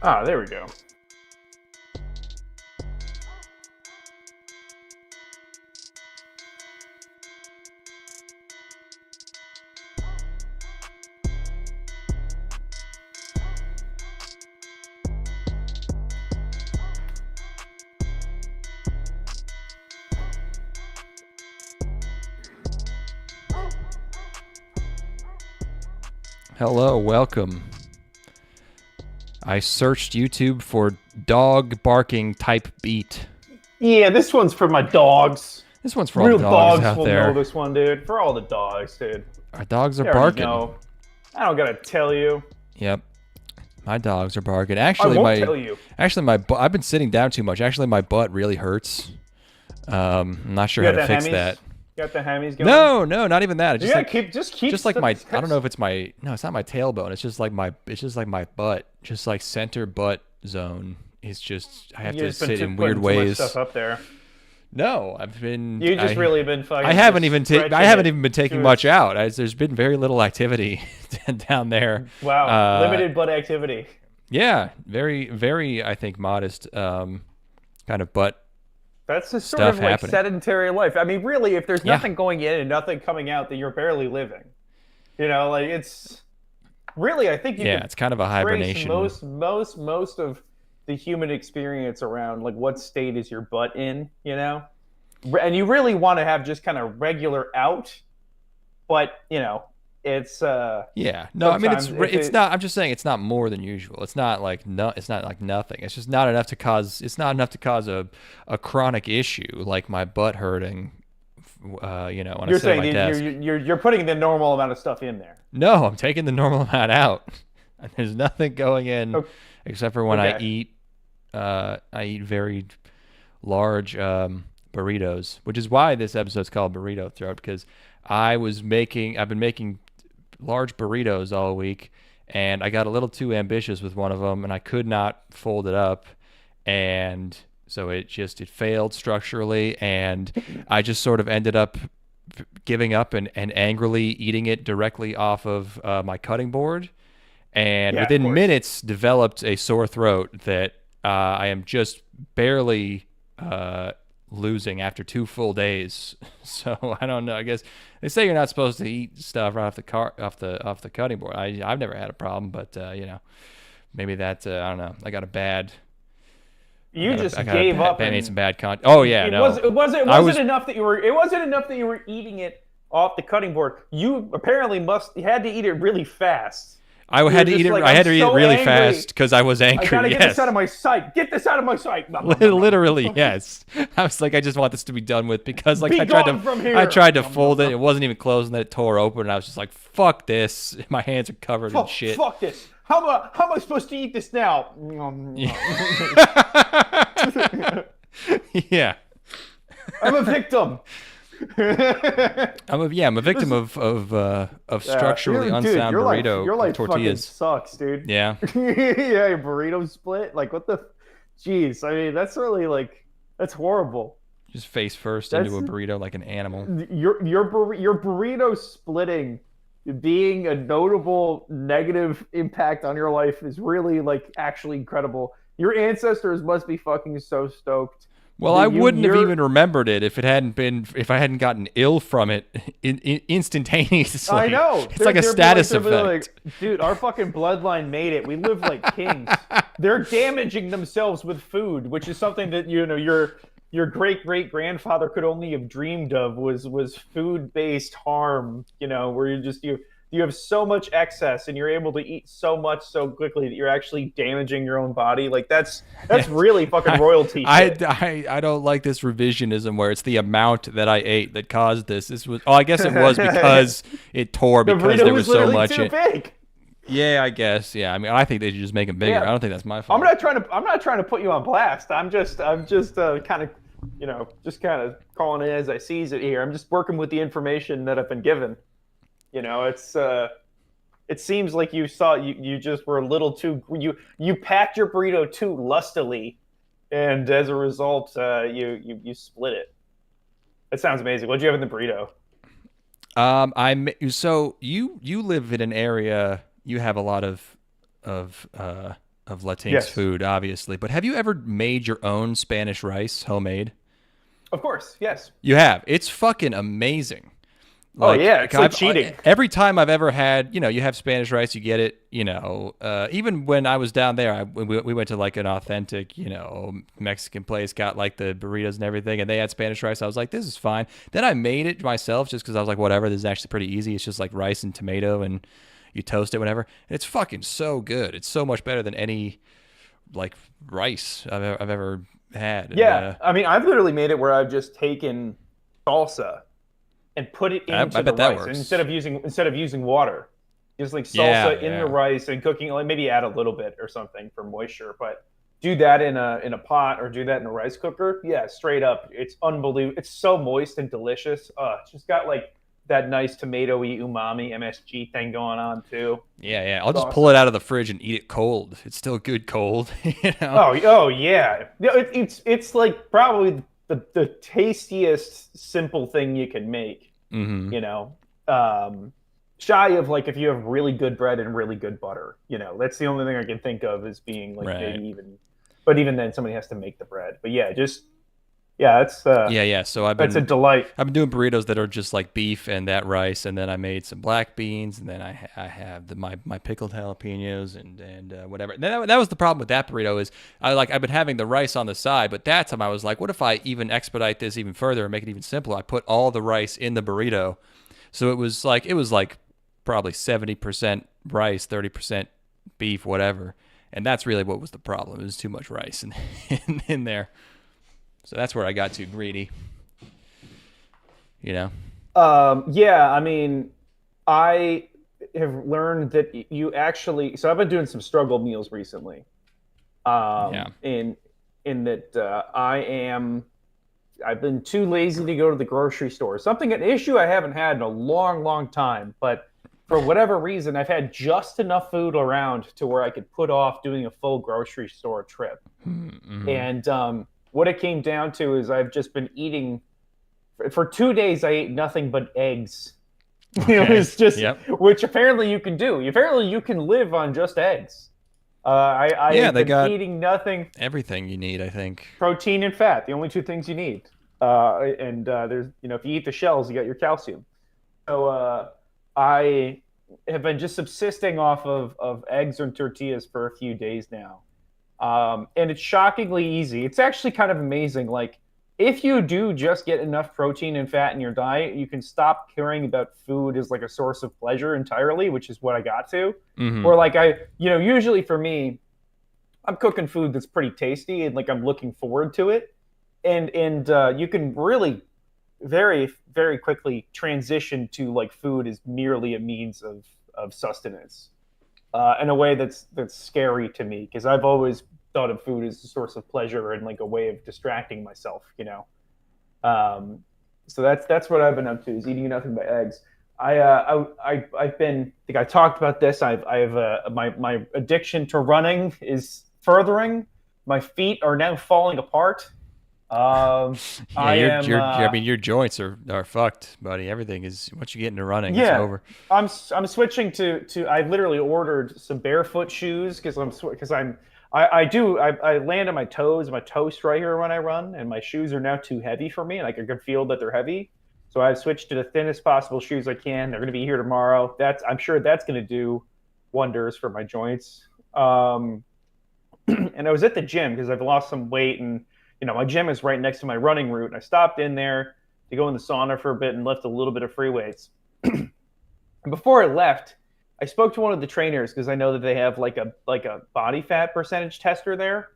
Ah, there we go. Hello, welcome. I searched YouTube for dog barking type beat. Yeah, this one's for my dogs. This one's for all Real the dogs dogs out will there. know this one, dude. For all the dogs, dude. Our dogs are They already barking. know. I don't gotta tell you. Yep. My dogs are barking. I won't tell you. I've been sitting down too much. Actually, my butt really hurts. I'm not sure how to fix that. You got the hammies going? No, not even that. It's just like my. I don't know if it's my. No, it's not my tailbone. It's just like my butt. Just like center butt zone. It's just I have to sit in weird ways. Too much stuff up there. No, I've been. You just really been fucking. I haven't even been taking much out. There's been very little activity down there. Wow, limited butt activity. Yeah, very, very. I think modest kind of butt. That's just sort of like happening. Sedentary life. I mean, really, if there's nothing going in and nothing coming out, then you're barely living. You know, like it's really. I think it's kind of a hibernation. Most of the human experience around like what state is your butt in, you know, and you really want to have just kind of regular out, but you know, it's yeah. No, I mean it's not. I'm just saying it's not more than usual. It's not like It's not like nothing. It's just not enough to cause. It's not enough to cause a chronic issue like my butt hurting. You know, when I sit at my desk. You're putting the normal amount of stuff in there. No, I'm taking the normal amount out. There's nothing going in except for when I eat. I eat very large burritos, which is why this episode's called Burrito Throat, because I've been making large burritos all week, and I got a little too ambitious with one of them, and I could not fold it up, and so it failed structurally, and I just sort of ended up giving up and angrily eating it directly off of my cutting board, and within minutes developed a sore throat that I am just barely losing after 2 full days. So I don't know. I guess they say you're not supposed to eat stuff right off the cutting board. I've never had a problem, but you know, maybe that I don't know. I got a bad. You just gave up. I made some bad content. Oh yeah, it wasn't enough that you were. It wasn't enough that you were eating it off the cutting board. You apparently had to eat it really fast. I had to eat it really fast because I was angry. I gotta get this out of my sight. Get this out of my sight. Literally, yes. I was like, I just want this to be done with because like I tried to fold it. It wasn't even closed, and then it tore open. And I was just like, fuck this. My hands are covered in shit. Fuck this. How am I supposed to eat this now? Yeah. I'm a victim. I'm a victim of structurally unsound burrito your life tortillas. Fucking sucks, dude. Yeah. Yeah, your burrito split. Like what the? Jeez, I mean that's really like that's horrible. Just face first into a burrito like an animal. Your burrito splitting being a notable negative impact on your life is really like actually incredible. Your ancestors must be fucking so stoked. Well, I wouldn't have even remembered it if I hadn't gotten ill from it instantaneously. I know. It's like a status effect. Like, dude, our fucking bloodline made it. We live like kings. They're damaging themselves with food, which is something that your great-great-grandfather could only have dreamed of was food-based harm, you know, where you have so much excess and you're able to eat so much so quickly that you're actually damaging your own body. Like that's really fucking royalty shit. I don't like this revisionism where it's the amount that I ate that caused this. I guess it was because it tore because there was so much. Too big. Yeah, I guess. Yeah, I mean, I think they should just make them bigger. I don't think that's my fault. I'm not trying to put you on blast. I'm just kind of, you know, just kind of calling it as I sees it here. I'm just working with the information that I've been given. You know, it seems like you just were a little too you packed your burrito too lustily, and as a result, you split it. That sounds amazing. What'd you have in the burrito? So you live in an area. You have a lot of of Latink's Yes. food, obviously. But have you ever made your own Spanish rice, homemade? Of course, yes. You have. It's fucking amazing. Oh yeah, it's like I've, cheating. every time I've ever had, you have Spanish rice, you get it, even when I was down there, we went to like an authentic, Mexican place, got like the burritos and everything, and they had Spanish rice. I was like, this is fine. Then I made it myself just because I was like, whatever, this is actually pretty easy. It's just like rice and tomato and you toast it, whatever. And it's fucking so good. It's so much better than any like rice I've ever had. Yeah, I mean, I've literally made it where I've just taken salsa and put it into I the bet that rice works. instead of using water. Just like salsa in the rice and cooking, like maybe add a little bit or something for moisture, but do that in a pot or do that in a rice cooker. Yeah, straight up, it's unbelievable. It's so moist and delicious. It's just got like that nice tomatoey umami MSG thing going on too. Yeah. I'll just pull it out of the fridge and eat it cold. It's still good cold, Oh yeah. It's like probably the tastiest simple thing you can make. Shy of like if you have really good bread and really good butter. That's the only thing I can think of as being like maybe even, but even then somebody has to make the bread. But yeah, it's So it's a delight. I've been doing burritos that are just like beef and that rice, and then I made some black beans, and then I have my pickled jalapenos and whatever. And that was the problem with that burrito is I've been having the rice on the side, but that time I was like, what if I even expedite this even further and make it even simpler? I put all the rice in the burrito, so it was like probably 70% rice, 30% beef, whatever, and that's really what was the problem. It was too much rice in there. So that's where I got too greedy. Yeah, I mean, I have learned that you actually. So I've been doing some struggle meals recently. In that I've been too lazy to go to the grocery store. An issue I haven't had in a long, long time. But for whatever reason, I've had just enough food around to where I could put off doing a full grocery store trip. Mm-hmm. And what it came down to is I've just been eating for 2 days. I ate nothing but eggs. Okay. It's just which apparently you can do. Apparently you can live on just eggs. I've been eating nothing. Everything you need, I think. Protein and fat, the only two things you need. There's if you eat the shells, you got your calcium. So I have been just subsisting off of eggs and tortillas for a few days now. And it's shockingly easy. It's actually kind of amazing. Like, if you do just get enough protein and fat in your diet, you can stop caring about food as like a source of pleasure entirely, which is what I got to. Mm-hmm. Or like usually for me, I'm cooking food that's pretty tasty and like I'm looking forward to it. And you can really very, very quickly transition to like food is merely a means of sustenance. In a way that's scary to me because I've always thought of food as a source of pleasure and like a way of distracting myself, So that's what I've been up to is eating nothing but eggs. I've been. I think I talked about this. My addiction to running is furthering. My feet are now falling apart. Your joints are fucked, buddy. Everything is once you get into running, it's over. I'm switching to. I literally ordered some barefoot shoes because I land on my toes, my toe striker when I run, and my shoes are now too heavy for me. Like I can feel that they're heavy, so I've switched to the thinnest possible shoes I can. They're going to be here tomorrow. I'm sure that's going to do wonders for my joints. And I was at the gym because I've lost some weight and. My gym is right next to my running route, and I stopped in there to go in the sauna for a bit and lift a little bit of free weights. And before I left, I spoke to one of the trainers because I know that they have like a body fat percentage tester there.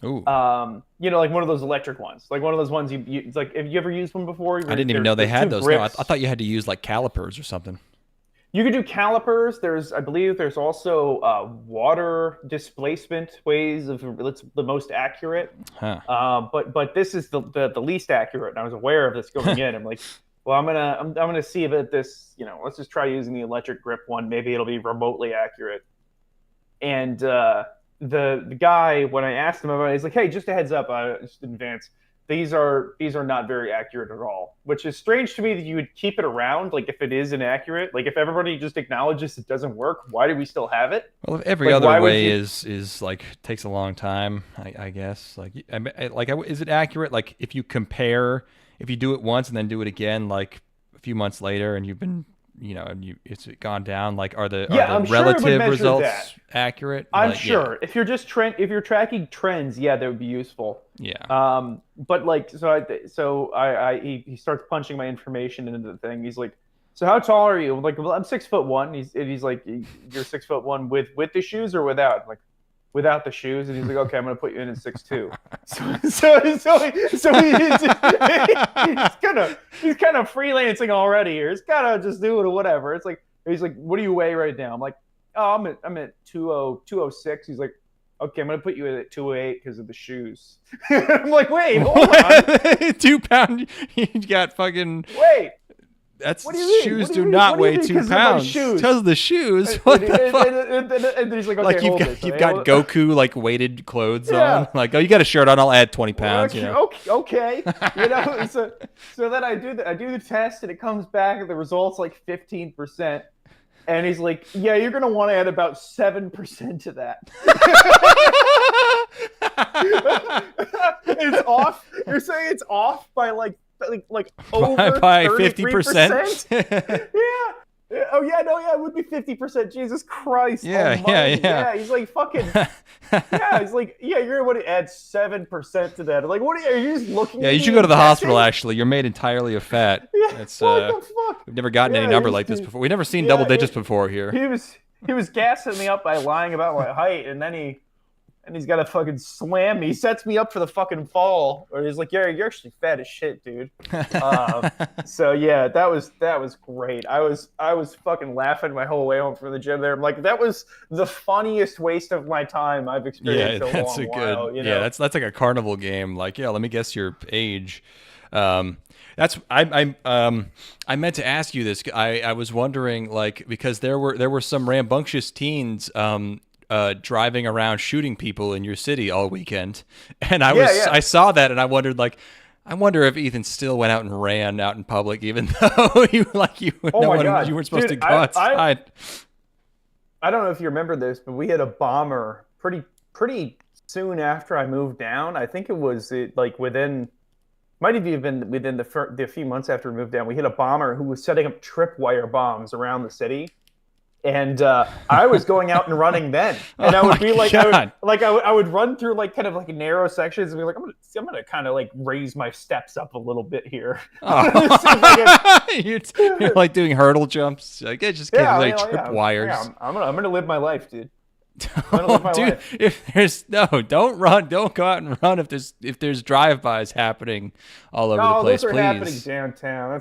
Ooh. Like one of those electric ones, like one of those ones it's like. Have you ever used one before? I didn't even know they had those. No, I thought you had to use like calipers or something. You could do calipers. I believe there's also water displacement ways of it's the most accurate. Huh. But this is the least accurate. And I was aware of this going in. I'm like, well, I'm gonna see about this. Let's just try using the electric grip one. Maybe it'll be remotely accurate. And the guy, when I asked him about it, he's like, hey, just a heads up, just in advance. these are not very accurate at all, which is strange to me that you would keep it around. Like if it is inaccurate, like if everybody just acknowledges it doesn't work, why do we still have it? Well, if every other way is like takes a long time, I guess. Like is it accurate? Like if you compare, if you do it once and then do it again, like a few months later, and you've been, it's gone down. Like are the relative results accurate? I'm sure. If you're just if you're tracking trends, that would be useful. Yeah. But like he starts punching my information into the thing. He's like, so how tall are you? I'm like, well, I'm 6'1". He's like, you're 6'1" with the shoes or without? I'm like, without the shoes. And he's like, okay, I'm gonna put you in at 6'2". He's kind of freelancing already here. He's kind of just doing whatever. It's like, he's like, what do you weigh right now? I'm like, oh, I'm at 206. He's like, okay, I'm gonna put you in at 208 because of the shoes. I'm like, wait, hold on. 2 pound. You got fucking. Wait. That's shoes do not weigh 2 pounds. Because of the shoes. What the fuck? And he's like, okay, you've got Goku like weighted clothes on. Like, oh, you got a shirt on? I'll add 20 pounds. Okay. So then I do the test and it comes back and the results like 15%. And he's like, yeah, you're gonna want to add about 7% to that. It's off. You're saying it's off by like over by 50%. Yeah. Oh yeah, no, yeah, it would be 50%. Jesus Christ. Yeah. He's like fucking. Yeah, he's like, yeah, you're gonna want to add 7% to that. Like, what are you just looking? Yeah, you should go to the hospital. Actually, you're made entirely of fat. Yeah, that's what the fuck? We've never gotten any number like this before. We've never seen double digits before here. He was gassing me up by lying about my height, and then he's got to fucking slam me. He sets me up for the fucking fall. Or he's like, you're actually fat as shit, dude. So yeah, that was great. I was fucking laughing my whole way home from the gym there. I'm like, that was the funniest waste of my time I've experienced in a long while. Yeah, that's like a carnival game. Like, yeah, let me guess your age. I meant to ask you this. I was wondering, like, because there were some rambunctious teens driving around shooting people in your city all weekend, and I saw that and I wondered, like, I wonder if Ethan still went out and ran out in public, even though you weren't supposed to go outside. I don't know if you remember this, but we had a bomber pretty soon after I moved down. I think it was might have even been within the few months after we moved down. We hit a bomber who was setting up tripwire bombs around the city. And I was going out and running then, and I would be like, I would run through like kind of like narrow sections and be like, I'm gonna kind of like raise my steps up a little bit here. Oh. You're like doing hurdle jumps, like just trip wires. Yeah, I'm gonna live my life, dude. Life. Don't run. Don't go out and run if there's drive-bys happening all over the place. Those are please. happening downtown.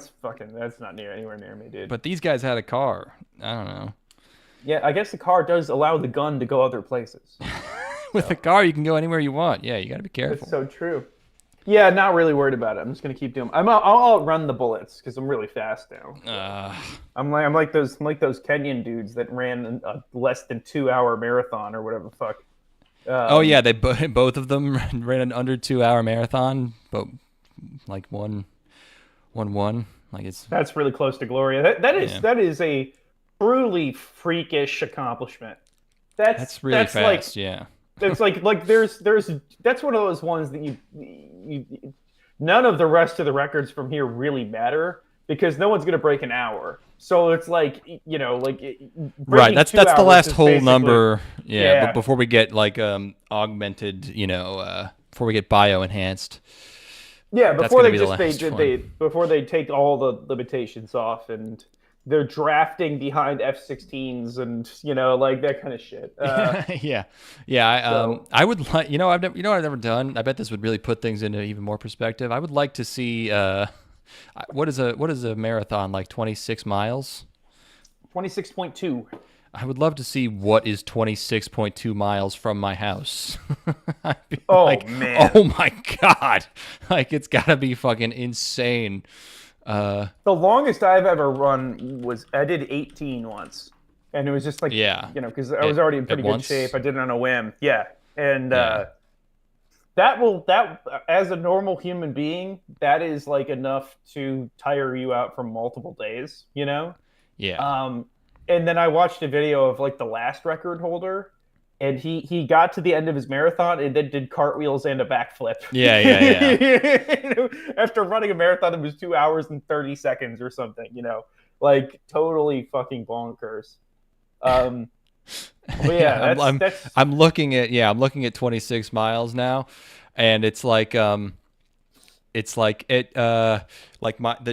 That's not anywhere near me, dude. But these guys had a car. I don't know. Yeah, I guess the car does allow the gun to go other places. With a car, you can go anywhere you want. Yeah, you got to be careful. That's so true. Yeah, not really worried about it. I'm just gonna keep doing. I'll outrun the bullets because I'm really fast now. I'm like those Kenyan dudes that ran a less than 2-hour marathon or whatever the fuck. They both of them ran an under 2-hour marathon, but like one. Like that's really close to glory. That is a truly freakish accomplishment. That's really fast. It's like there's that's one of those ones that you none of the rest of the records from here really matter because no one's gonna break an hour. So it's like right. That's the last whole number. Yeah. But before we get like augmented, before we get bio enhanced. Yeah, before they take all the limitations off and they're drafting behind F-16s and like that kind of shit. I would like I've never done. I bet this would really put things into even more perspective. I would like to see what is a marathon, like 26 miles? 26.2. I would love to see what is 26.2 miles from my house. Man. Oh my God. Like it's gotta be fucking insane. The longest I've ever run was I did 18 once, and it was just like because I was already in pretty good shape. I did it on a whim, and that as a normal human being, that is like enough to tire you out for multiple days, you know? Yeah. Um, and then I watched a video of like the last record holder, and he got to the end of his marathon and then did cartwheels and a backflip. Yeah. After running a marathon that was 2 hours and 30 seconds or something, like totally fucking bonkers. But yeah, that's I'm looking at 26 miles now, and it's like the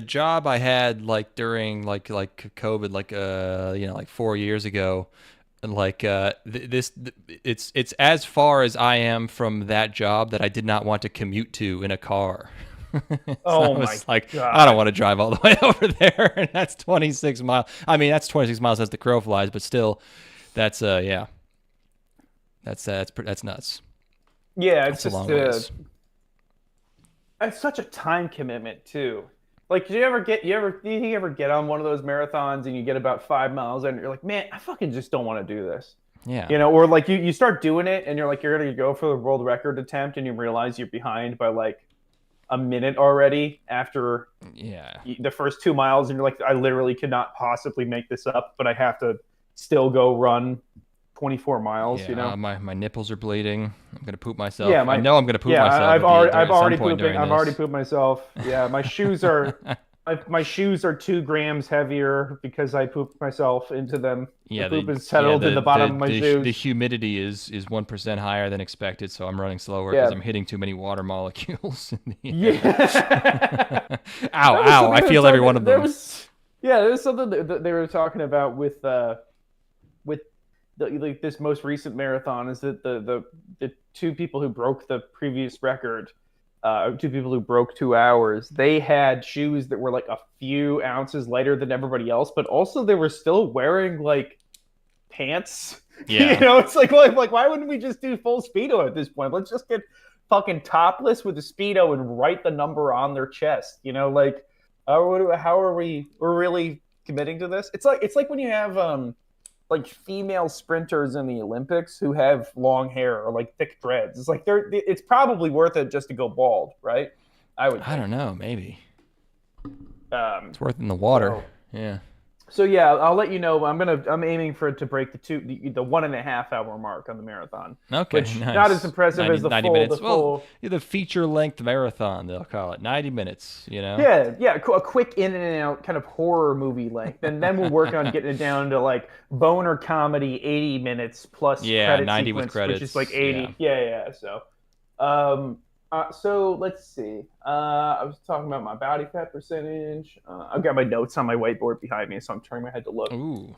job I had like during like COVID, like like 4 years ago, and like it's as far as I am from that job that I did not want to commute to in a car. So I was like, God. I don't want to drive all the way over there, and that's 26 miles. I mean, that's 26 miles as the crow flies, but still, that's that's nuts. Yeah, it's just a long ways. It's such a time commitment too. Like, do you ever get on one of those marathons and you get about 5 miles and you're like, man, I fucking just don't want to do this. Yeah. Or like you start doing it and you're like, you're gonna go for the world record attempt and you realize you're behind by like a minute already after the first 2 miles, and you're like, I literally cannot possibly make this up, but I have to still go run 24 miles. My nipples are bleeding. I'm gonna poop myself. Yeah, I know I'm gonna poop myself. I've already pooped myself. Yeah, my shoes are my shoes are 2 grams heavier because I pooped myself into them. Yeah, the poop is settled in the bottom of my shoes. The humidity is 1% higher than expected, so I'm running slower because I'm hitting too many water molecules in the air. Ow! I feel every one of them. There was something that they were talking about with this most recent marathon, is that the 2 people who broke the previous record, 2 people who broke 2 hours, they had shoes that were like a few ounces lighter than everybody else, but also they were still wearing like pants. Yeah. It's like why wouldn't we just do full Speedo at this point? Let's just get fucking topless with a Speedo and write the number on their chest. Like how are we're really committing to this? It's like when you have like female sprinters in the Olympics who have long hair or like thick dreads. It's like it's probably worth it just to go bald, right? I don't know, maybe. It's worth it in the water. Yeah. So yeah, I'll let you know. I'm aiming for it to break the 1.5 hour mark on the marathon. Okay, which nice. Not as impressive as the 90 full. minutes. Well, the feature-length marathon, they'll call it 90 minutes. Yeah, a quick in and out kind of horror movie length, and then we'll work on getting it down to like boner comedy 80 minutes plus. Yeah, 90 sequence, with credits, which is like 80. Yeah. So let's see. I was talking about my body fat percentage. I've got my notes on my whiteboard behind me, so I'm turning my head to look. Ooh.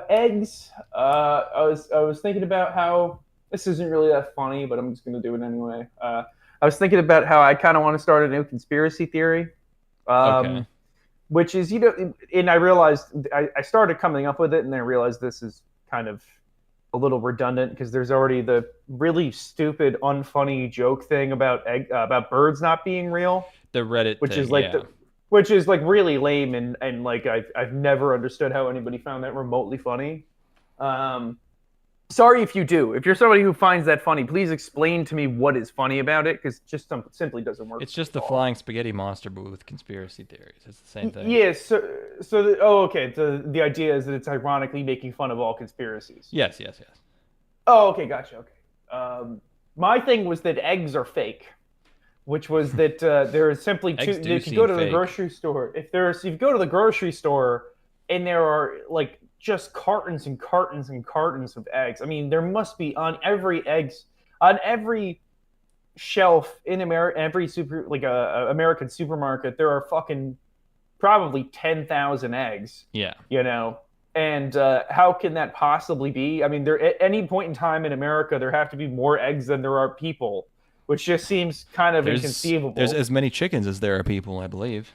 Eggs. I was thinking about how this isn't really that funny, but I'm just gonna do it anyway. I was thinking about how I kind of want to start a new conspiracy theory. Okay. Which is, and I realized I started coming up with it, and then I realized this is kind of a little redundant because there's already the really stupid, unfunny joke thing about birds not being real. The Reddit which thing, is like which is like really lame, and like I've never understood how anybody found that remotely funny. Sorry if you do. If you're somebody who finds that funny, please explain to me what is funny about it, because just simply doesn't work. It's just the flying spaghetti monster, but with conspiracy theories. It's the same thing. Yeah. Okay. The idea is that it's ironically making fun of all conspiracies. Yes. Oh, okay. Gotcha. Okay. My thing was that eggs are fake, which was that there are simply two. If you go to the grocery store, if you go to the grocery store and there are like just cartons and cartons and cartons of eggs. I mean, there must be on every shelf in American supermarket, there are fucking probably 10,000 eggs. Yeah. And how can that possibly be? I mean, there at any point in time in America, there have to be more eggs than there are people, which just seems kind of inconceivable. There's as many chickens as there are people, I believe.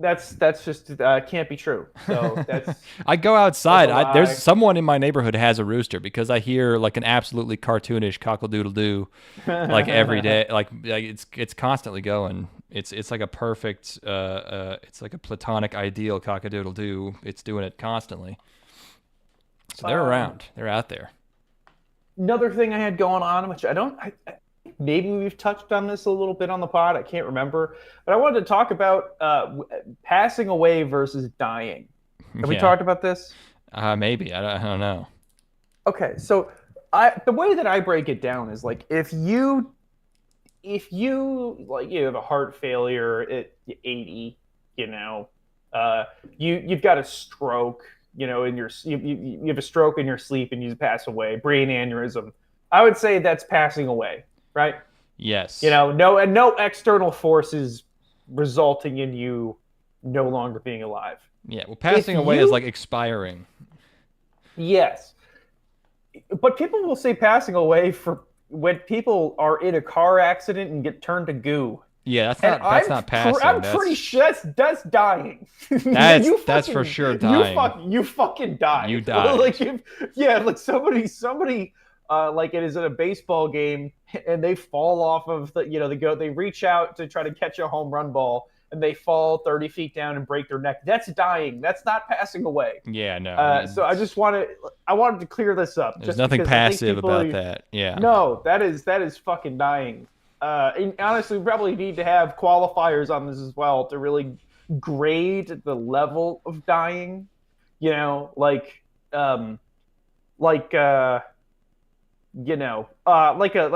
That's just can't be true. So that's. I go outside. There's someone in my neighborhood has a rooster, because I hear like an absolutely cartoonish cockle-doodle-doo like every day. Like it's constantly going. It's like a perfect. It's like a platonic ideal cock-a-doodle-doo. It's doing it constantly. So they're around. They're out there. Another thing I had going on, which I maybe we've touched on this a little bit on the pod. I can't remember, but I wanted to talk about passing away versus dying. Have we talked about this? Maybe. I don't know. Okay, so the way that I break it down is like if you like you have a heart failure at 80, you've got a stroke, in you have a stroke in your sleep and you pass away, brain aneurysm. I would say that's passing away, right? Yes. No external forces resulting in you no longer being alive. Yeah, well, passing away is like expiring. Yes. But people will say passing away for when people are in a car accident and get turned to goo. Yeah, that's not passing. I'm pretty sure that's dying. That's for sure dying. You fucking died. You died. Like somebody like it is in a baseball game and they fall off of they reach out to try to catch a home run ball and they fall 30 feet down and break their neck. That's dying. That's not passing away. Yeah, no. So I wanted to clear this up. There's nothing passive about that. Yeah. No, that is fucking dying. And honestly, we probably need to have qualifiers on this as well to really grade the level of dying. Like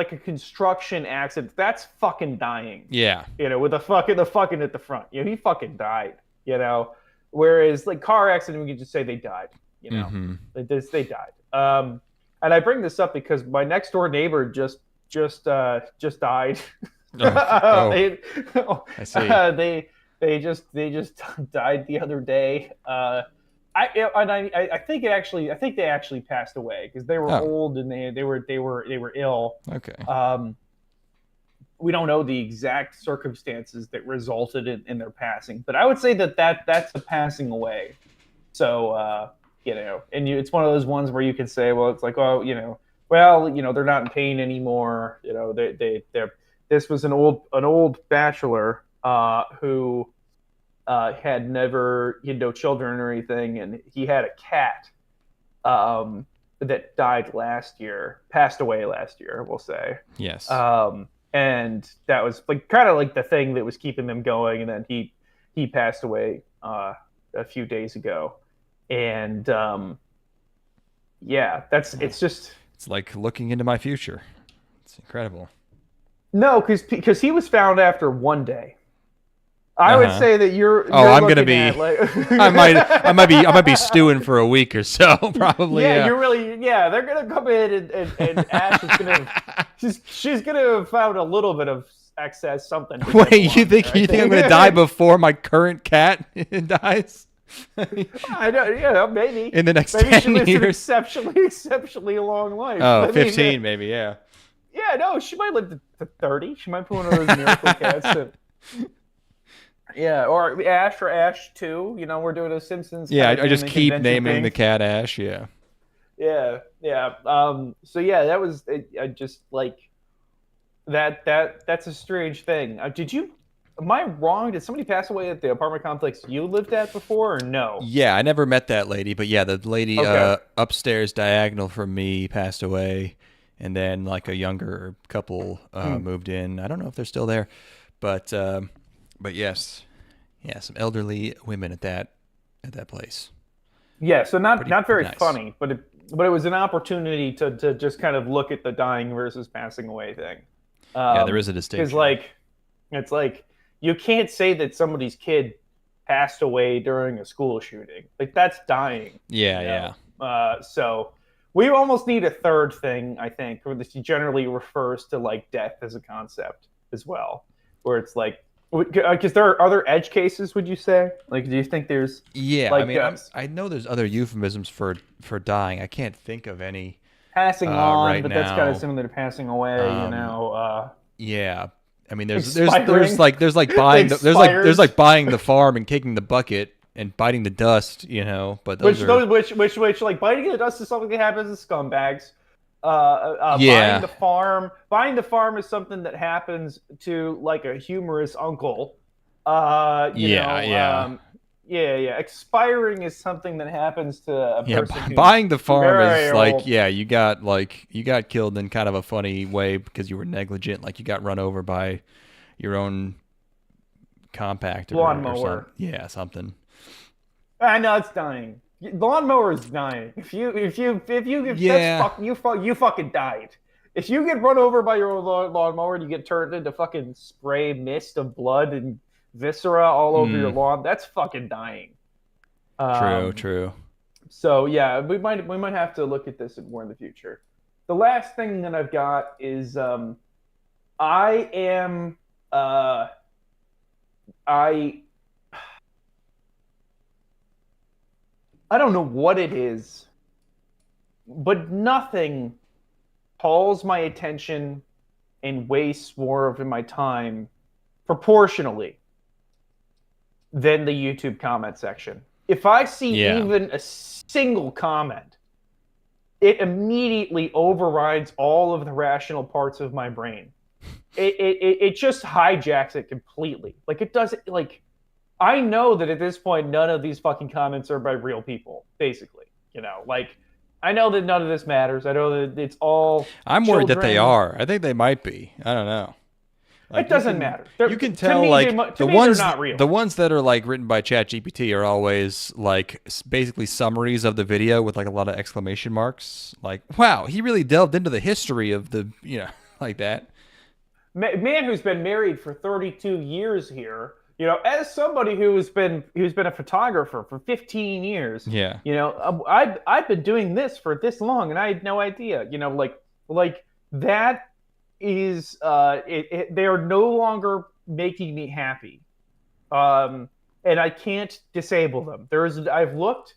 a construction accident. That's fucking dying. Yeah. With the fucking at the front. He fucking died. Whereas like car accident, we can just say they died. They died. And I bring this up because my next door neighbor just died. I see. They just died the other day. I think they actually passed away because they were old and they were ill. Okay. We don't know the exact circumstances that resulted in their passing, but I would say that's a passing away. So and it's one of those ones where you can say, well, it's like, oh, they're not in pain anymore. This was an old bachelor who had never no children or anything, and he had a cat that passed away last year, we'll say. Yes. And that was like kind of like the thing that was keeping them going, and then he passed away a few days ago, and it's like looking into my future. It's incredible. No, because he was found after one day. I would say that you're I'm gonna be. I might be stewing for a week or so, probably. Yeah, you're really. Yeah, they're gonna come in and Ash is gonna. She's gonna have found a little bit of excess something. Wait, you think I'm gonna die before my current cat dies? I know. Yeah, maybe. In the next 10 years. Maybe she lives an exceptionally long life. Oh, 15 maybe. Yeah. Yeah, no, she might live to 30. She might be one of those miracle cats. Yeah, or Ash 2. We're doing a Simpsons. Yeah, I just keep naming the cat Ash. Yeah. Yeah. So yeah, that was I just like that. That's a strange thing. Am I wrong? Did somebody pass away at the apartment complex you lived at before, or no? Yeah, I never met that lady, but yeah, the lady upstairs diagonal from me passed away, and then like a younger couple moved in. I don't know if they're still there, but yes, some elderly women at that place. Yeah, so not very nice. funny, but it was an opportunity to just kind of look at the dying versus passing away thing. Yeah, there is a distinction. Because it's like you can't say that somebody's kid passed away during a school shooting. Like that's dying. Yeah. So we almost need a third thing, I think, where this generally refers to like death as a concept as well, where it's like. Because there are other edge cases, would you say? Like, do you think there's? Yeah, like, I know there's other euphemisms for dying. I can't think of any. Passing on, right but now. That's kind of similar to passing away. Yeah, I mean, there's like buying there's like buying the farm and kicking the bucket and biting the dust. But those which like biting the dust is something that happens to scumbags. Buying the farm is something that happens to like a humorous uncle. Yeah. Expiring is something that happens to a person who's buying the farm very is old. you got killed in kind of a funny way because you were negligent. Like you got run over by your own compactor or Lawnmower. something. Yeah, something. I know it's dying. Lawnmower is dying. If you you fucking died. If you get run over by your own lawnmower and you get turned into fucking spray mist of blood and viscera all over your lawn, that's fucking dying. True. So yeah, we might have to look at this more in the future. The last thing that I've got is I am I don't know what it is, but nothing calls my attention and wastes more of my time proportionally than the YouTube comment section. If I see even a single comment, it immediately overrides all of the rational parts of my brain. It just hijacks it completely. Like it doesn't like. I know that at this point, none of these fucking comments are by real people, basically. Like, I know that none of this matters. I know that it's all I'm worried that they are. I think they might be. I don't know. Like, it doesn't matter. You can tell, the ones that are, like, written by ChatGPT are always, like, basically summaries of the video with, like, a lot of exclamation marks. Like, wow, he really delved into the history of the, like that. Man who's been married for 32 years here... as somebody who's been a photographer for 15 years, I've been doing this for this long, and I had no idea. Like that is they are no longer making me happy, and I can't disable them. I've looked,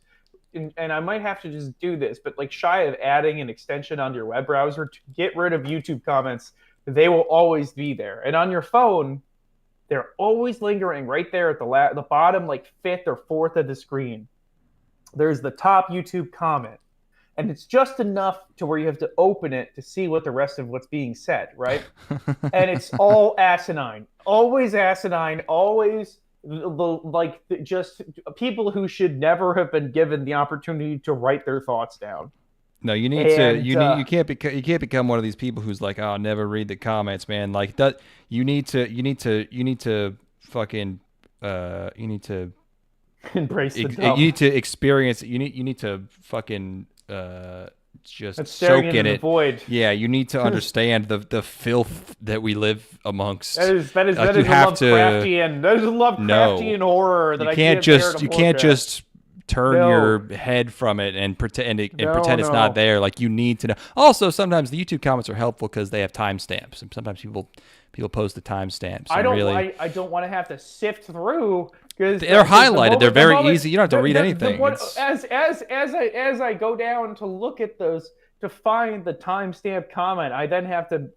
and I might have to just do this, but like shy of adding an extension onto your web browser to get rid of YouTube comments, they will always be there, and on your phone. They're always lingering right there at the bottom, like fifth or fourth of the screen. There's the top YouTube comment. And it's just enough to where you have to open it to see what the rest of what's being said, right? And it's all asinine. Always asinine. Always just people who should never have been given the opportunity to write their thoughts down. No, you can't become one of these people who's like, oh, never read the comments, man. Like that, you need to fucking embrace the dump. You need to experience. You need to fucking just soak in it. Void. Yeah, you need to understand the filth that we live amongst. That is Lovecraftian horror that you can't just turn your head from it and pretend it's not there. Like you need to know. Also, sometimes the YouTube comments are helpful because they have timestamps, and sometimes people post the timestamps. I don't want to have to sift through because they're highlighted. They're very easy. You don't have to read anything. As I go down to look at those to find the timestamp comment, I then have to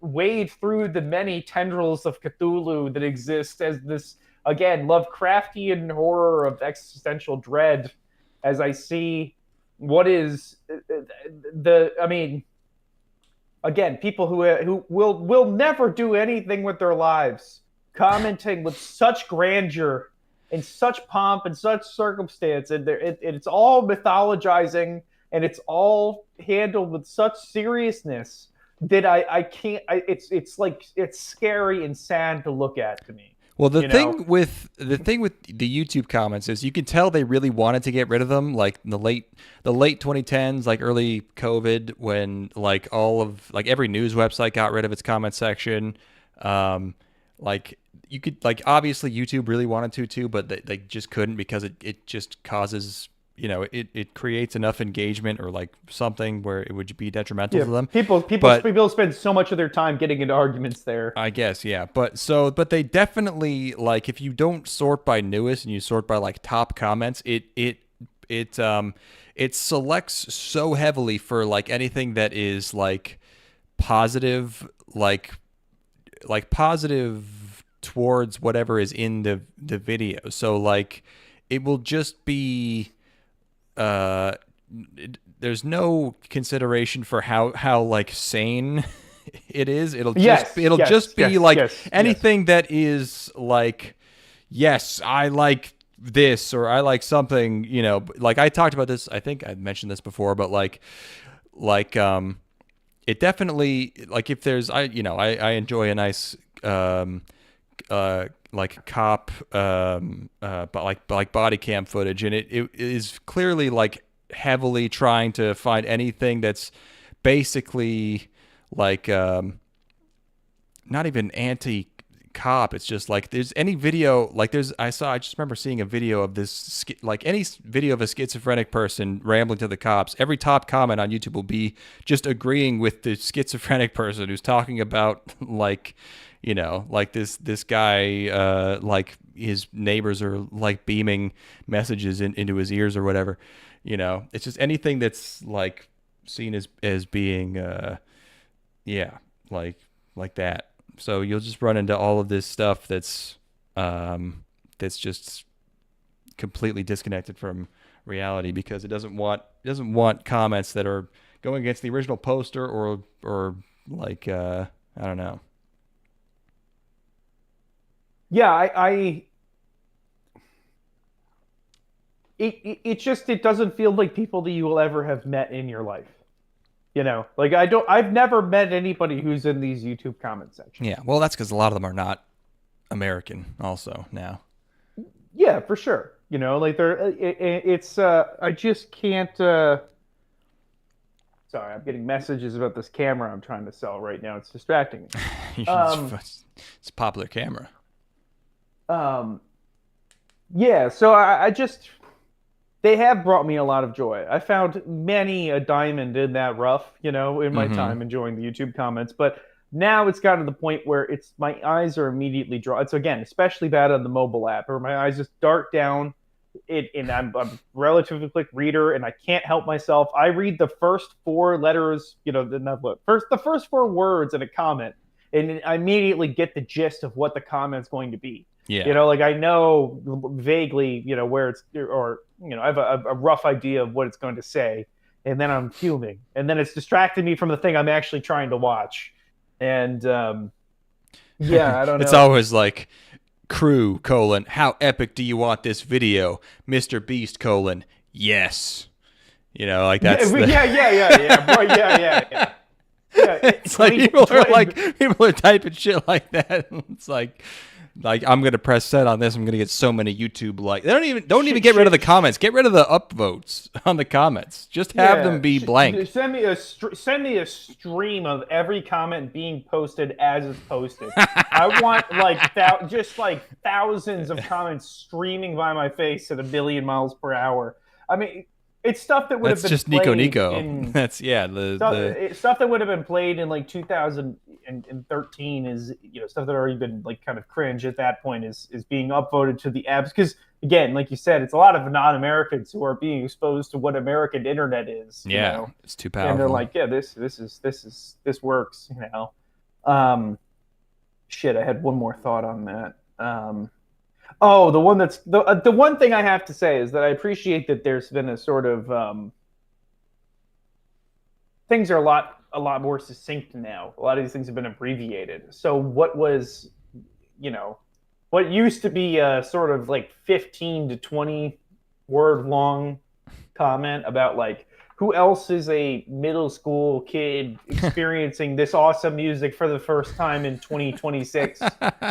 wade through the many tendrils of Cthulhu that exist as this. Again, Lovecraftian horror of existential dread as I see what is again, people who will never do anything with their lives, commenting with such grandeur and such pomp and such circumstance, and it's all mythologizing and it's all handled with such seriousness that I can't. It's scary and sad to look at to me. Well, the thing with the YouTube comments is you can tell they really wanted to get rid of them, like in the late 2010s, like early COVID, when like every news website got rid of its comment section. Like you could obviously YouTube really wanted to too, but they just couldn't because it just causes. It creates enough engagement or like something where it would be detrimental to them. People spend so much of their time getting into arguments there. I guess, yeah. But they definitely, like, if you don't sort by newest and you sort by like top comments, it selects so heavily for like anything that is like positive, like positive towards whatever is in the video. So like it will just be. There's no consideration for how like sane it is. It'll just be anything that is like, yes, I like this, or I like something, you know, like I talked about this, I think I mentioned this before, but like it definitely, like if there's, I enjoy a nice like cop but like body cam footage, and it is clearly like heavily trying to find anything that's basically like not even anti cop. It's just like there's any video, like I just remember seeing a video of this, like any video of a schizophrenic person rambling to the cops, every top comment on YouTube will be just agreeing with the schizophrenic person who's talking about like, you know, like this guy, like his neighbors are like beaming messages into his ears or whatever. You know, it's just anything that's like seen as being like that. So you'll just run into all of this stuff that's just completely disconnected from reality, because it doesn't want comments that are going against the original poster or like I don't know. Yeah, it doesn't feel like people that you will ever have met in your life. You know, like I've never met anybody who's in these YouTube comment sections. Yeah, well, that's because a lot of them are not American also now. Yeah, for sure. You know, like I just can't. Sorry, I'm getting messages about this camera I'm trying to sell right now. It's distracting me. It's a popular camera. Yeah, so I just, they have brought me a lot of joy. I found many a diamond in that rough, you know, in my time enjoying the YouTube comments. But now it's gotten to the point where my eyes are immediately drawn. It's again especially bad on the mobile app, where my eyes just dart down. And I'm a relatively quick reader, and I can't help myself. I read the first four letters, you know, the first four words in a comment, and I immediately get the gist of what the comment's going to be. Yeah. You know, like I know vaguely, you know, where it's, or, you know, I have a rough idea of what it's going to say, and then I'm fuming, and then it's distracting me from the thing I'm actually trying to watch. And yeah, I don't know. It's always like, crew, how epic do you want this video? Mr. Beast, yes. You know, like that's yeah, Boy, yeah. It's like people are typing shit like that. It's like I'm gonna press send on this. I'm gonna get so many YouTube likes. They don't even get rid of the comments. Get rid of the upvotes on the comments. Just have them be blank. Send me a stream of every comment being posted as it's posted. I want just like thousands of comments streaming by my face at 1,000,000 miles per hour. I mean, it's stuff that would have been just Nico. That's stuff that would have been played in like 2013 is, you know, stuff that already been like kind of cringe at that point is being upvoted to the apps, because again, like you said, it's a lot of non-Americans who are being exposed to what American internet is. Yeah, you know? It's too powerful. And they're like, yeah, this works. You know, shit. I had one more thought on that. Oh, the one thing I have to say is that I appreciate that there's been a sort of things are a lot more succinct now. A lot of these things have been abbreviated. So what was, you know, what used to be a sort of like 15 to 20 word long comment about like who else is a middle school kid experiencing this awesome music for the first time in 2026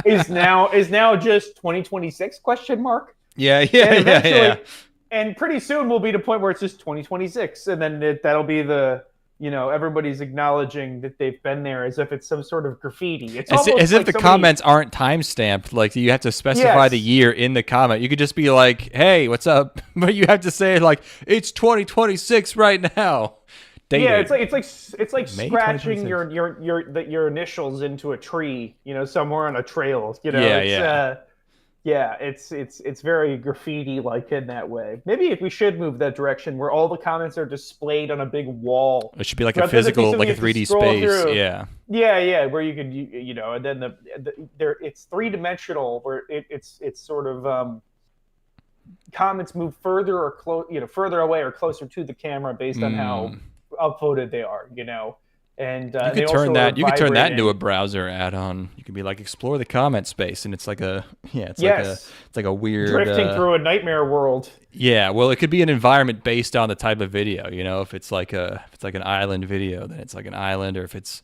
is now just 2026 question mark. Yeah. And pretty soon we'll be to a point where it's just 2026, and then that'll be the, you know, everybody's acknowledging that they've been there as if it's some sort of graffiti. It's as if the comments aren't time stamped. Like you have to specify the year in the comment. You could just be like, "Hey, what's up?" But you have to say like, "It's 2026 right now." Dated. Yeah, it's like scratching your initials into a tree, you know, somewhere on a trail. You know, it's very graffiti like in that way. Maybe if we should move that direction where all the comments are displayed on a big wall. It should be like a physical, like a 3D space. Through. Yeah, where you could, you know, and then it's 3-dimensional where it's sort of comments move further or further away or closer to the camera based on how upvoted they are, you know. And you could turn that. You could turn that into a browser add-on. You could be like, explore the comment space, and it's like it's like a weird drifting through a nightmare world. Yeah, well, it could be an environment based on the type of video. If it's like an island video, then it's like an island, or if it's,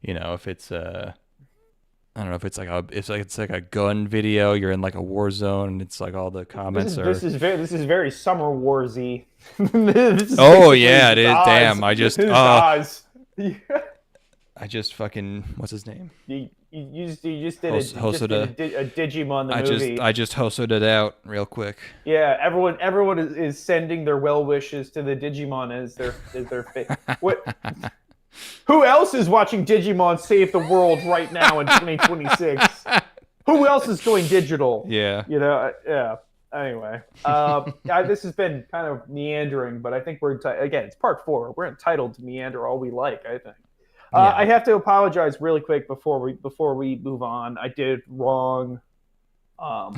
I don't know if it's like a gun video. You're in like a war zone, and it's like all the comments are. This is very Summer Warsy. Oh yeah, it is. Damn, I just I just fucking what's his name? You just did a Digimon the movie. I just hosted it out real quick. Yeah, everyone is sending their well wishes to the Digimon as their what. Who else is watching Digimon save the world right now in 2026? Who else is going digital? Yeah. Yeah. Anyway, this has been kind of meandering, but I think again, it's part 4. We're entitled to meander all we like, I think. Yeah. I have to apologize really quick before we move on. I did wrong a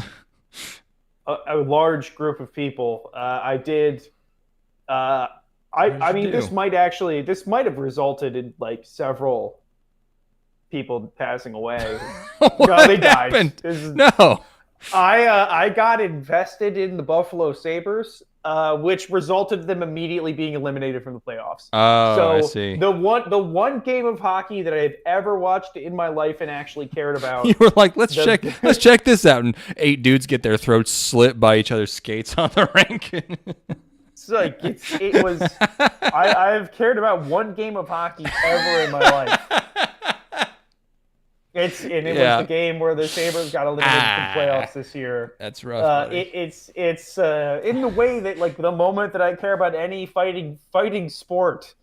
large group of people. I did... I mean, this might have resulted in like several people passing away. No, they died. No. I got invested in the Buffalo Sabres, which resulted in them immediately being eliminated from the playoffs. Oh, so I see. The one game of hockey that I've ever watched in my life and actually cared about. You were like, let's check this out, and 8 dudes get their throats slit by each other's skates on the rink. It's like it was. I've cared about one game of hockey ever in my life. It was the game where the Sabres got eliminated from playoffs this year. That's rough. It's in the way that like the moment that I care about any fighting sport,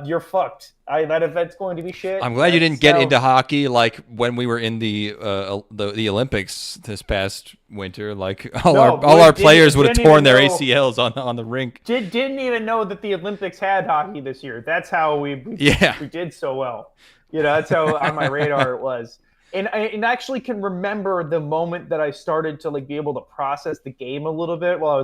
you're fucked. That event's going to be shit. I'm glad you didn't get into hockey like when we were in the Olympics this past winter. Like all our players would have torn their ACLs on the rink. Didn't even know that the Olympics had hockey this year. That's how we did so well. That's how on my radar it was. And I actually can remember the moment that I started to like be able to process the game a little bit while I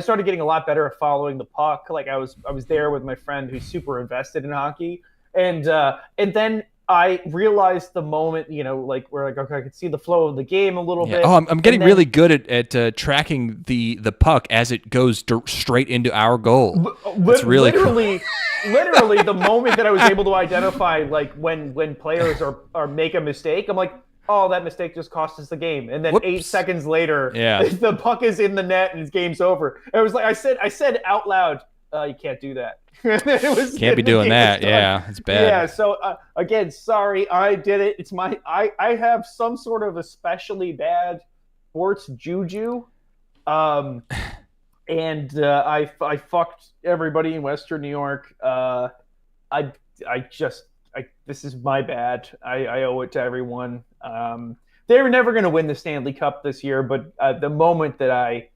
started getting a lot better at following the puck. Like I was there with my friend who's super invested in hockey, and then I realized the moment, like where like okay, I could see the flow of the game a little bit. Oh, I'm getting really good at tracking the puck as it goes straight into our goal. It's really literally the moment that I was able to identify like when players are make a mistake, I'm like, oh, that mistake just cost us the game. And then 8 seconds later, the puck is in the net and the game's over. It was like I said out loud, you can't do that. Can't be doing that. Yeah, it's bad. Yeah. So again, sorry, I did it. It's I have some sort of especially bad sports juju. And I fucked everybody in Western New York. This is my bad. I owe it to everyone. They were never going to win the Stanley Cup this year, but the moment that I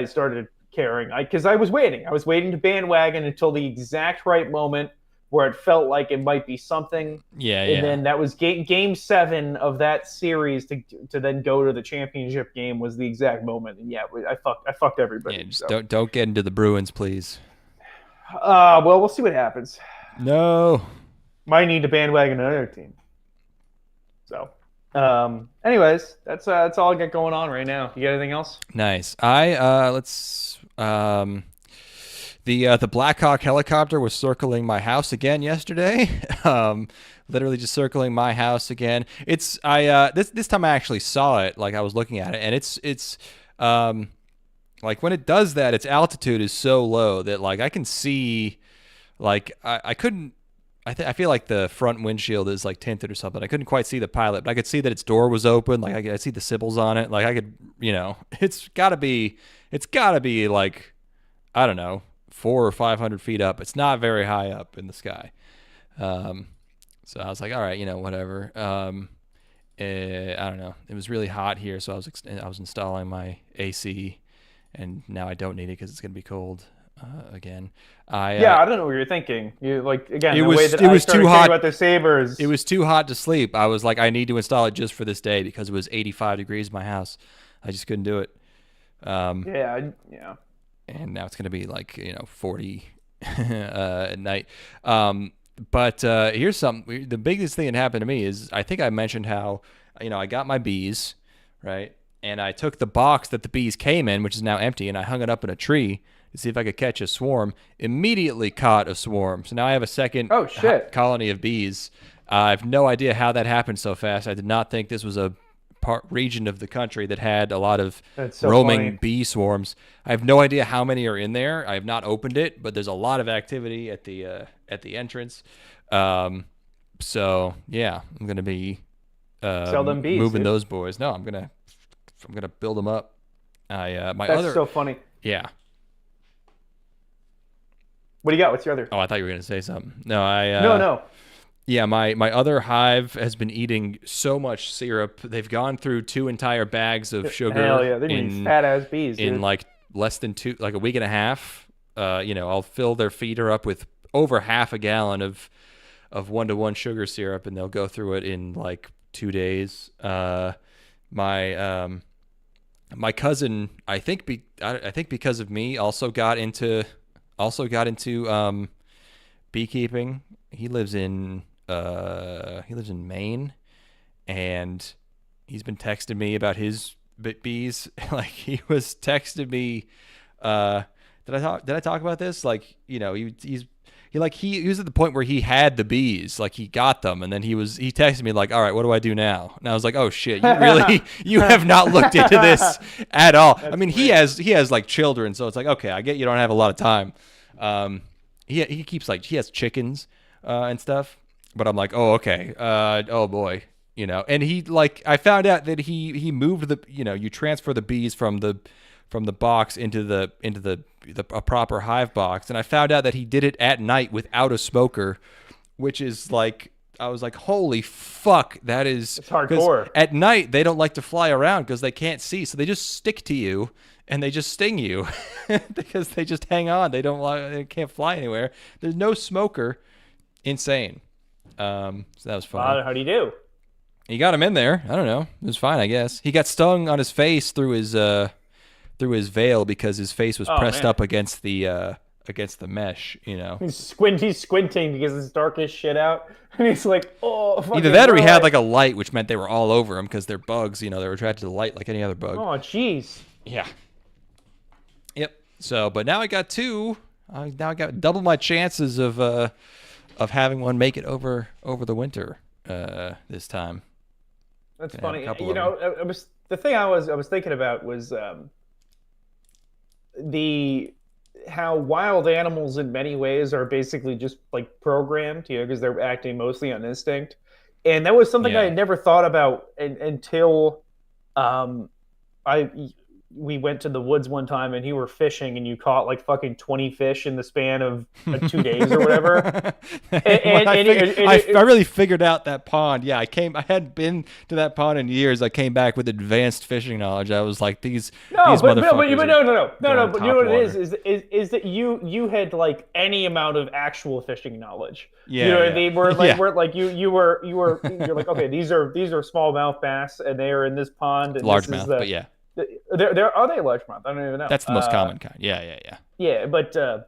started caring, because I was waiting to bandwagon until the exact right moment where it felt like it might be something. And then that was game 7 of that series to then go to the championship game was the exact moment. And I fucked everybody. Yeah, just don't get into the Bruins, please. Well, we'll see what happens. No. Might need to bandwagon another team. So, anyways, that's all I got going on right now. You got anything else? Nice. The Black Hawk helicopter was circling my house again yesterday. Literally just circling my house again. This time I actually saw it. Like I was looking at it, and it's like when it does that, its altitude is so low that like I can see, like I couldn't. I feel like the front windshield is like tinted or something. I couldn't quite see the pilot, but I could see that its door was open. Like I see the symbols on it. Like I could, it's gotta be like, I don't know, 400 or 500 feet up. It's not very high up in the sky. So I was like, all right, whatever. I don't know. It was really hot here, so I was installing my AC, and now I don't need it because it's gonna be cold again. I don't know what you're thinking. You like again. It was too hot about the Sabres. It was too hot to sleep. I was like, I need to install it just for this day because it was 85 degrees in my house. I just couldn't do it. Yeah. And now it's gonna be like 40 at night. But here's something. The biggest thing that happened to me is I think I mentioned how, I got my bees, right? And I took the box that the bees came in, which is now empty, and I hung it up in a tree to see if I could catch a swarm. Immediately caught a swarm. So now I have a second colony of bees. I have no idea how that happened so fast. I did not think this was a region of the country that had a lot of roaming bee swarms. I have no idea how many are in there. I have not opened it, but there's a lot of activity at the entrance. So yeah, I'm gonna be sell them bees, moving those boys. No, I'm gonna build them up. That's so funny. Yeah. What do you got? What's your other? Oh, I thought you were gonna say something. No, no. Yeah, my other hive has been eating so much syrup. They've gone through 2 entire bags of sugar. Hell yeah, they're fat ass bees. In dude. like less than a week and a half. I'll fill their feeder up with over half a gallon of 1-to-1 sugar syrup, and they'll go through it in like 2 days. My cousin, I think because of me, also got into beekeeping. He lives in Maine, and he's been texting me about his bees. Like he was texting me. Did I talk about this? Like, he was at the point where he had the bees, like he got them, and then he texted me like, all right, what do I do now? And I was like, oh shit, you have not looked into this at all. I mean, he has like children, so it's like, okay, I get you don't have a lot of time. He keeps like, he has chickens and stuff, but I'm like, oh, okay, oh boy, and I found out that he moved you transfer the bees from the box into a proper hive box, and I found out that he did it at night without a smoker, which is like, I was like, holy fuck, it's hardcore. At night they don't like to fly around because they can't see, so they just stick to you and they just sting you because they just hang on. They can't fly anywhere. There's no smoker. Insane. So that was fun. How do you do? He got him in there. I don't know. It was fine, I guess. He got stung on his face through his veil because his face was pressed up against the mesh. He's squinting because it's dark as shit out, and he's like, oh. Either that or he had like a light, which meant they were all over him because they're bugs. They were attracted to the light like any other bug. Oh, jeez. Yeah. Yep. So, but now I got 2. Now I got double my chances of having one make it over the winter this time. That's funny. The thing I was thinking about was how wild animals in many ways are basically just like programmed, because they're acting mostly on instinct, and that was something I had never thought about until we went to the woods one time and you were fishing and you caught like fucking 20 fish in the span of 2 days or whatever. I really figured out that pond. Yeah, I hadn't been to that pond in years. I came back with advanced fishing knowledge. I was like, these motherfuckers. But you know what it is that you had like any amount of actual fishing knowledge. Yeah, you know what I mean? You're like, okay, these are smallmouth bass and they are in this pond. And largemouth, but yeah. There are they largemouth? I don't even know. That's the most common kind. Yeah. Yeah, but I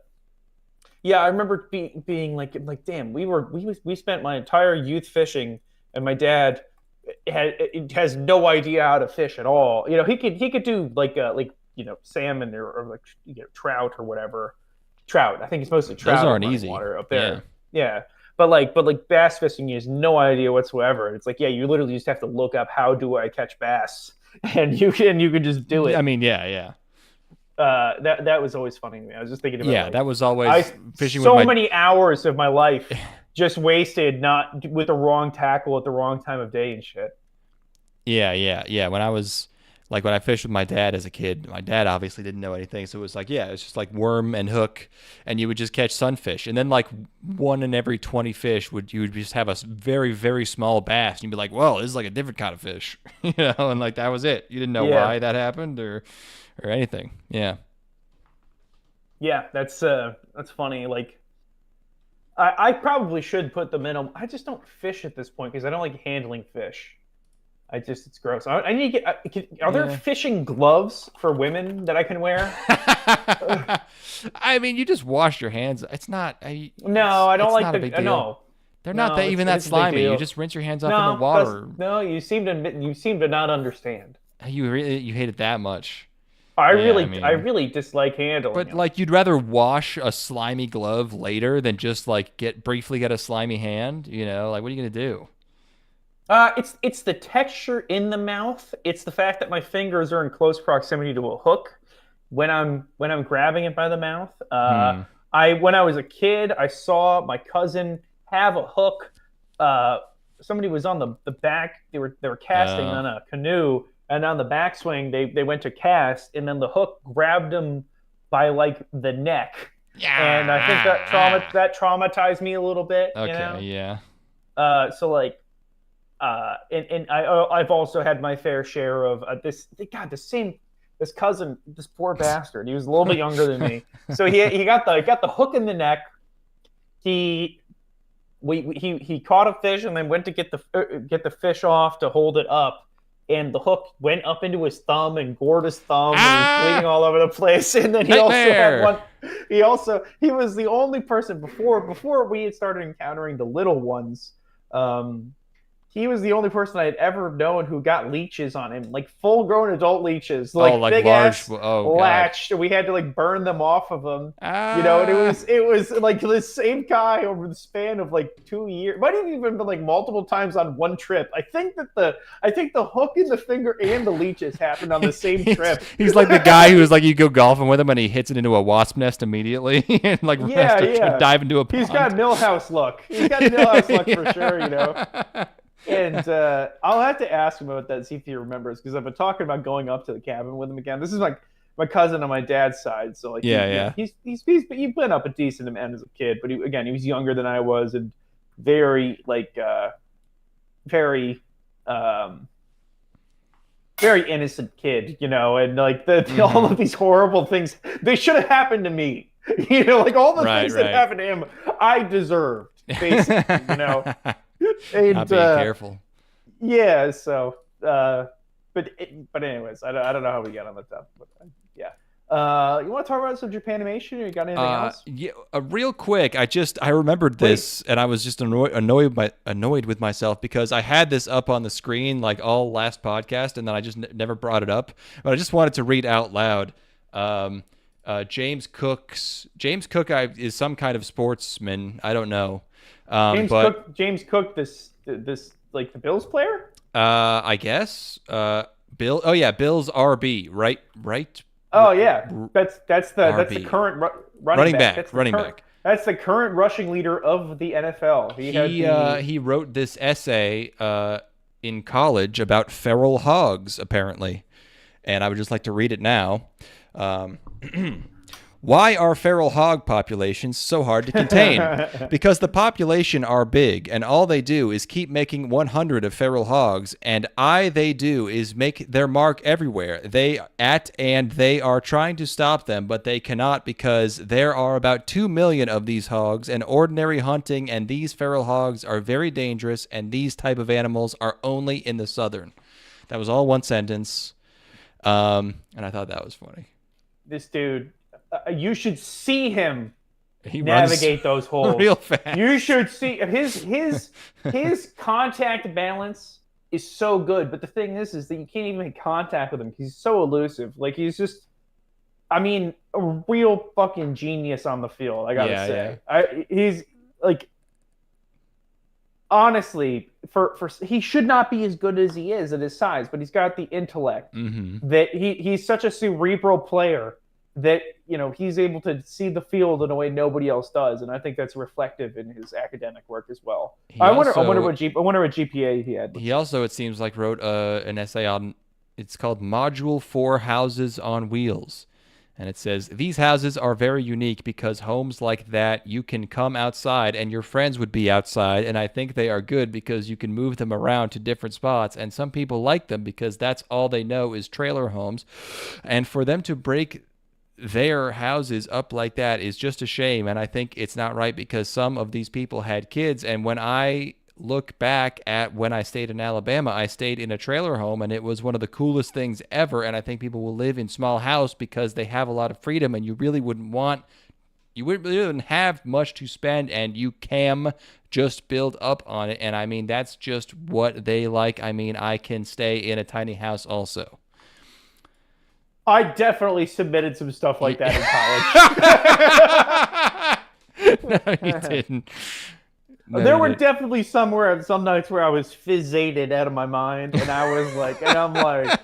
remember being like, damn, we spent my entire youth fishing, and my dad has no idea how to fish at all. He could do like salmon or trout or whatever. Trout, I think it's mostly trout. Those aren't easy. Water up there. Yeah. But like bass fishing, he has no idea whatsoever. It's like, you literally just have to look up how do I catch bass. And you can just do it. I mean, yeah. That was always funny to me. I was just thinking about that was always fishing. So many hours of my life just wasted not with the wrong tackle at the wrong time of day and shit. Yeah. When I fished with my dad as a kid, my dad obviously didn't know anything, so it was like, it's just like worm and hook, and you would just catch sunfish, and then like 1 in every 20 fish you would just have a very, very small bass, and you'd be like, well, this is like a different kind of fish, and like that was it. You didn't know why that happened or anything. Yeah, that's funny. Like, I probably should put them in. I just don't fish at this point because I don't like handling fish. It's gross. I need to get. Are there fishing gloves for women that I can wear? I mean, you just wash your hands. It's not. No, I don't like not the a big deal. no. They're not that even that it's a big slimy. You deal. just rinse your hands off in the water. No, you seem to not understand. You hate it that much. I Yeah, really dislike handling but them. like you'd rather wash a slimy glove later than just like briefly get a slimy hand, Like what are you gonna do? It's the texture in the mouth. It's the fact that my fingers are in close proximity to a hook when I'm grabbing it by the mouth. When I was a kid, I saw my cousin have a hook. Somebody was on the back. They were casting on a canoe, and on the backswing they went to cast, and then the hook grabbed him by like the neck. Yeah. And I think that traumatized me a little bit. Okay. Yeah. So like. And I've also had my fair share of this cousin, this poor bastard. He was a little bit younger than me, so he got the hook in the neck. He caught a fish and then went to get the fish off to hold it up, and the hook went up into his thumb and gored his thumb, and he was bleeding all over the place. And then he also had one. He was the only person before we had started encountering the little ones. He was the only person I had ever known who got leeches on him, like full-grown adult leeches, like big ass latched. We had to like burn them off of him, And it was like the same guy over the span of like 2 years. Might have even been like multiple times on one trip. I think the hook in the finger and the leeches happened on the same trip. He's like the guy who was like you go golfing with him and he hits it into a wasp nest immediately and like dive into a pond. He's got Millhouse look. He's got Millhouse look for sure. And I'll have to ask him about that, see if he remembers, because I've been talking about going up to the cabin with him again. This is like my cousin on my dad's side, so like he's been up a decent amount as a kid, but he was younger than I was and very very innocent kid, and like all of these horrible things they should have happened to me, like all the things that happened to him, I deserved basically, And, not being careful. Yeah. So, but anyways, I don't know how we got on the top. But, yeah. You want to talk about some Japanimation, or you got anything else? Yeah. Real quick, I remembered this, and I was just annoyed with myself because I had this up on the screen like all last podcast, and then I just never brought it up. But I just wanted to read out loud. James Cook is some kind of sportsman. I don't know. James Cook, this like the Bills player? I guess. Bill. Oh yeah, Bills RB. Right. Oh yeah, that's the current running back. Running back. That's the current rushing leader of the NFL. He wrote this essay in college about feral hogs, apparently, and I would just like to read it now. Why are feral hog populations so hard to contain? Because the population are big, and all they do is keep making 100 of feral hogs, and they do is make their mark everywhere. They are trying to stop them, but they cannot because there are about 2 million of these hogs, and ordinary hunting and these feral hogs are very dangerous, and these type of animals are only in the southern. That was all one sentence, and I thought that was funny. This dude... you should see him he navigate those holes real fast. You should see his contact balance is so good, but the thing is that you can't even make contact with him. He's so elusive. Like he's just, a real fucking genius on the field. I gotta say, he's like, honestly, for he should not be as good as he is at his size, but he's got the intellect that he's such a cerebral player that he's able to see the field in a way nobody else does, and I think that's reflective in his academic work as well. I wonder what GPA he had. He also, it seems like, wrote an essay on. It's called "Module 4 Houses on Wheels," and it says these houses are very unique because homes like that you can come outside and your friends would be outside, and I think they are good because you can move them around to different spots, and some people like them because that's all they know is trailer homes, and for them to break their houses up like that is just a shame, and I think it's not right because some of these people had kids, and when I look back at when I stayed in Alabama, I stayed in a trailer home, and it was one of the coolest things ever. And I think people will live in small house because they have a lot of freedom, and you really wouldn't have much to spend, and you can just build up on it. And I mean, that's just what they like. I mean, I can stay in a tiny house also. I definitely submitted some stuff like that in college. No, you didn't. No, there were definitely some nights where I was fizzated out of my mind, and I'm like,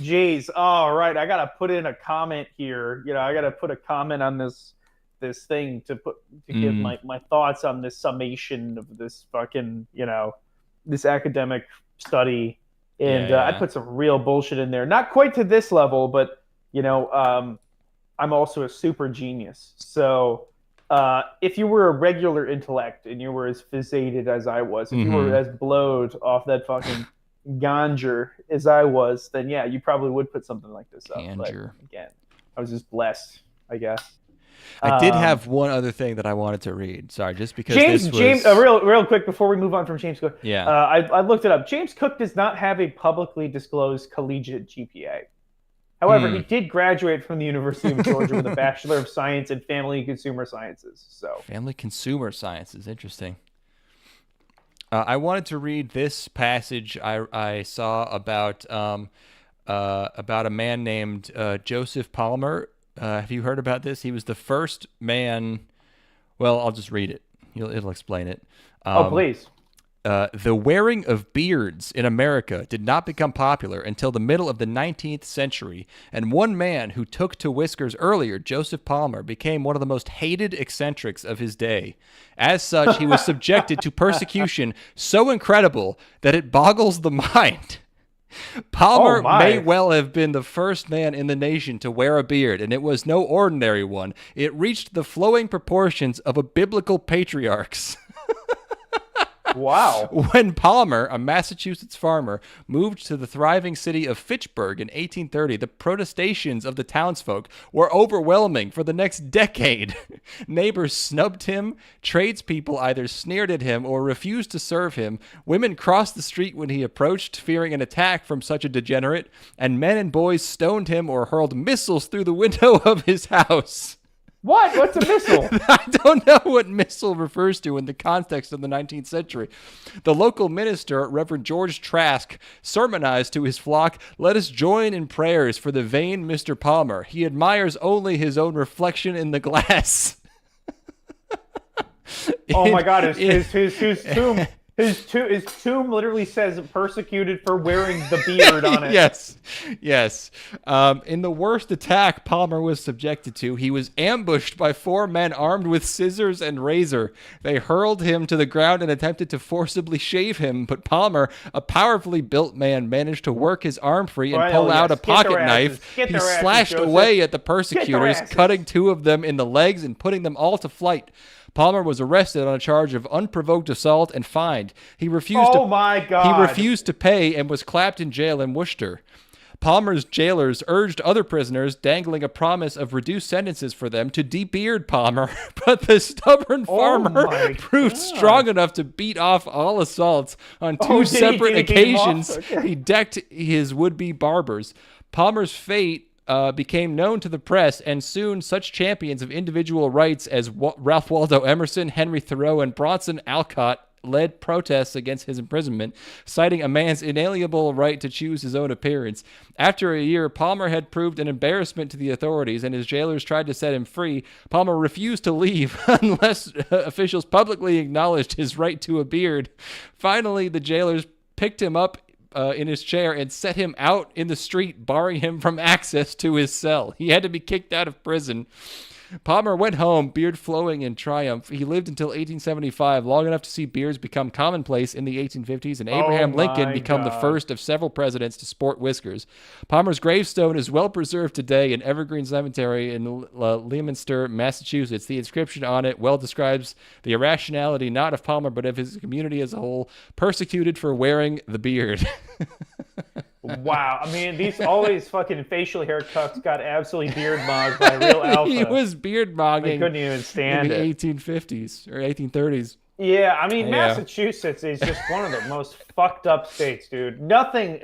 geez, all right, I gotta put in a comment here. I gotta put a comment on this thing to give my thoughts on this summation of this fucking, this academic study. And I put some real bullshit in there. Not quite to this level, but, I'm also a super genius. So if you were a regular intellect and you were as fizzated as I was, if you were as blowed off that fucking ganja as I was, then yeah, you probably would put something like this up. But again, I was just blessed, I guess. I did have one other thing that I wanted to read. Sorry, just because James, real quick before we move on from James Cook. Yeah. I looked it up. James Cook does not have a publicly disclosed collegiate GPA. However, he did graduate from the University of Georgia with a Bachelor of Science in Family and Consumer Sciences. Family Consumer Sciences, interesting. I wanted to read this passage I saw about a man named Joseph Palmer. Have you heard about this? He was the first man. Well, I'll just read it. It'll explain it. Please. The wearing of beards in America did not become popular until the middle of the 19th century, and one man who took to whiskers earlier, Joseph Palmer, became one of the most hated eccentrics of his day. As such, he was subjected to persecution so incredible that it boggles the mind. Palmer may well have been the first man in the nation to wear a beard, and it was no ordinary one. It reached the flowing proportions of a biblical patriarch's. Wow. When Palmer, a Massachusetts farmer, moved to the thriving city of Fitchburg in 1830, the protestations of the townsfolk were overwhelming for the next decade. Neighbors snubbed him, tradespeople either sneered at him or refused to serve him, women crossed the street when he approached, fearing an attack from such a degenerate, and men and boys stoned him or hurled missiles through the window of his house. What? What's a missile? I don't know what missile refers to in the context of the 19th century. The local minister, Reverend George Trask, sermonized to his flock, "Let us join in prayers for the vain Mr. Palmer. He admires only his own reflection in the glass." Oh my God! His tomb literally says "persecuted for wearing the beard" on it. Yes. In the worst attack Palmer was subjected to, he was ambushed by 4 men armed with scissors and razor. They hurled him to the ground and attempted to forcibly shave him, but Palmer, a powerfully built man, managed to work his arm free and pull out a pocket knife. He slashed away at the persecutors, cutting 2 of them in the legs and putting them all to flight. Palmer was arrested on a charge of unprovoked assault and fined. He refused to pay and was clapped in jail in Worcester. Palmer's jailers urged other prisoners, dangling a promise of reduced sentences for them, to de-beard Palmer, but the stubborn farmer proved strong enough to beat off all assaults. On 2 separate occasions, he decked his would-be barbers. Palmer's fate became known to the press, and soon such champions of individual rights as Ralph Waldo Emerson, Henry Thoreau, and Bronson Alcott led protests against his imprisonment, citing a man's inalienable right to choose his own appearance. After a year, Palmer had proved an embarrassment to the authorities, and his jailers tried to set him free. Palmer refused to leave unless officials publicly acknowledged his right to a beard. Finally, the jailers picked him up in his chair and set him out in the street, barring him from access to his cell. He had to be kicked out of prison. Palmer went home, beard flowing in triumph. He lived until 1875, long enough to see beards become commonplace in the 1850s, and Abraham Lincoln become the first of several presidents to sport whiskers. Palmer's gravestone is well preserved today in Evergreen Cemetery in Leominster, Massachusetts. The inscription on it well describes the irrationality not of Palmer, but of his community as a whole, persecuted for wearing the beard. Wow, I mean, all these fucking facial haircuts got absolutely beard mogged by real alpha. He was beard mogging. He couldn't even stand in the it. 1850s or 1830s. Yeah, I mean, Yeah. Massachusetts is just one of the most fucked up states, dude. Nothing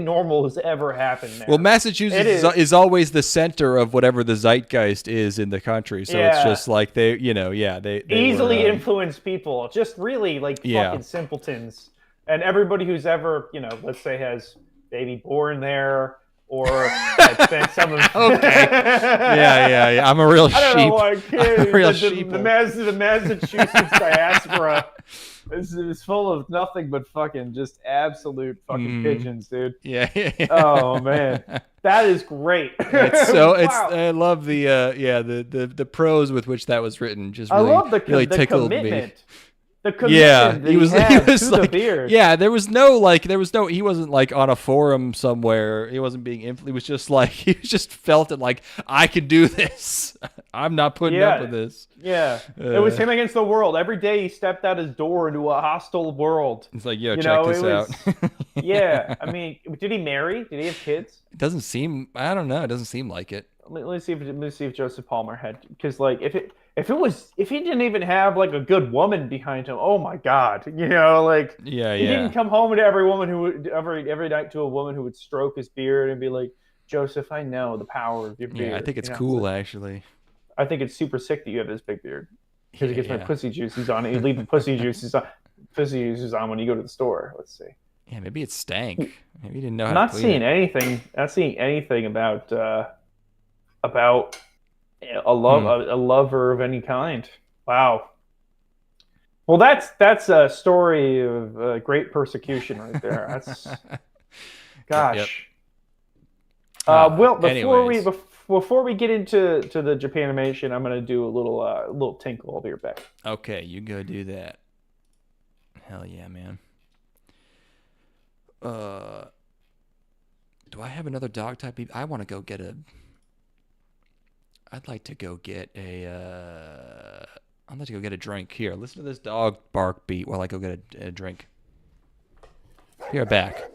normal has ever happened there. Well, Massachusetts is always the center of whatever the zeitgeist is in the country. So it's just like they easily were, influence people, just really like fucking simpletons. And everybody who's ever, let's say has maybe born there or had spent some of okay. Yeah. I'm a real sheep. I don't know why The Massachusetts diaspora is full of nothing but fucking just absolute fucking pigeons, dude. Yeah. Oh man, that is great. Wow. I love the prose with which that was written. Just really, I love the tickled commitment. me. The commitment he was to like, the beard. Yeah, there was no, he wasn't like on a forum somewhere. He wasn't being influenced. He was just like, he just felt it like, I can do this. I'm not putting up with this. Yeah. It was him against the world. Every day he stepped out his door into a hostile world. It's like, yo, check this out. Yeah. I mean, did he marry? Did he have kids? It doesn't seem, I don't know. It doesn't seem like it. Let me see if Joseph Palmer had, because like if he didn't even have like a good woman behind him, oh my god, he didn't come home to every night to a woman who would stroke his beard and be like, Joseph, I know the power of your beard. Yeah, I think it's cool actually. I think it's super sick that you have this big beard because it gets my pussy juices on it. You leave the pussy juices on when you go to the store. Let's see. Yeah, maybe it's stank. Maybe you didn't know how I'm to not clean seeing it. anything. Not seeing anything about a lover of any kind. Wow. Well, that's a story of great persecution right there. That's gosh. Yep. Well, before we get into the Japanimation, I'm gonna do a little tinkle. I'll be right back. Okay, you go do that. Hell yeah, man. Do I have another dog type? I want to go get a. I'd like to go get a. I'd like to go get a drink. Here, listen to this dog bark beat while I go get a drink. Be right back.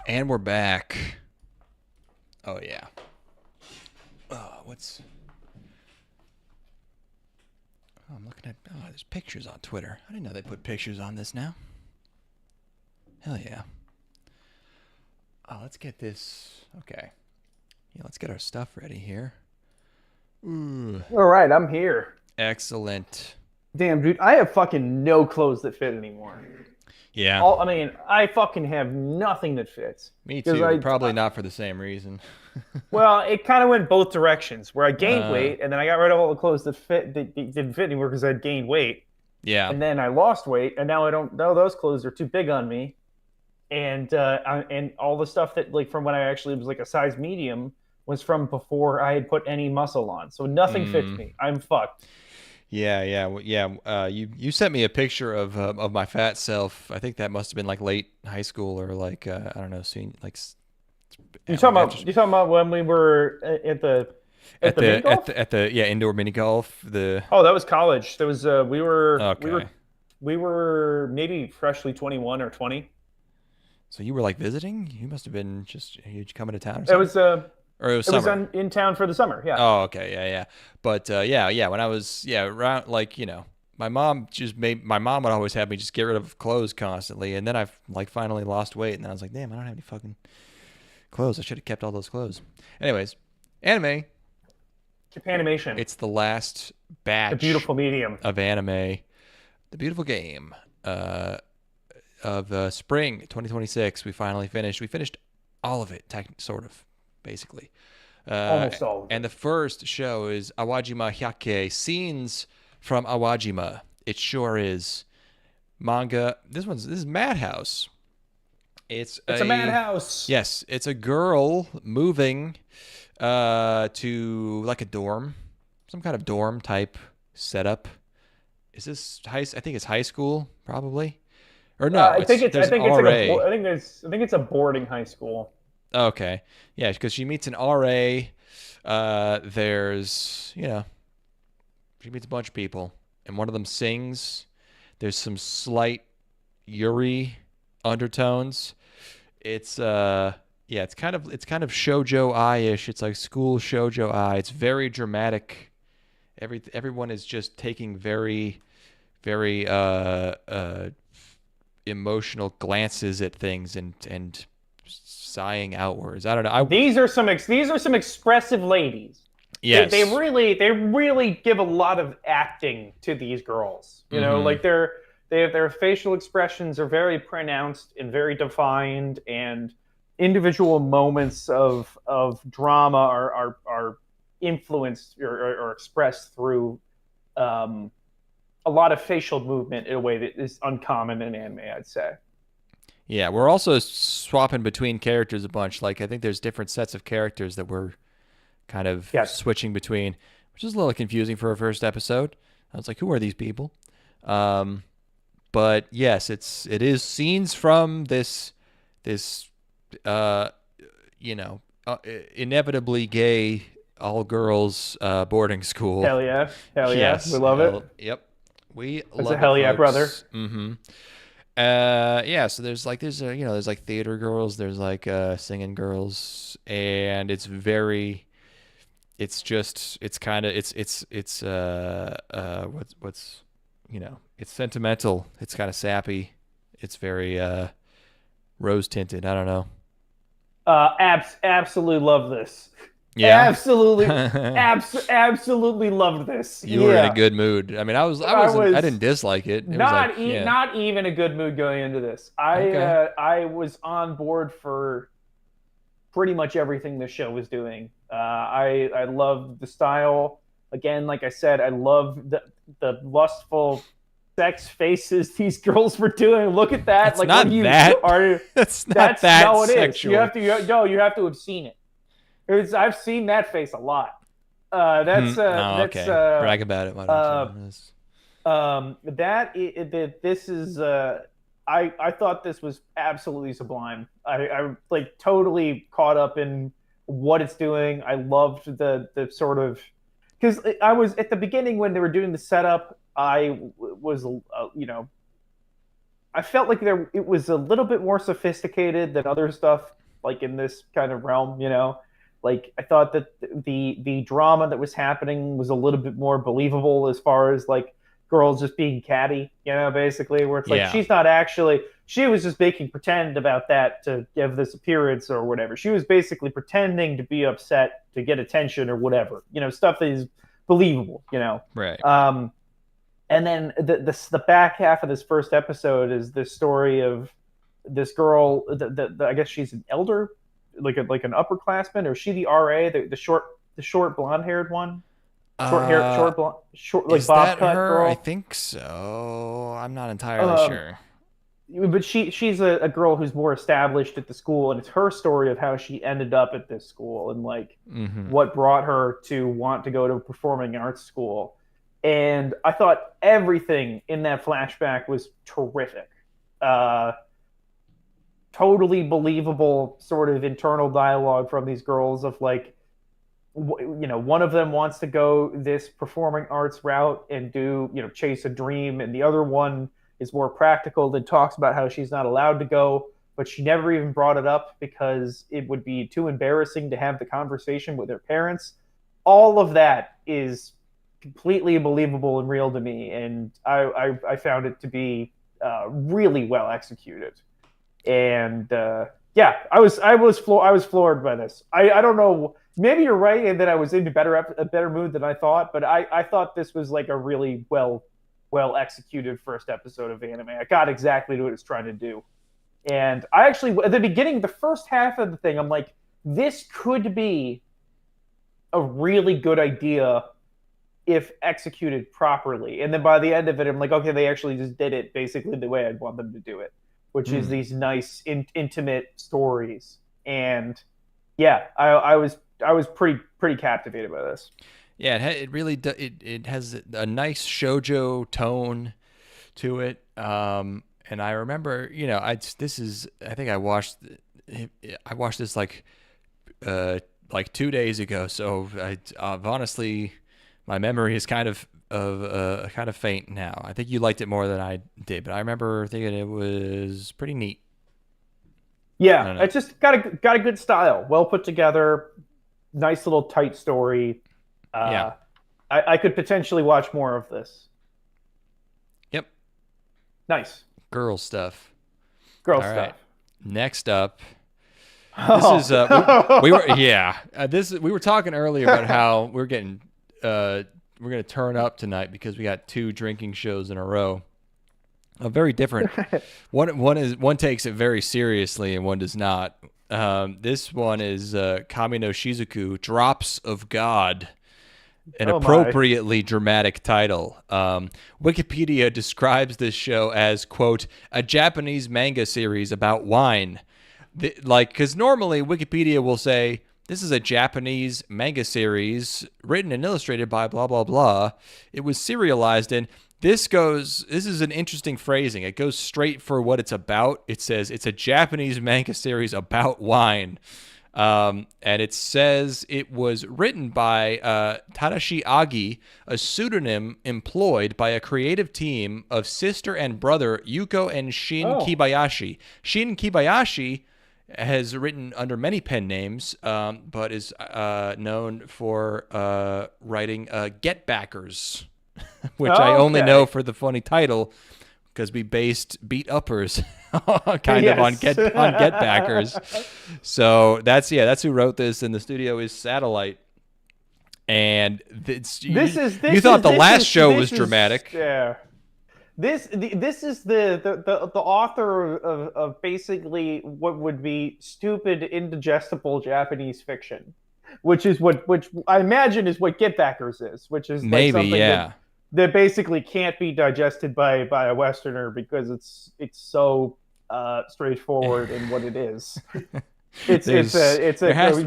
And we're back. Oh, yeah. What's... Oh, I'm looking at... Oh, there's pictures on Twitter. I didn't know they put pictures on this now. Hell yeah. Oh, let's get this... Okay. Yeah, let's get our stuff ready here. Ooh. All right, I'm here. Excellent. Damn, dude, I have fucking no clothes that fit anymore. Yeah. I fucking have nothing that fits. Me too. Probably not for the same reason. Well, it kind of went both directions. Where I gained weight, and then I got rid of all the clothes that didn't fit anymore because I'd gained weight. Yeah. And then I lost weight, and now I don't know. Those clothes are too big on me, and all the stuff that like from when I actually was like a size medium was from before I had put any muscle on. So nothing fits me. I'm fucked. Yeah. You sent me a picture of my fat self. I think that must have been like late high school or like I don't know, like. You talking about when we were at the indoor mini golf? That was college. There was we were maybe freshly 21 or 20. So you were like visiting? You must have been you coming to town or something? It was in town for the summer, yeah. Oh, okay, yeah. But when I was around, like, my mom would always have me just get rid of clothes constantly, and then I've like finally lost weight, and then I was like, damn, I don't have any fucking clothes. I should have kept all those clothes. Anyways, anime. Japanimation. It's the last batch. The beautiful medium of anime, the beautiful game of spring 2026. We finally finished. We finished all of it, sort of, basically. Almost all of it. And the first show is Awajima Hyakkei, scenes from Awajima. It sure is. Manga. This is Madhouse. It's a madhouse. Yes, it's a girl moving to like a dorm, some kind of dorm type setup. Is this I think it's high school, probably. Or no, I think it's a boarding high school. Okay. Yeah, because she meets an RA. There's, she meets a bunch of people, and one of them sings. There's some slight Yuri undertones. It's it's kind of shoujo-ai-ish. It's like school shoujo-ai. It's very dramatic. Everyone is just taking very, very emotional glances at things and sighing outwards. I don't know. These are some expressive ladies. Yes. They really give a lot of acting to these girls. You know, like their facial expressions are very pronounced and very defined, and individual moments of drama are influenced or expressed through a lot of facial movement in a way that is uncommon in anime, I'd say. Yeah, we're also swapping between characters a bunch. Like, I think there's different sets of characters that we're kind of switching between, which is a little confusing for a first episode. I was like, who are these people? But yes, it is scenes from this inevitably gay all-girls boarding school. Hell yeah. Yes, we love it. Yep, we That's love a hell it, yeah, folks. brother. Mm-hmm. So there's like theater girls, there's like singing girls, and it's sentimental, it's kind of sappy, it's very rose tinted. I don't know. Absolutely love this. Yeah. Absolutely loved this. You were in a good mood. I mean, I didn't dislike it. Not even a good mood going into this. I was on board for pretty much everything the show was doing. I loved the style. Again, like I said, I loved the lustful sex faces these girls were doing. Look at that. That's not that. That's not that no, it sexual. Is. You have to have seen it. I've seen that face a lot. Okay. Brag about it. Why don't you? This is. I thought this was absolutely sublime. I like totally caught up in what it's doing. I loved the sort of, because I was at the beginning when they were doing the setup. I was I felt like it was a little bit more sophisticated than other stuff like in this kind of realm. Like, I thought that the drama that was happening was a little bit more believable as far as like girls just being catty, basically, where it's like she's not actually, she was just making pretend about that to give this appearance or whatever. She was basically pretending to be upset to get attention or whatever, stuff that is believable, Right. And then the back half of this first episode is this story of this girl. I guess she's an elder, like an upperclassman, or is she the RA, the short blonde haired one, short like bob cut girl? I think so. I'm not entirely sure. But she's a girl who's more established at the school, and it's her story of how she ended up at this school and like what brought her to want to go to a performing arts school. And I thought everything in that flashback was terrific. Totally believable sort of internal dialogue from these girls of like, one of them wants to go this performing arts route and do, chase a dream. And the other one is more practical and talks about how she's not allowed to go, but she never even brought it up because it would be too embarrassing to have the conversation with her parents. All of that is completely believable and real to me. And I found it to be really well executed. And I was floored by this. I don't know. Maybe you're right in that I was in a better mood than I thought, but I thought this was like a really well executed first episode of anime. I got exactly what it's trying to do, And I actually, at the beginning, the first half of the thing, I'm like, this could be a really good idea if executed properly. And then by the end of it, I'm like, okay, they actually just did it basically the way I'd want them to do it, which is these nice, intimate stories. And yeah, I was pretty captivated by this. Yeah, it really it has a nice shoujo tone to it. And I remember, I think I watched this like 2 days ago. So I've honestly, my memory is kind of faint now. I think you liked it more than I did, but I remember thinking it was pretty neat. Yeah, it just got a good style, well put together, nice little tight story. Yeah, I could potentially watch more of this. Yep. Nice. Girl stuff. Girl All stuff. Right. Next up. This is we were talking earlier about how we're going to turn up tonight because we got 2 drinking shows in a row. Very different. One takes it very seriously and one does not. This one is Kamiino Shizuku, Drops of God, an appropriately dramatic title. Wikipedia describes this show as, quote, a Japanese manga series about wine. Because normally Wikipedia will say, this is a Japanese manga series written and illustrated by blah, blah, blah. It was serialized in. This is an interesting phrasing. It goes straight for what it's about. It says it's a Japanese manga series about wine. And it says it was written by Tadashi Agi, a pseudonym employed by a creative team of sister and brother Yuko and Shin Kibayashi. Shin Kibayashi has written under many pen names, but is known for writing Get Backers, which I only know for the funny title because we based Beat Uppers kind of on Get Backers. So that's who wrote this, and the studio is Satellite. And you thought the last show was dramatic. Yeah. This is the author of basically what would be stupid, indigestible Japanese fiction, which I imagine is what Get Backers is, which is like something that basically can't be digested by a Westerner because it's so straightforward in what it is. There has to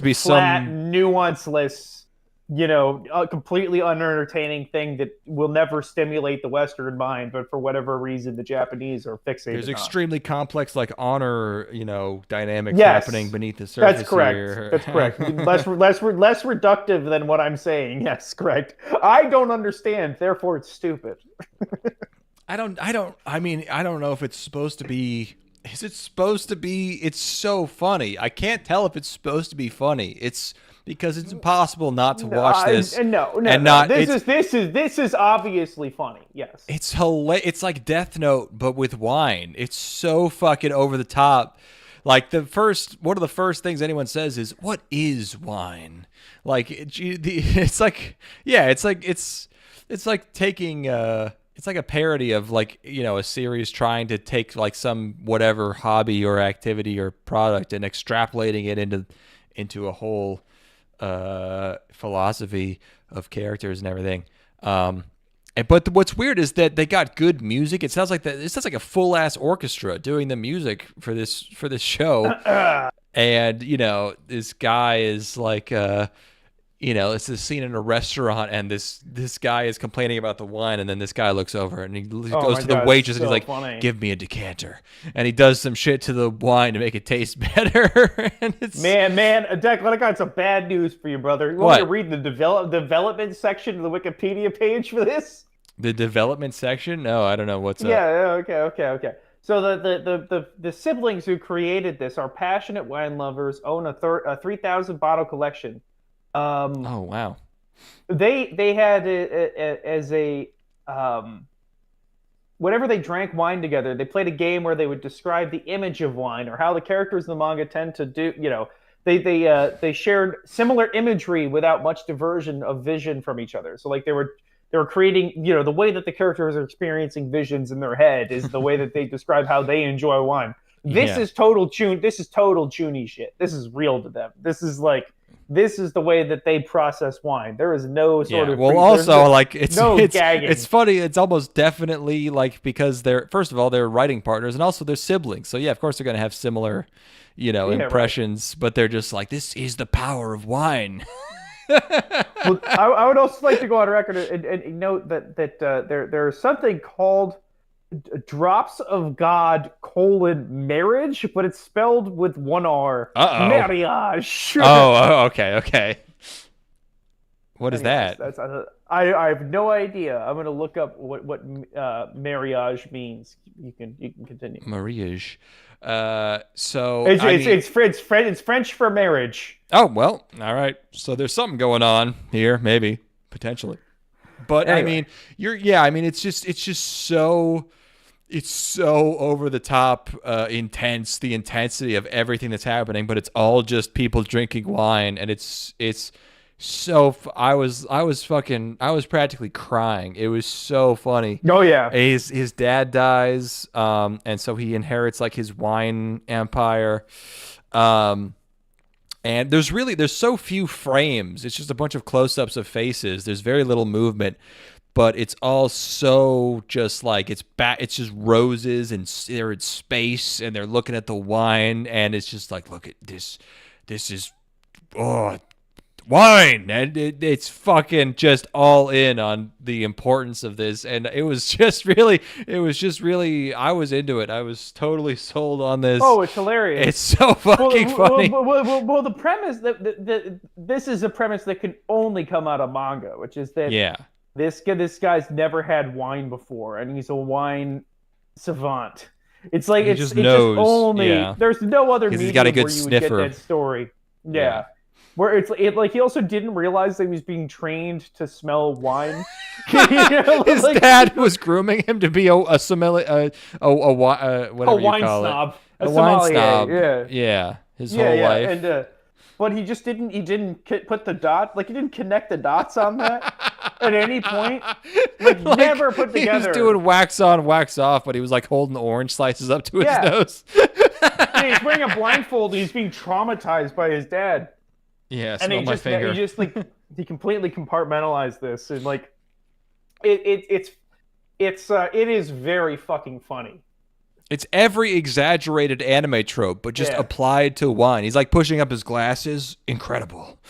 be flat, nuanceless, a completely unentertaining thing that will never stimulate the Western mind, but for whatever reason, the Japanese are fixated. There's extremely complex, honor, dynamics happening beneath the surface. That's correct. Here. That's correct. less reductive than what I'm saying. Yes, correct. I don't understand, therefore it's stupid. I don't know if it's supposed to be. Is it supposed to be? It's so funny. I can't tell if it's supposed to be funny. It's because it's impossible not to watch this. This is obviously funny. Yes. It's hilarious. It's like Death Note, but with wine. It's so fucking over the top. Like one of the first things anyone says is, "What is wine?" It's like taking. It's like a parody of a series trying to take some whatever hobby or activity or product and extrapolating it into a whole philosophy of characters and everything. But what's weird is that they got good music. It sounds like a full ass orchestra doing the music for this show. And this guy is it's this scene in a restaurant, and this guy is complaining about the wine, and then this guy looks over and he goes to the waitress and he's like, funny. "Give me a decanter," and he does some shit to the wine to make it taste better. And it's man, Declan, I got some bad news for you, brother. You want me to read the development section of the Wikipedia page for this? The development section? No, I don't know what's up. Yeah, okay. So the siblings who created this are passionate wine lovers, own a 3,000 bottle collection. Oh wow! They had whenever they drank wine together, they played a game where they would describe the image of wine or how the characters in the manga tend to do. They shared similar imagery without much diversion of vision from each other. So they were they're creating, the way that the characters are experiencing visions in their head is the way that they describe how they enjoy wine. This is total Chuny shit. This is real to them. This is the way that they process wine. There is no sort of gagging. It's funny. It's almost definitely because they're, first of all, they're writing partners, and also they're siblings. So yeah, of course they're going to have similar, impressions. Right. But they're just like, this is the power of wine. Well, I would also like to go on record and note that there's something called Drops of God : marriage, but it's spelled with one R. Mariage. Oh, okay. What is that? I have no idea. I'm gonna look up what mariage means. You can continue. Mariage. It's French for marriage. Oh well, all right. So there's something going on here, maybe, potentially. But anyway. It's so over the top, intense. The intensity of everything that's happening, but it's all just people drinking wine, and it's so. I was practically crying. It was so funny. Oh yeah. His dad dies, and so he inherits his wine empire. And there's so few frames. It's just a bunch of close-ups of faces. There's very little movement, but it's all so just it's just roses, and they're in space, and they're looking at the wine, and it's just look at this. This is wine, and it's fucking just all in on the importance of this, and it was just really I was into it. I was totally sold on this. Oh, it's hilarious. It's so fucking funny. Well, the premise that this is a premise that can only come out of manga, which is that this guy's never had wine before, and he's a wine savant. It's just only there's no other medium where you would get that story. Yeah. Where he also didn't realize that he was being trained to smell wine. His dad was grooming him to be a wine snob. A wine snob. Yeah. His whole life. And but he just didn't. He didn't put the dot. He didn't connect the dots on that at any point. Never put together. He was doing wax on, wax off, but he was holding orange slices up to his nose. He's wearing a blindfold. And he's being traumatized by his dad. Yeah, smell my finger. He completely compartmentalized this, and it is very fucking funny. It's every exaggerated anime trope, but just applied to wine. He's pushing up his glasses, incredible,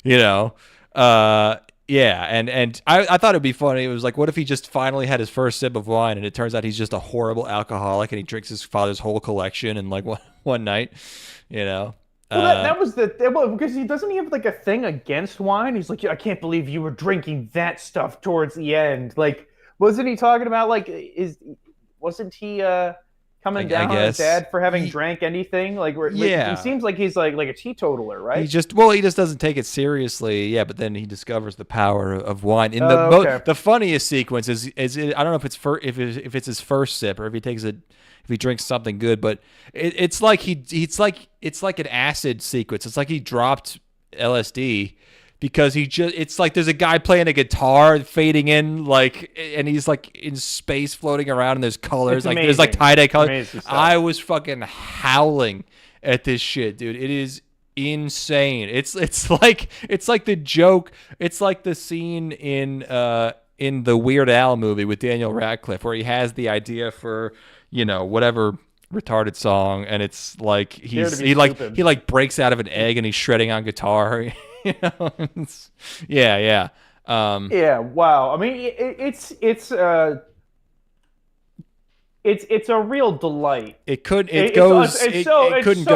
and I thought it'd be funny. It was what if he just finally had his first sip of wine, and it turns out he's just a horrible alcoholic, and he drinks his father's whole collection in one night, Well, that was because he doesn't have a thing against wine. He's I can't believe you were drinking that stuff towards the end. Wasn't he talking about wasn't he coming down on his dad for having drank anything? He seems like he's like a teetotaler, right? He just doesn't take it seriously. Yeah, but then he discovers the power of wine. In the funniest sequence is I don't know if it's his first sip or if he drinks something good, but it's like an acid sequence. It's like he dropped LSD because it's there's a guy playing a guitar fading in and he's in space floating around, and there's colors there's tie-dye colors. I was fucking howling at this shit, dude. It is insane. It's like the joke. It's like the scene in the Weird Al movie with Daniel Radcliffe where he has the idea for whatever retarded song, and it's he breaks out of an egg and he's shredding on guitar. Yeah. Wow. I mean, it's a real delight. It couldn't go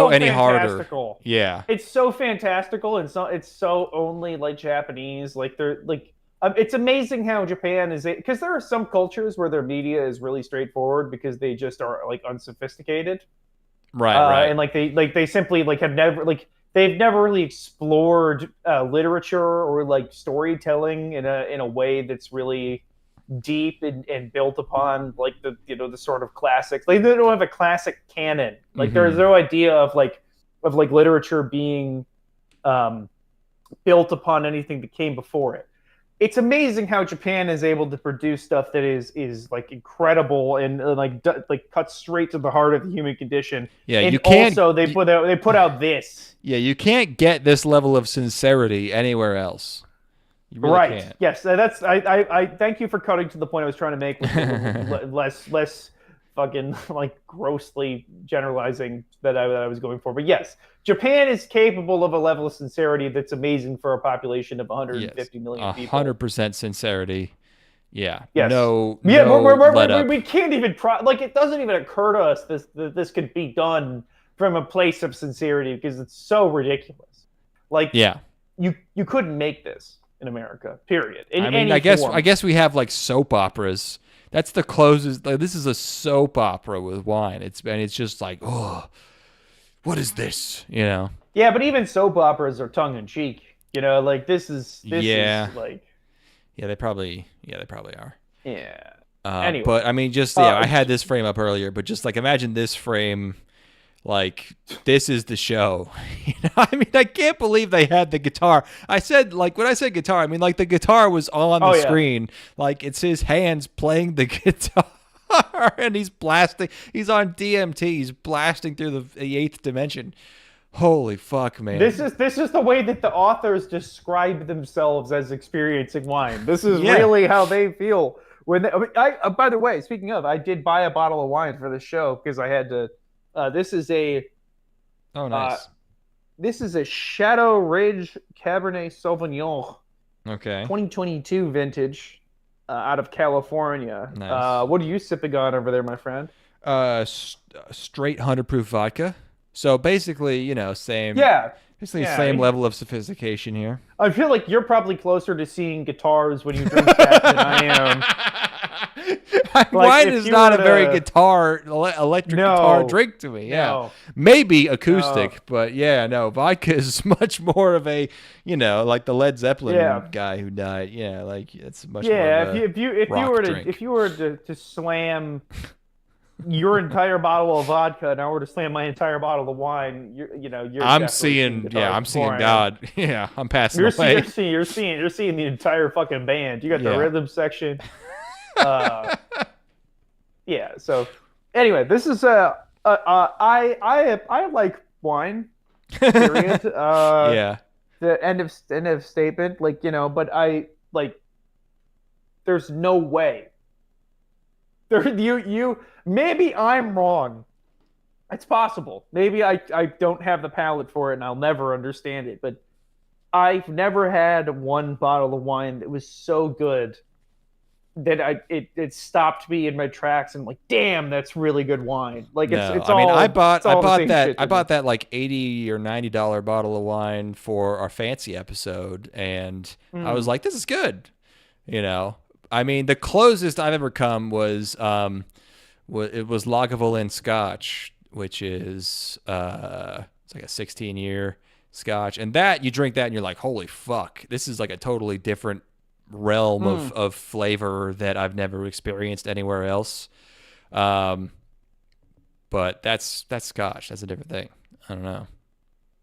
any harder. Yeah. It's so fantastical, and it's so only Japanese. It's amazing how Japan is, because there are some cultures where their media is really straightforward because they just are unsophisticated, right? And they simply have never they've never really explored literature or storytelling in a way that's really deep and built upon the sort of classics. They don't have a classic canon. There's no idea of literature being built upon anything that came before it. it's amazing how Japan is able to produce stuff that is like incredible and like cuts straight to the heart of the human condition. Yeah, and you can't. Also, they put out this. Yeah, you can't get this level of sincerity anywhere else. You really Right. can't. Yes. That's. I thank you for cutting to the point I was trying to make with less fucking like grossly generalizing that I was going for. But yes, Japan is capable of a level of sincerity that's amazing for a population of 150 million people. 100% sincerity. Yeah. Yes. No. Yeah. No let up. We can't even like it doesn't even occur to us this could be done from a place of sincerity because it's so ridiculous. Like yeah, you couldn't make this in America. Period. I guess we have like soap operas. That's the closest. Like, this is a soap opera with wine. It's just like, oh, what is this? You know? Yeah, but even soap operas are tongue in cheek. You know, like this is like. Yeah, they probably are. Yeah. Anyway, but I mean, just I had this frame up earlier, but just like imagine this frame. Like, this is the show. You know, I mean, I can't believe they had the guitar. I said, like, when I said guitar, I mean, like, the guitar was on the screen. Like, it's his hands playing the guitar, and he's blasting. He's on DMT. He's blasting through the eighth dimension. Holy fuck, man. This is the way that the authors describe themselves as experiencing wine. This is really how they feel. By the way, speaking of, I did buy a bottle of wine for the show because I had to. This is a Shadow Ridge Cabernet Sauvignon. Okay. 2022 vintage out of California. Nice. What are you sipping on over there, my friend? Straight 100 proof vodka. So basically, you know, same level of sophistication here. I feel like you're probably closer to seeing guitars when you drink that than I am. Wine is not a very electric guitar drink to me. Yeah, no. Maybe acoustic, but vodka is much more of a, you know, like the Led Zeppelin guy who died. Yeah, like it's much more. Yeah, if you were to slam your entire bottle of vodka and I were to slam my entire bottle of wine, I'm seeing God. Yeah, I'm passing away. You're seeing the entire fucking band. You got the rhythm section. So anyway, this is I like wine. Period. The end of statement. Like, you know, but I like. There's no way. Maybe I'm wrong. It's possible. Maybe I don't have the palate for it and I'll never understand it. But I've never had one bottle of wine that was so good that it stopped me in my tracks and like, damn, that's really good wine. Like it's all. I mean, I bought that like $80 or $90 bottle of wine for our fancy episode, and I was like, this is good. You know, I mean, the closest I've ever come was it was Lagavulin Scotch, which is it's like a 16-year Scotch, and that you drink that and you're like, holy fuck, this is like a totally different realm of flavor that I've never experienced anywhere else. But that's Scotch. That's a different thing. I don't know.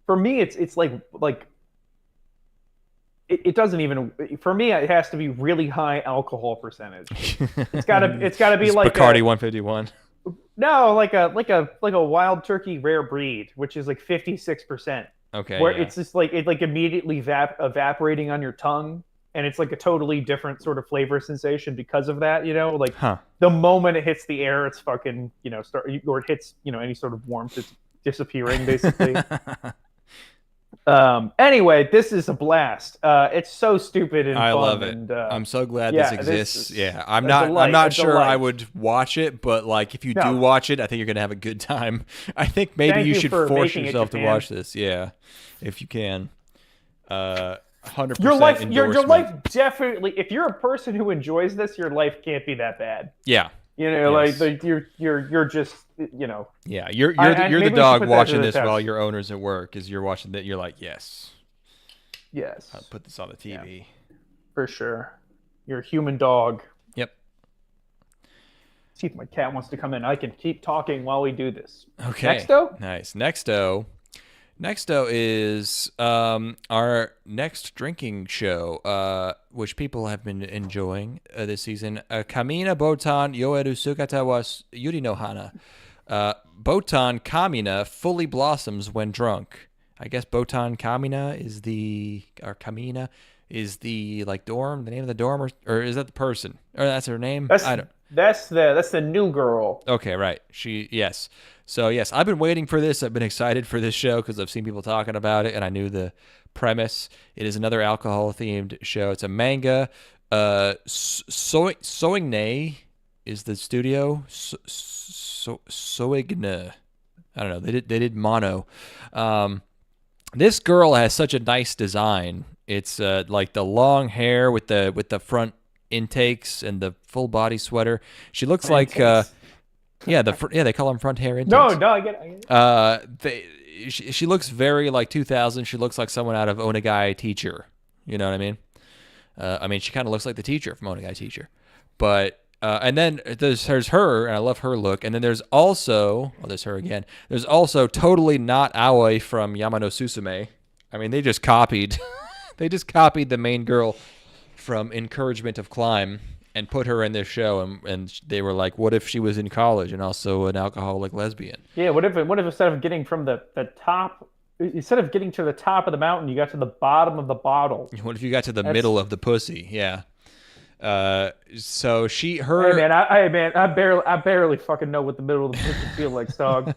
For me, it's like it doesn't even. For me, it has to be really high alcohol percentage. It's gotta be like Bacardi 151. No, like a wild turkey rare breed, which is like 56%. Okay. Where it's just like immediately evaporating on your tongue. And it's like a totally different sort of flavor sensation because of that, you know? Like the moment it hits the air, it's fucking, you know, or it hits, you know, any sort of warmth, it's disappearing basically. Anyway, this is a blast. It's so stupid and fun. I love it. And, I'm so glad this exists. I'm not sure I would watch it, but like if you do watch it, I think you're gonna have a good time. I think maybe you should force yourself to watch this. Yeah, if you can. 100% your life definitely. If you're a person who enjoys this, your life can't be that bad. Yeah, you know, like you're just, you know. Yeah, you're the dog watching this while your owner's at work. As you're watching that, you're like, yes. I'll put this on the TV. Yeah, for sure. You're a human dog. Yep. See if my cat wants to come in. I can keep talking while we do this. Okay. Nexto? Nice. Nexto Next, though, is our next drinking show, which people have been enjoying this season. Kamiina, Botan, Yoeru, Sugata was Yuri no Hana. Botan Kamiina fully blossoms when drunk. I guess Botan Kamiina is Kamiina is the dorm, the name of the dorm, or is that the person? Or that's her name? I don't. That's the new girl. Okay, right. Yes. So yes, I've been waiting for this. I've been excited for this show because I've seen people talking about it, and I knew the premise. It is another alcohol-themed show. It's a manga. Soigne is the studio. Soigne. I don't know. They did Mono. This girl has such a nice design. It's like the long hair with the front intakes and the full body sweater. She looks like they call them front hair intakes. No, I get it. She looks very like 2000. She looks like someone out of Onegai Teacher. You know what I mean? She kind of looks like the teacher from Onegai Teacher. But and then there's her, and I love her look. And then there's her again. There's also totally not Aoi from Yamano Susume. I mean, they just copied the main girl from Encouragement of Climb and put her in this show, and they were like, what if she was in college and also an alcoholic lesbian? Yeah, what if instead of getting from the top, instead of getting to the top of the mountain, you got to the bottom of the bottle? What if you got to the middle of the pussy? Yeah. So Hey man, I barely fucking know what the middle of the pussy feel like, dog.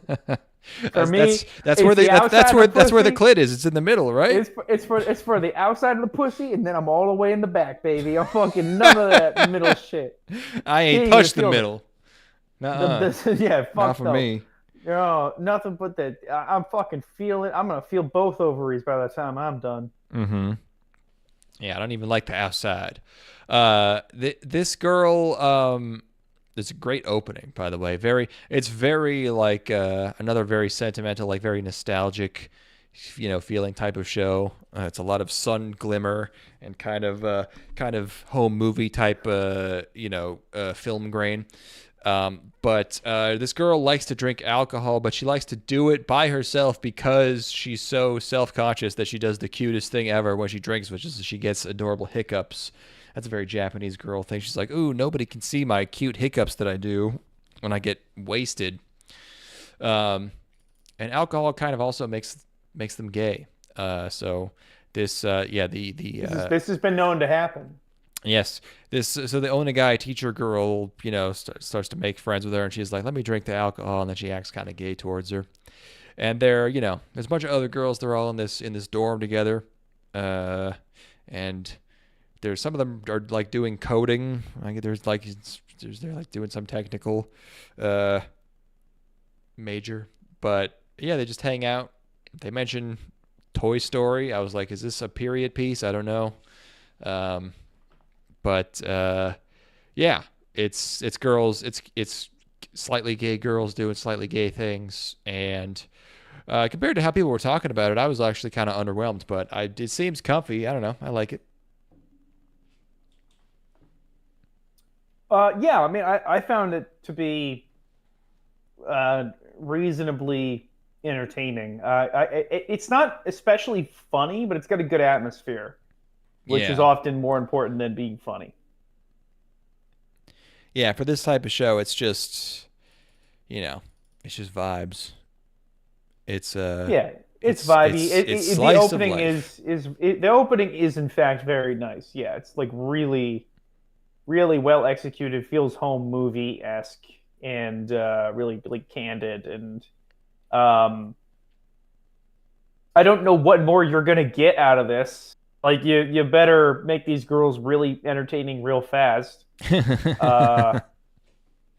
For me, that's where the clit is. It's in the middle, right? It's for the outside of the pussy, and then I'm all the way in the back, baby. I'm fucking none of that middle shit. I ain't touched the middle. Yeah, fuck not for me. No, nothing but that. I'm fucking feeling. I'm gonna feel both ovaries by the time I'm done. Mm-hmm. Yeah, I don't even like the outside. This girl. It's a great opening, by the way. It's very like another very sentimental, like very nostalgic, feeling type of show. It's a lot of sun glimmer and kind of home movie type, film grain. But this girl likes to drink alcohol, but she likes to do it by herself because she's so self-conscious that she does the cutest thing ever when she drinks, which is she gets adorable hiccups. That's a very Japanese girl thing. She's like, ooh, nobody can see my cute hiccups that I do when I get wasted. And alcohol kind of also makes them gay. So this, this has been known to happen. Yes. So the Onegai teacher girl, starts to make friends with her, and she's like, let me drink the alcohol, and then she acts kind of gay towards her. And there's a bunch of other girls. They're all in this dorm together. And there's some of them are like doing coding. They're like doing some technical major, but yeah, they just hang out. They mention Toy Story. I was like, is this a period piece? I don't know. But yeah, it's girls. It's slightly gay girls doing slightly gay things, and compared to how people were talking about it, I was actually kind of underwhelmed. But it seems comfy. I don't know. I like it. Yeah, I mean, I found it to be reasonably entertaining. It's not especially funny, but it's got a good atmosphere, which is often more important than being funny. Yeah, for this type of show, it's just, it's just vibes. It's it's vibey. It's the opening the opening is in fact very nice. Yeah, it's like really well executed, feels home movie-esque, and really candid. And I don't know what more you're gonna get out of this. Like you better make these girls really entertaining real fast.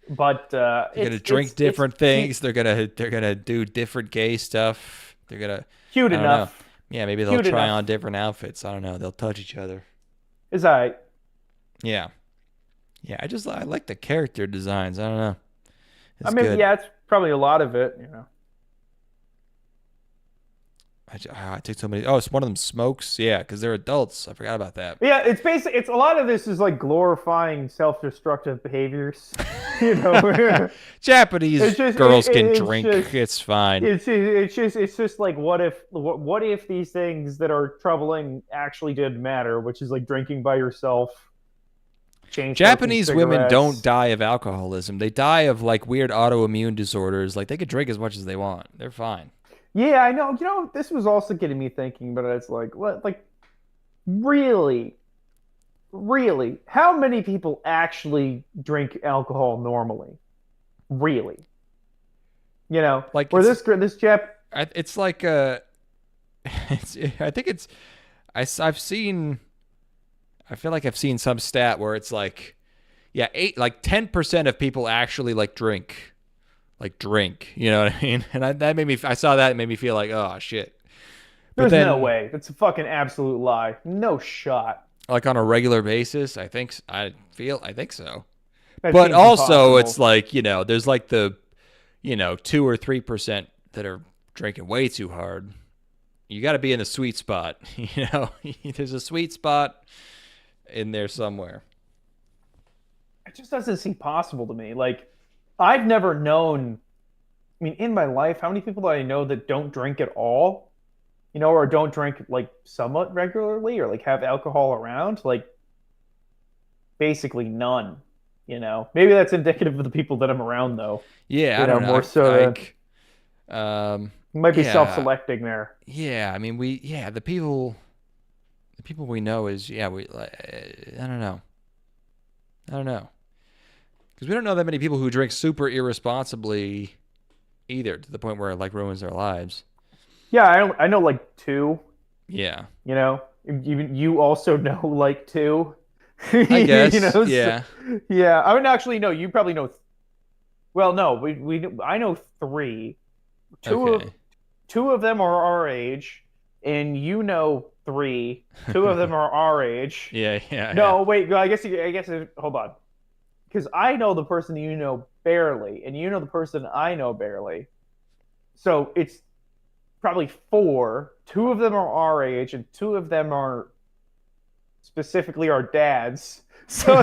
But they're gonna drink different things. They're gonna do different gay stuff. They're gonna cute enough. Yeah, maybe they'll try on different outfits. I don't know. They'll touch each other. It's all right. Yeah. Yeah, I like the character designs. I don't know. It's good. Yeah, it's probably a lot of it, I take so many. Oh, it's one of them smokes. Yeah, because they're adults. I forgot about that. Yeah, it's basically it's a lot of this is like glorifying self-destructive behaviors. You know, Japanese girls can drink. It's fine. It's just like what if these things that are troubling actually did matter, which is like drinking by yourself. Japanese women don't die of alcoholism. They die of like weird autoimmune disorders. Like they could drink as much as they want. They're fine. Yeah, I know. You know, this was also getting me thinking, but it's like, what, like, really, really, how many people actually drink alcohol normally? Really, you know, like where this Jap, it's like I think it's I've seen. I feel like I've seen some stat where it's like, yeah, 10% of people actually like drink. You know what I mean? And that made me. I saw that, and made me feel like, oh shit. There's no way. That's a fucking absolute lie. No shot. Like on a regular basis, I think so. That but also, impossible. it's like, you know, there's like the, you know, 2 or 3% that are drinking way too hard. You got to be in the sweet spot. You know, there's a sweet spot in there somewhere. It just doesn't seem possible to me. Like, I've never known. I mean, in my life, how many people do I know that don't drink at all? You know, or don't drink like somewhat regularly, or like have alcohol around? Like, basically none. You know, maybe that's indicative of the people that I'm around, though. Yeah, I don't know. More so, might be self-selecting there. Yeah, I mean, the people we know is I don't know, because we don't know that many people who drink super irresponsibly either, to the point where it like ruins their lives. Yeah, I know like 2. Yeah, you know, you also know like 2. I guess. You know, yeah, so, yeah. I would actually know. You probably know. Well, no, I know 3. Two of them are our age, and you know 3. 2 of them are our age. Yeah. No, wait. I guess. Hold on, because I know the person you know barely, and you know the person I know barely. So it's probably 4. 2 of them are our age, and 2 of them are specifically our dads. So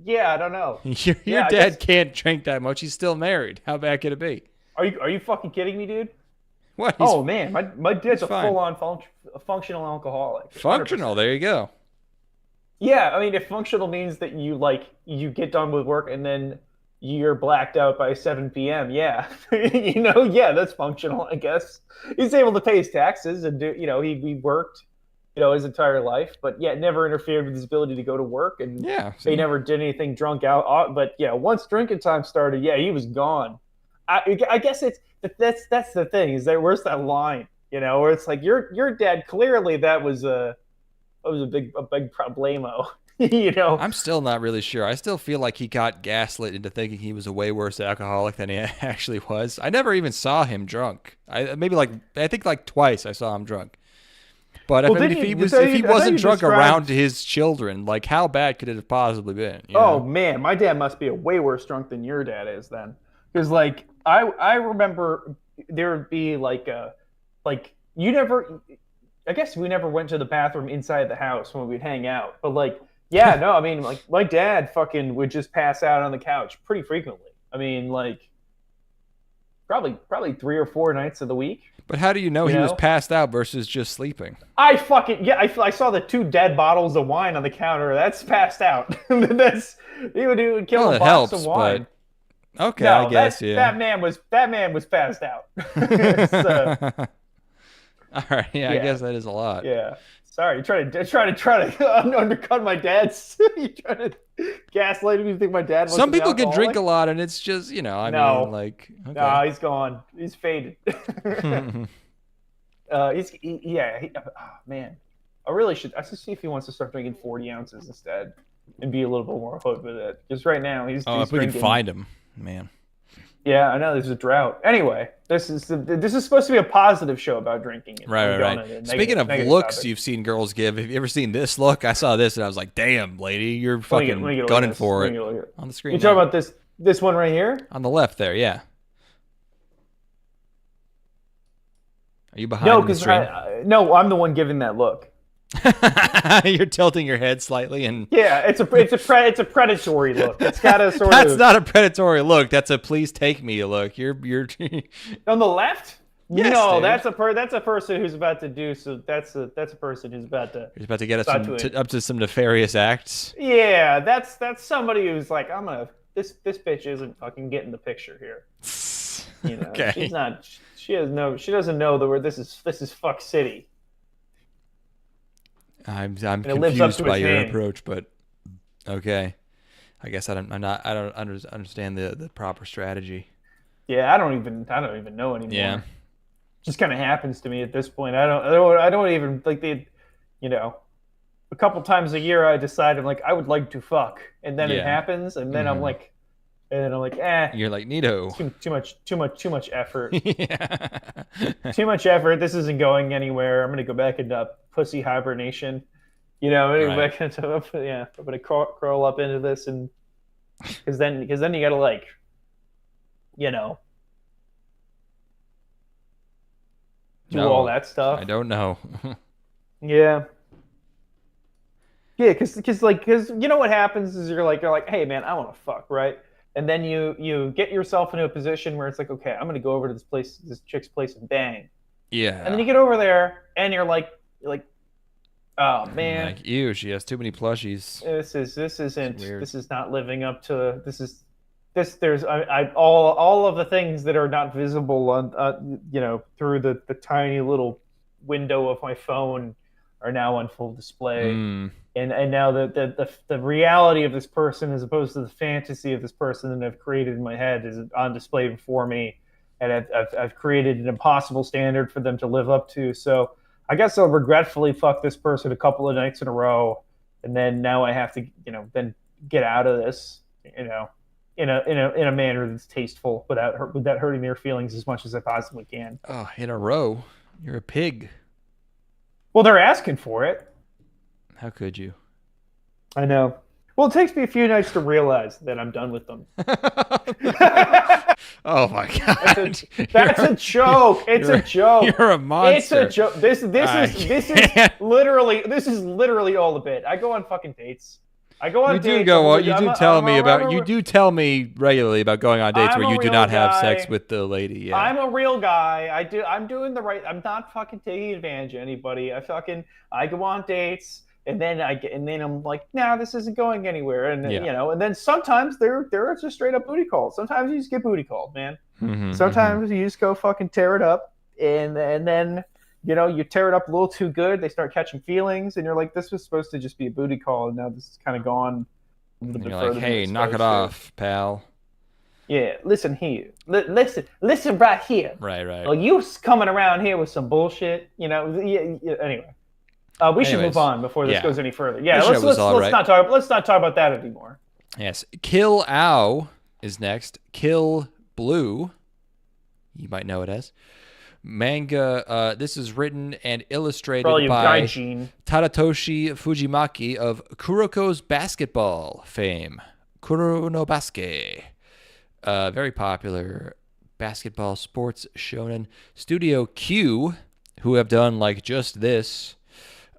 yeah, I don't know. Your dad can't drink that much. He's still married. How bad could it be? Are you fucking kidding me, dude? What? Oh man, my dad's a full-on functional alcoholic. Functional. 100%. There you go. Yeah, I mean, if functional means that you get done with work and then you're blacked out by 7 p.m. Yeah, you know, yeah, that's functional, I guess. He's able to pay his taxes and do, you know, he worked, you know, his entire life, but yeah, it never interfered with his ability to go to work, and he never did anything drunk out. But yeah, once drinking time started, yeah, he was gone. I guess that's the thing, is that where's that line, you know, where it's like your dad, clearly that was a big problemo. You know, I'm still not really sure. I still feel like he got gaslit into thinking he was a way worse alcoholic than he actually was. I never even saw him drunk. I think like twice I saw him drunk. But if he wasn't drunk around his children, like how bad could it have possibly been? You know? Man, my dad must be a way worse drunk than your dad is then, because like I remember there would be like you never. I guess we never went to the bathroom inside the house when we'd hang out, but like. Yeah, no, I mean, like, my dad fucking would just pass out on the couch pretty frequently. I mean, like, probably 3 or 4 nights of the week. But how do you know he was passed out versus just sleeping? I saw the 2 dead bottles of wine on the counter. That's passed out. He would kill a box of wine. But, okay, no, I guess, yeah. That man was passed out. All right, yeah, I guess that is a lot. Yeah. Sorry, you try to undercut my dad's. You try to gaslight him. You think my dad was. Some people can drink a lot, and it's just, you know, I mean, like. Okay. No, he's gone. He's faded. Oh, man, I really should. I should see if he wants to start drinking 40 ounces instead, and be a little bit more hooked with it. Because right now he's. If we can find him, man. Yeah, I know there's a drought. Anyway, this is supposed to be a positive show about drinking. Right. Speaking of looks topic. You've seen girls give, have you ever seen this look? I saw this and I was like, damn, lady, you're fucking gunning for it. On the screen. You talking about this one right here? On the left there, yeah. Are you behind No, the because stream? no, I'm the one giving that look. You're tilting your head slightly, and yeah, it's a predatory look. It's got a sort that's of. not a predatory look. That's a please take me look. You're On the left. Yes, no, dude. that's a person who's about to do so. That's a person who's about to. He's about to get us up to some nefarious acts. Yeah, that's somebody who's like, I'm gonna. This bitch isn't fucking getting the picture here. You know, Okay. she's not. She doesn't know that this is fuck city. I'm confused by your approach, but okay. I guess I don't understand the proper strategy. Yeah, I don't even know anymore. Yeah. It just kind of happens to me at this point. I don't even like a couple times a year I decide I'm like I would like to fuck, and then it happens, and then I'm like, You're like, neato. Too much effort. Yeah. Too much effort. This isn't going anywhere. I'm gonna go back into pussy hibernation. I'm gonna back into I'm gonna crawl up into this, and because then you gotta like, do all that stuff. I don't know. Yeah. Yeah, because you know what happens is you're like, hey man, I want to fuck, right? And then you get yourself into a position where it's like, okay, I'm gonna go over to this chick's place and bang. Yeah. And then you get over there and you're like, oh man, like, ew, she has too many plushies. This is not living up to there's all of the things that are not visible on through the tiny little window of my phone are now on full display. And now the reality of this person as opposed to the fantasy of this person that I've created in my head is on display before me, and I've created an impossible standard for them to live up to. So I guess I'll regretfully fuck this person a couple of nights in a row, and then now I have to then get out of this in a manner that's tasteful without hurting their feelings as much as I possibly can. Oh, in a row, you're a pig. Well, they're asking for it. How could you? I know. Well, it takes me a few nights to realize that I'm done with them. Oh my god! That's a joke. It's a joke. You're a monster. It's a joke. This is literally all a bit. I go on fucking dates. I go on dates. You do tell me regularly about going on dates where you do not have sex with the lady. Yeah. I'm a real guy. I'm doing the right. I'm not fucking taking advantage of anybody. I go on dates. And then I'm like, nah, this isn't going anywhere. And and then sometimes they're just straight up booty calls. Sometimes you just get booty called, man. Sometimes you just go fucking tear it up, and then you tear it up a little too good. They start catching feelings, and you're like, this was supposed to just be a booty call, and now this is kind of gone a little bit further. Like, hey, knock it off, pal. Yeah, listen here. Listen right here. Right. Well, you coming around here with some bullshit, anyway. We should move on before this goes any further. Yeah, let's not talk about that anymore. Yes, Kill Ow is next. Kill Blue, you might know it as manga. This is written and illustrated by Tadatoshi Fujimaki of Kuroko's basketball fame. Kuroneko, very popular basketball sports shonen. Studio Q, who have done like just this.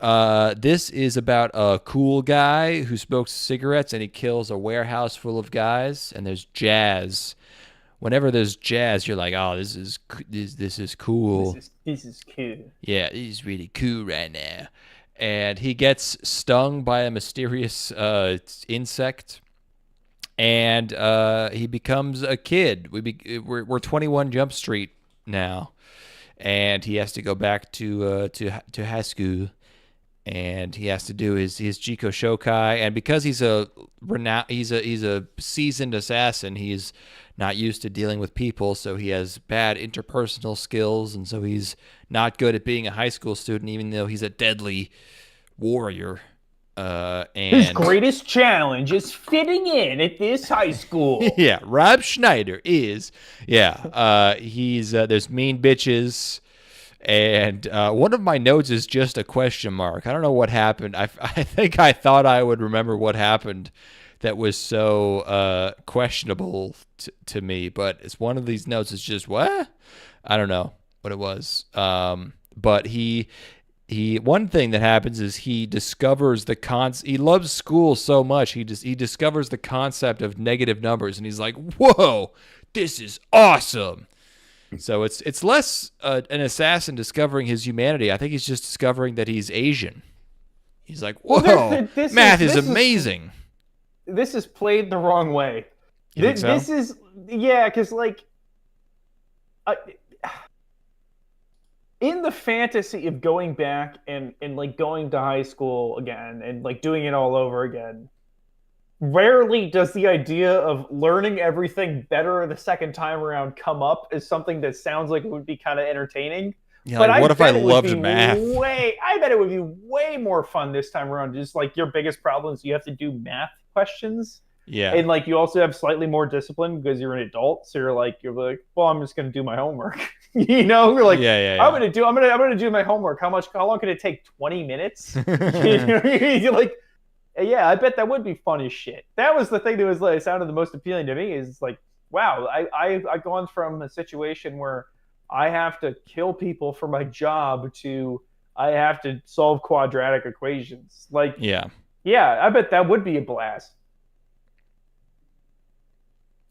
This is about a cool guy who smokes cigarettes and he kills a warehouse full of guys, and there's jazz. Whenever there's jazz, you're like, oh, this is cool. This is cool. Yeah, he's really cool right now. And he gets stung by a mysterious insect, and he becomes a kid. We're 21 Jump Street now, and he has to go back to high school. And he has to do his Jiko Shokai, and because he's a seasoned assassin, he's not used to dealing with people, so he has bad interpersonal skills, and so he's not good at being a high school student, even though he's a deadly warrior. And his greatest challenge is fitting in at this high school. Yeah, Rob Schneider is. Yeah, he's there's mean bitches. And one of my notes is just a question mark. I don't know what happened. I think I thought I would remember what happened that was so questionable to me. But it's one of these notes is just, what? I don't know. what it was. But he one thing that happens is he discovers he loves school so much he discovers the concept of negative numbers, and he's like, whoa, this is awesome. So it's less an assassin discovering his humanity. I think he's just discovering that he's Asian. He's like, whoa, math is amazing. This is played the wrong way. This is, because like, in the fantasy of going back and like going to high school again and like doing it all over again, rarely does the idea of learning everything better the second time around come up as something that sounds like it would be kind of entertaining. Yeah, but like, what if I loved math? I bet it would be way more fun this time around. Just like your biggest problem is you have to do math questions. Yeah. And like you also have slightly more discipline because you're an adult. So you're like, well, I'm just gonna do my homework. You know, you're like, I'm gonna do my homework. How long could it take? 20 minutes? You're like, yeah, I bet that would be fun as shit. That was the thing that was like sounded the most appealing to me, is like, wow, I've gone from a situation where I have to kill people for my job to I have to solve quadratic equations. Like, yeah, I bet that would be a blast.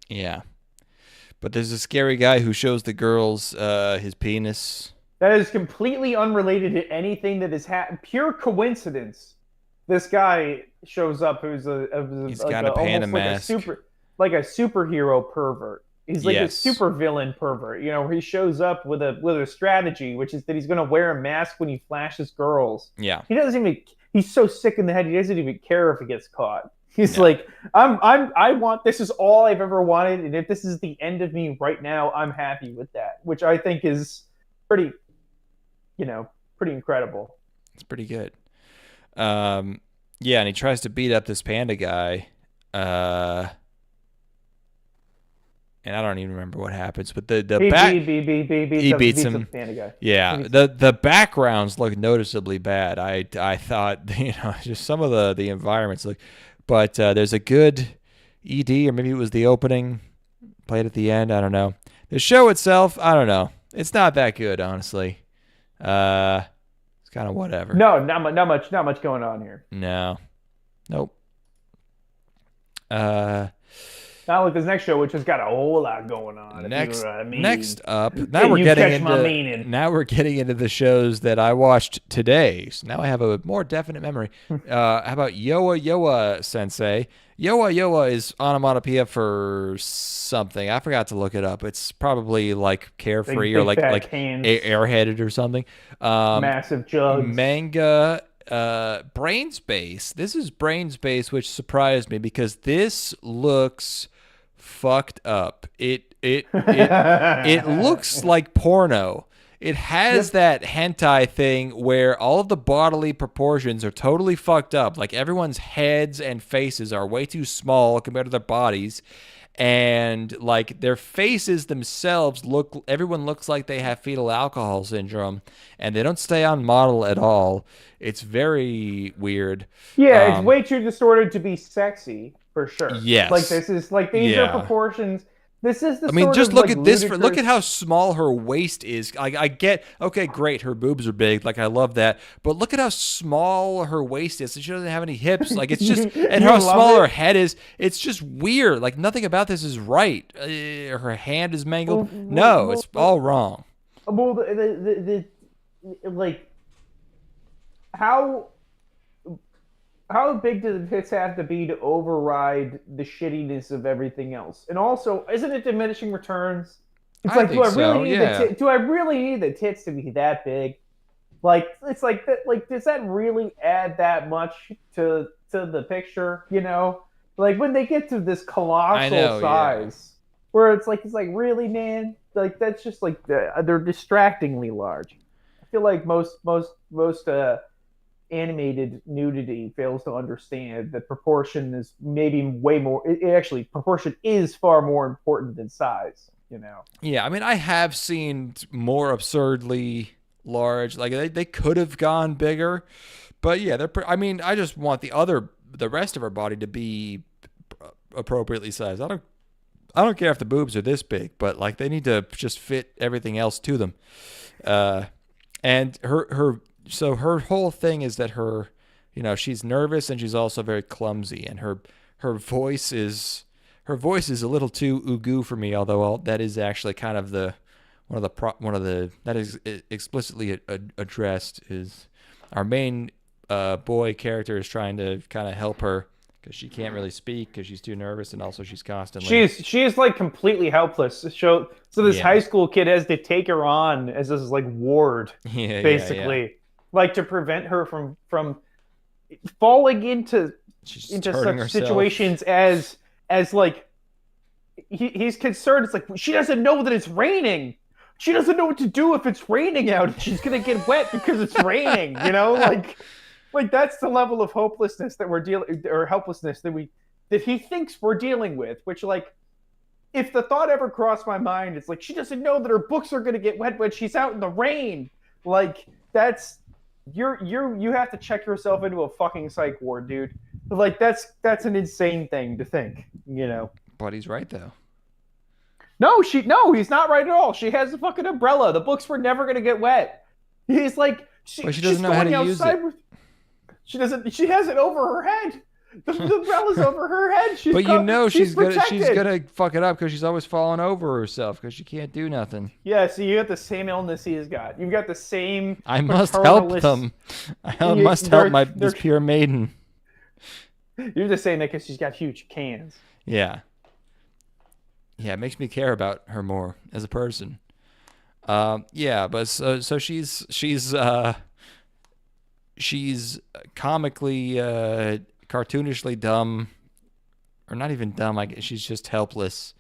Yeah. But there's a scary guy who shows the girls his penis. That is completely unrelated to anything that has happened. Pure coincidence. This guy shows up who's he's got a panda mask. Like a superhero pervert. He's like a super villain pervert. You know, where he shows up with a strategy, which is that he's going to wear a mask when he flashes girls. Yeah. He's so sick in the head he doesn't even care if he gets caught. He's like, I want, this is all I've ever wanted, and if this is the end of me right now, I'm happy with that, which I think is pretty incredible. It's pretty good. Yeah, and he tries to beat up this panda guy, and I don't even remember what happens, but he beats him. Panda guy. Yeah, the backgrounds look noticeably bad. I thought, just some of the environments look. But there's a good ED, or maybe it was the opening played at the end. I don't know. The show itself, I don't know. It's not that good, honestly. It's kind of whatever. No, not much going on here. No, nope. Not like this next show, which has got a whole lot going on. Next, if you know what I mean. Next up, now we're getting into the shows that I watched today. So now I have a more definite memory. How about Yowa Sensei? Yowa is onomatopoeia for something. I forgot to look it up. It's probably like carefree or like airheaded or something. Massive jugs. Manga. Brain Space. This is Brain Space, which surprised me because this looks fucked up. It looks like porno. It has that hentai thing where all of the bodily proportions are totally fucked up. Like everyone's heads and faces are way too small compared to their bodies. And like their faces themselves everyone looks like they have fetal alcohol syndrome, and they don't stay on model at all. It's very weird. Yeah, it's way too distorted to be sexy, for sure. Yes. Like this is like these are proportions. This is the just look at this. Look at how small her waist is. I get, okay, great, her boobs are big. Like, I love that. But look at how small her waist is. She doesn't have any hips. Like, it's just, and how small her head is. It's just weird. Like, nothing about this is right. Her hand is mangled. It's all wrong. Well, like, how big do the tits have to be to override the shittiness of everything else? And also, isn't it diminishing returns? It's like, do I really need the tits to be that big? Like, it's like that. Like, does that really add that much to the picture? You know, like when they get to this colossal size, where it's like really, man. Like that's just like they're distractingly large. I feel like most animated nudity fails to understand that proportion is maybe way more. Proportion is far more important than size. You know. Yeah, I mean, I have seen more absurdly large. Like they could have gone bigger, but yeah, I mean, I just want the rest of her body to be appropriately sized. I I don't care if the boobs are this big, but like they need to just fit everything else to them. And so her whole thing is that she's nervous and she's also very clumsy, and her voice is a little too ugu for me. Although that is actually kind of one of the that is explicitly addressed is our main boy character is trying to kind of help her because she can't really speak because she's too nervous, and also she's constantly she is like completely helpless. So this high school kid has to take her on as this like ward, basically, like to prevent her from falling into such situations as like he's concerned. It's like she doesn't know that it's raining. She doesn't know what to do if it's raining out. She's gonna get wet because it's raining. Like that's the level of hopelessness that we're helplessness that he thinks we're dealing with. Which, like, if the thought ever crossed my mind, it's like she doesn't know that her books are gonna get wet when she's out in the rain. Like that's you have to check yourself into a fucking psych ward, dude. Like that's an insane thing to think. But he's right though. No, he's not right at all. She has a fucking umbrella. The books were never gonna get wet. He's like, she doesn't know how to use it. She doesn't. She has it over her head. The umbrella's over her head. She's gonna fuck it up because she's always falling over herself because she can't do nothing. Yeah, so you got the same illness he's got. You've got the same. I must help them. I must help this pure maiden. You're just saying that because she's got huge cans. Yeah. Yeah, it makes me care about her more as a person. But so she's comically, cartoonishly dumb, or not even dumb. I guess she's just helpless.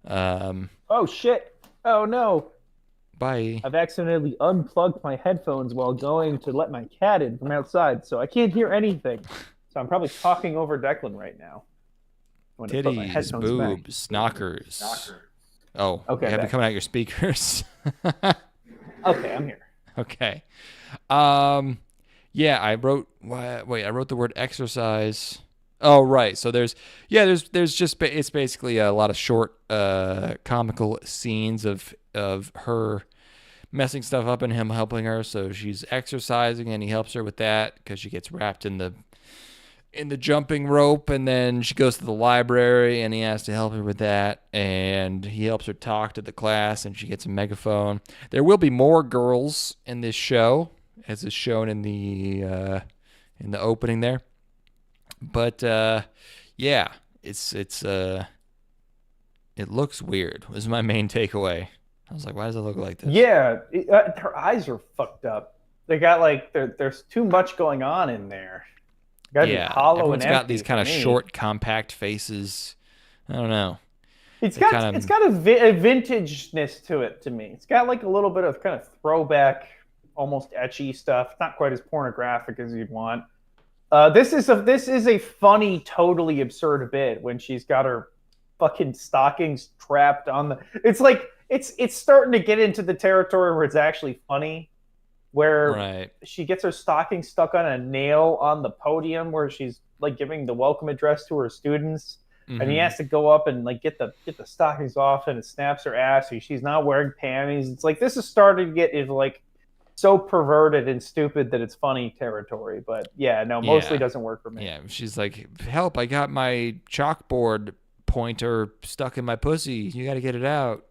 Oh shit! Oh no! Bye. I've accidentally unplugged my headphones while going to let my cat in from outside, so I can't hear anything. So I'm probably talking over Declan right now. Titties, boobs, knockers. Oh, okay. You have it coming out your speakers. Okay, I'm here. Okay. I wrote the word exercise. Oh, right. So there's just it's basically a lot of short comical scenes of her messing stuff up and him helping her. So she's exercising and he helps her with that because she gets wrapped in the jumping rope, and then she goes to the library and he has to help her with that, and he helps her talk to the class, and she gets a megaphone. There will be more girls in this show, as is shown in the opening there. But it looks weird. Was my main takeaway. I was like, why does it look like this? Yeah, her eyes are fucked up. They got like there's too much going on in there. Hollow everyone's and got these kind of short, compact faces. I don't know. It's got a vintageness to it to me. It's got like a little bit of kind of throwback, almost etchy stuff. It's not quite as pornographic as you'd want. This is a funny, totally absurd bit when she's got her fucking stockings trapped on the. It's like it's starting to get into the territory where it's actually funny. Where she gets her stocking stuck on a nail on the podium where she's like giving the welcome address to her students, and he has to go up and like get the stockings off, and it snaps her ass. She's not wearing panties. It's like this is starting to get into like so perverted and stupid that it's funny territory. But mostly doesn't work for me. Yeah, she's like, help! I got my chalkboard pointer stuck in my pussy. You got to get it out.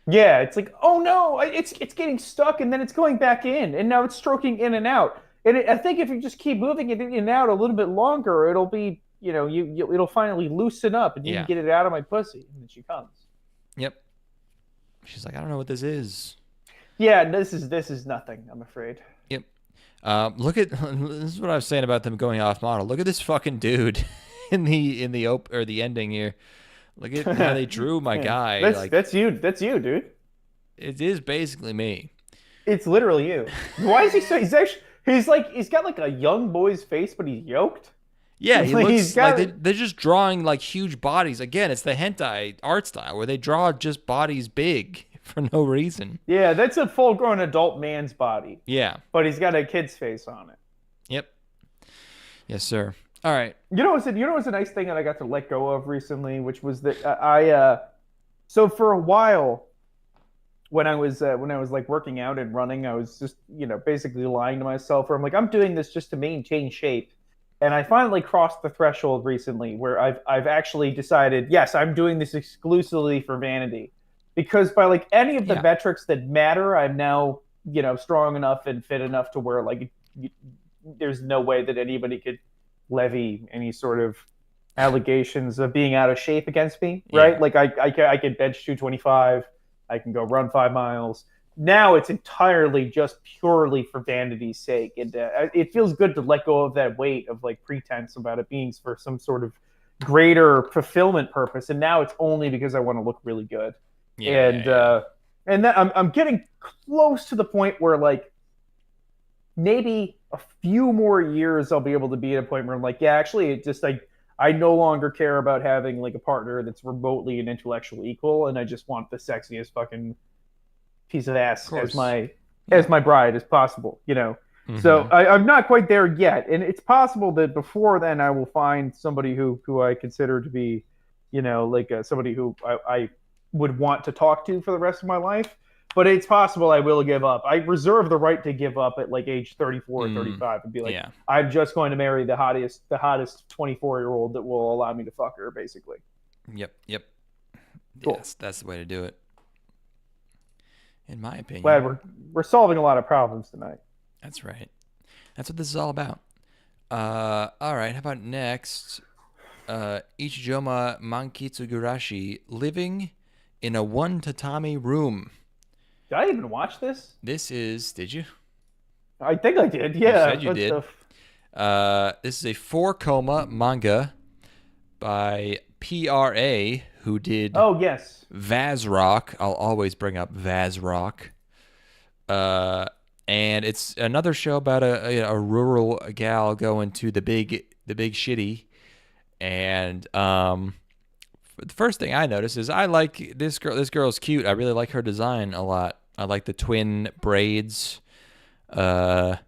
Yeah, it's like, oh no, it's getting stuck, and then it's going back in, and now it's stroking in and out. And I think if you just keep moving it in and out a little bit longer, it'll be, it'll finally loosen up, and you can get it out of my pussy. And then she comes. Yep. She's like, I don't know what this is. Yeah, this is nothing, I'm afraid. Yep. This is what I was saying about them going off model. Look at this fucking dude in the ending here. Look at how they drew my guy. That's you, dude. It is basically me. It's literally you. Why is he so? He's got like a young boy's face, but he's yoked. Yeah, he looks like they're just drawing like huge bodies. Again, it's the hentai art style where they draw just bodies big for no reason. Yeah, that's a full-grown adult man's body. Yeah, but he's got a kid's face on it. Yep. Yes, sir. All right. You know what's a nice thing that I got to let go of recently, which was that so for a while when I was like working out and running, I was just, basically lying to myself where I'm like, I'm doing this just to maintain shape. And I finally crossed the threshold recently where I've actually decided, yes, I'm doing this exclusively for vanity. Because by like any of the Yeah. metrics that matter, I'm now, strong enough and fit enough to where like there's no way that anybody could levy any sort of allegations of being out of shape against me, right? Yeah. Like I could bench 225, I can go run 5 miles. Now it's entirely just purely for vanity's sake, and it feels good to let go of that weight of like pretense about it being for some sort of greater fulfillment purpose. And now it's only because I want to look really good, Yeah. and and that I'm getting close to the point where like maybe a few more years I'll be able to be at a point where I'm like, yeah, actually, it just like I no longer care about having like a partner that's remotely an intellectual equal, and I just want the sexiest fucking piece of ass as my bride as possible. Mm-hmm. So I'm not quite there yet, and it's possible that before then I will find somebody who I consider to be, like somebody who I would want to talk to for the rest of my life. But it's possible I will give up. I reserve the right to give up at like age 34 or 35 and be like, I'm just going to marry the hottest 24-year-old that will allow me to fuck her, basically. Yep. Cool. Yes, that's the way to do it. In my opinion. Glad we're solving a lot of problems tonight. That's right. That's what this is all about. All right. How about next? Ichijouma Mankitsu Gurashi living in a one tatami room. Did I even watch this? Did you? I think I did, yeah. You said you did. This is a 4-koma manga by PRA, who did Vazrock. I'll always bring up Vazrock. And it's another show about a rural gal going to the big shitty. And the first thing I noticed is I like this girl. This girl's cute. I really like her design a lot. I like the twin braids. I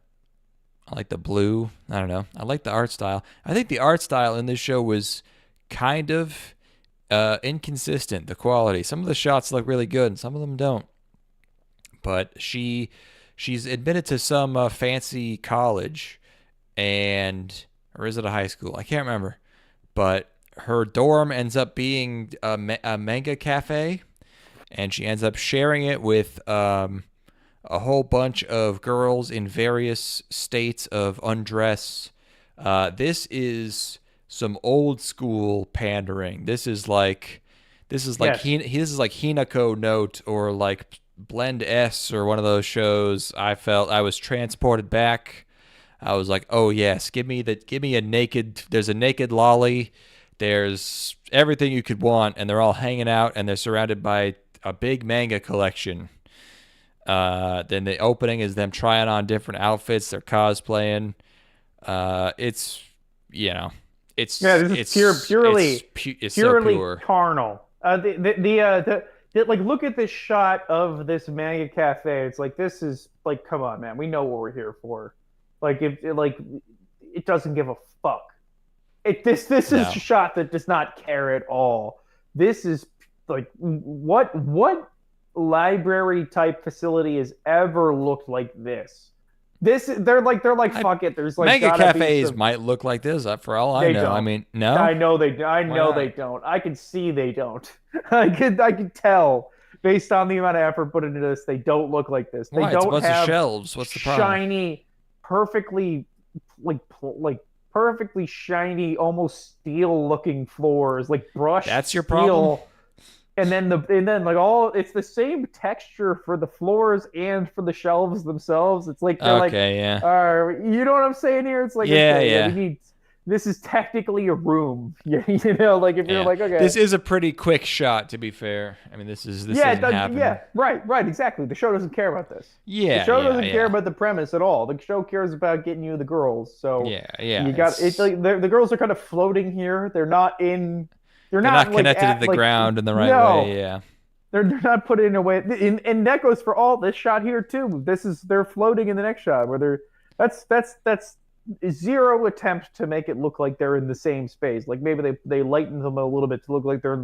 like the blue. I don't know. I like the art style. I think the art style in this show was kind of inconsistent, the quality. Some of the shots look really good and some of them don't. But she's admitted to some fancy college, or is it a high school? I can't remember. But her dorm ends up being a manga cafe, and she ends up sharing it with a whole bunch of girls in various states of undress. This is some old school pandering. This is like Hinako Note or like Blend S or one of those shows. I felt I was transported back. I was like, oh yes, give me a naked. There's a naked lolly. There's everything you could want, and they're all hanging out, and they're surrounded by a big manga collection. Then the opening is them trying on different outfits. They're cosplaying. It's purely carnal. Like look at this shot of this manga cafe. It's like, this is like, come on, man. We know what we're here for. Like it doesn't give a fuck. This is a shot that does not care at all. This is like what library type facility has ever looked like this? They're like fuck it. There's like manga cafes might look like this for all I know. Don't. I mean, no. I know they don't. I can see they don't. I could tell based on the amount of effort put into this. They don't look like this. They don't have the shelves. What's the problem? Shiny, perfectly perfectly shiny, almost steel looking floors, like brushed. That's your steel. problem. And then it's the same texture for the floors and for the shelves themselves. It's like they're you know what I'm saying here? It's like we need. This is technically a room. Like if you're like, okay, this is a pretty quick shot. To be fair, I mean this doesn't happen. Yeah, right, exactly. The show doesn't care about this. Yeah, the show doesn't care about the premise at all. The show cares about getting you the girls. So yeah, you got it's like the girls are kind of floating here. They're not in. They're not connected to the ground in the right way. Yeah. They're not put in a way, and that goes for all this shot here too. They're floating in the next shot where they're that's zero attempt to make it look like they're in the same space. Like maybe they lighten them a little bit to look like they're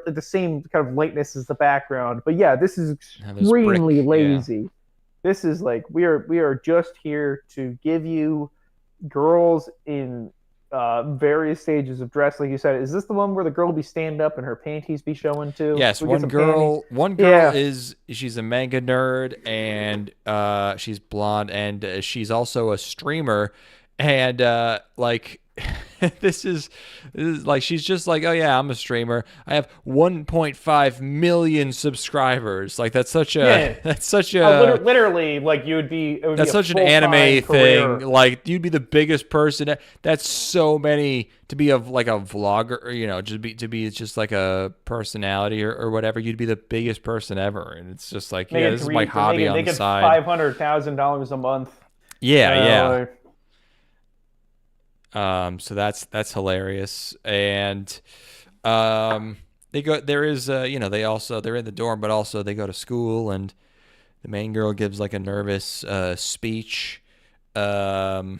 at the same kind of lightness as the background. But yeah, this is extremely lazy. Yeah. This is like we are just here to give you girls in various stages of dress, like you said. Is this the one where the girl be stand up and her panties be showing too? Yes, one girl she's a manga nerd, and she's blonde, and she's also a streamer, and like this is like, she's just like, oh yeah, I'm a streamer. I have 1.5 million subscribers. Like that's such a literally like that's such an anime thing. Like you'd be the biggest person. That's so many to be like a vlogger, or, you know, to be just like a personality or whatever. You'd be the biggest person ever, and it's just like, yeah, this is my hobby on the side. $500,000 a month. Yeah. So that's hilarious, and they go. There is they're in the dorm, but also they go to school, and the main girl gives like a nervous speech. But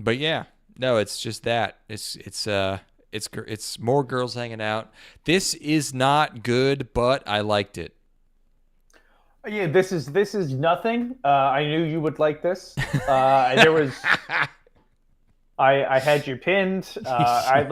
yeah, no, it's just that it's more girls hanging out. This is not good, but I liked it. Yeah, this is nothing. I knew you would like this. There was. I had you pinned. Look at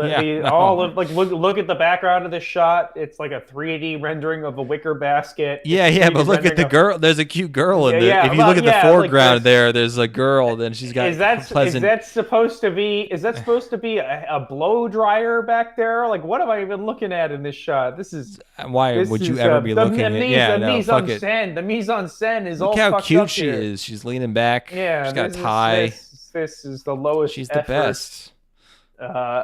the background of this shot. It's like a 3D rendering of a wicker basket. But look at the girl. There's a cute girl in there. If you look at the foreground, there's a girl. Then she's got pleasant. Is that supposed to be a blow dryer back there? Like, what am I even looking at in this shot? This is why would you ever be looking at? The mise en scène is all fucked up. Look how cute she is. She's leaning back. Yeah, she's got a tie. This is the lowest. She's the best. No.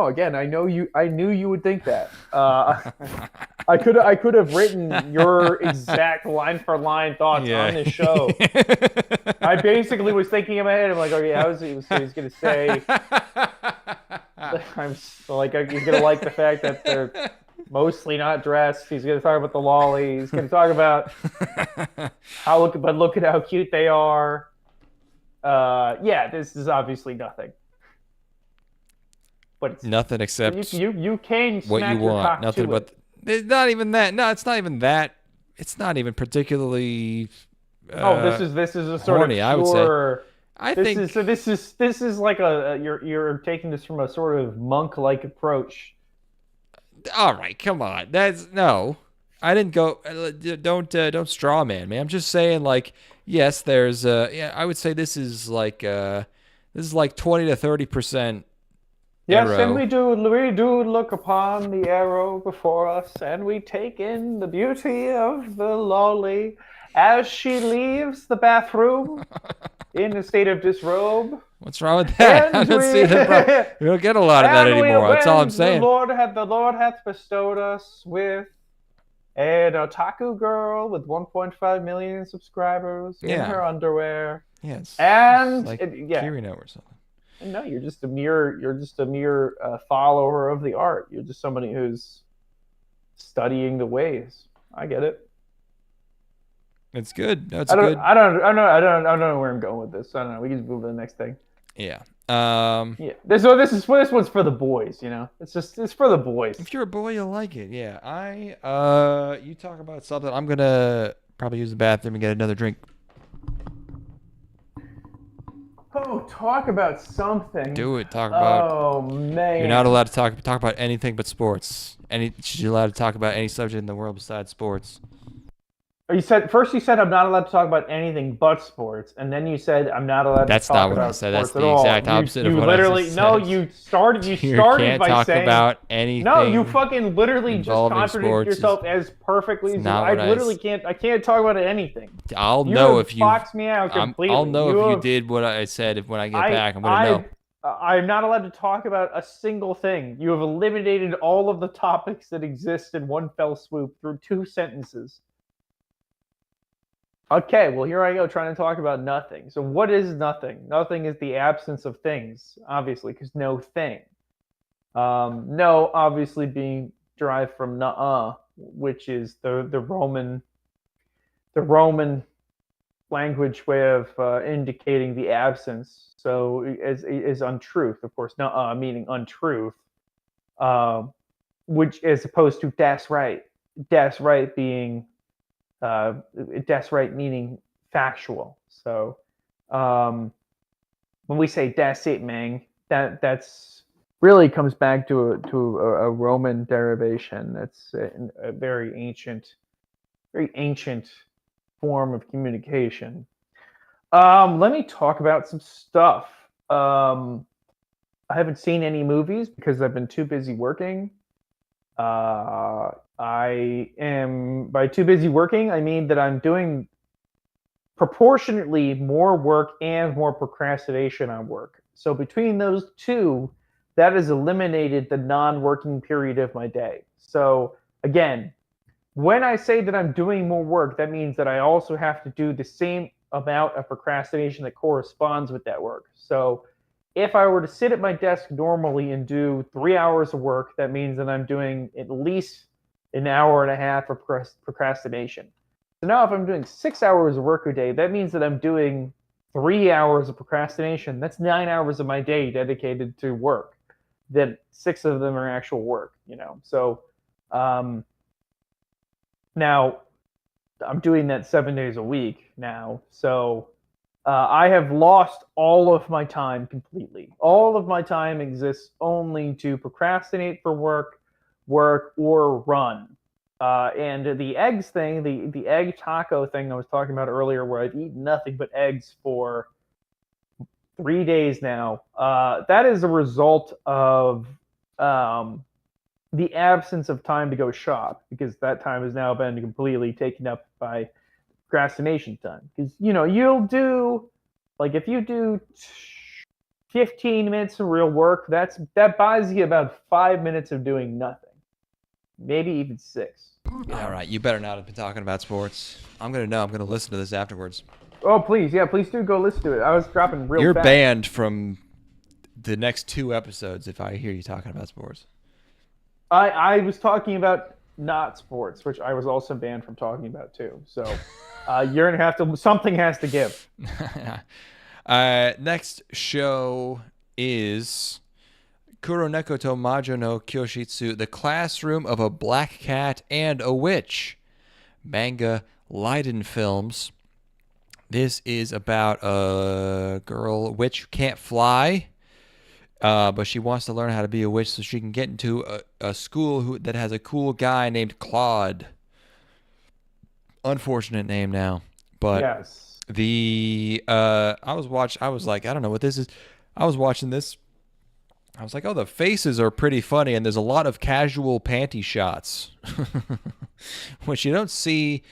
Again, I knew you would think that. I could have written your exact line for line thoughts on this show. I basically was thinking in my head, I'm like, okay, he's gonna say. I'm like, he's gonna like the fact that they're mostly not dressed. He's gonna talk about the lolly. He's gonna talk about look at how cute they are. This is obviously nothing. But it's nothing except you can what you want. Nothing but it's not even that. No, it's not even that. It's not even particularly. This is a sort horny, of. I would say. This is like you're taking this from a sort of monk-like approach. All right, come on. No. I didn't go. Don't straw man me. I'm just saying, like, yes, there's I would say this is like 20 to 30%. Yes, arrow. And we do look upon the arrow before us, and we take in the beauty of the lolly as she leaves the bathroom in a state of disrobe. What's wrong with that? I don't see that. We don't get a lot of that anymore. That's all I'm saying. The Lord hath bestowed us with an otaku girl with 1.5 million subscribers in her underwear. Yes. And like Kirino or something. No, you're just a mere follower of the art. You're just somebody who's studying the ways. I get it. It's good. No, I don't know where I'm going with this. I don't know. We can just move to the next thing. Yeah. This one's for the boys. You know, it's for the boys. If you're a boy, you'll like it. Yeah. You talk about something. I'm gonna probably use the bathroom and get another drink. Oh, talk about something. Do it. Talk about. Oh man. You're not allowed to talk about anything but sports. You're allowed to talk about any subject in the world besides sports. You said I'm not allowed to talk about anything but sports, and then you said I'm not allowed to talk about sports at all. That's not what I said. That's the exact opposite of what I just said. No, you started by saying about anything. No, you fucking literally just contradicted yourself as perfectly as you. I can't talk about anything. I'll know if you boxed me out completely. I'll know if you did what I said. When I get back, I'm gonna know. I'm not allowed to talk about a single thing. You have eliminated all of the topics that exist in one fell swoop through 2 sentences. Okay, well, here I go trying to talk about nothing. So what is nothing? Nothing is the absence of things, obviously, because no thing. No, obviously being derived from na, which is the Roman language way of indicating the absence. So is untruth, of course, no, meaning untruth, um, which as opposed to das right. Das right being das right meaning factual. So um, when we say das it mang, that's really comes back to a Roman derivation. It's a very ancient form of communication. Let me talk about some stuff. I haven't seen any movies because I've been too busy working. I am by too busy working, I mean that I'm doing proportionately more work and more procrastination on work. So between those two, that has eliminated the non-working period of my day. So again, when I say that I'm doing more work, that means that I also have to do the same amount of procrastination that corresponds with that work. So if I were to sit at my desk normally and do 3 hours of work, that means that I'm doing at least an hour and a half of procrastination. So now if I'm doing 6 hours of work a day, that means that I'm doing 3 hours of procrastination. That's 9 hours of my day dedicated to work. Then 6 of them are actual work, So now I'm doing that 7 days a week now. So I have lost all of my time completely. All of my time exists only to procrastinate for work, or run. And the eggs thing, the egg taco thing I was talking about earlier, where I've eaten nothing but eggs for 3 days now, that is a result of the absence of time to go shop, because that time has now been completely taken up by procrastination time. Because you'll do, like, if you do 15 minutes of real work, that buys you about 5 minutes of doing nothing, maybe even 6. All right, you better not have been talking about sports. I'm gonna listen to this afterwards. Oh please, yeah, please do go listen to it. I was dropping real. You're fast. banned from the next 2 episodes if I hear you talking about sports. I was talking about not sports, which I was also banned from talking about too. So you're gonna have to. Something has to give. Next show is Kuroneko to Majo no Kyoushitsu, the classroom of a black cat and a witch. Manga Leiden Films. This is about a witch who can't fly, but she wants to learn how to be a witch so she can get into a school that has a cool guy named Claude. Unfortunate name now, but yes. I was like, I don't know what this is. I was watching this. I was like, oh, the faces are pretty funny, and there's a lot of casual panty shots, which you don't see.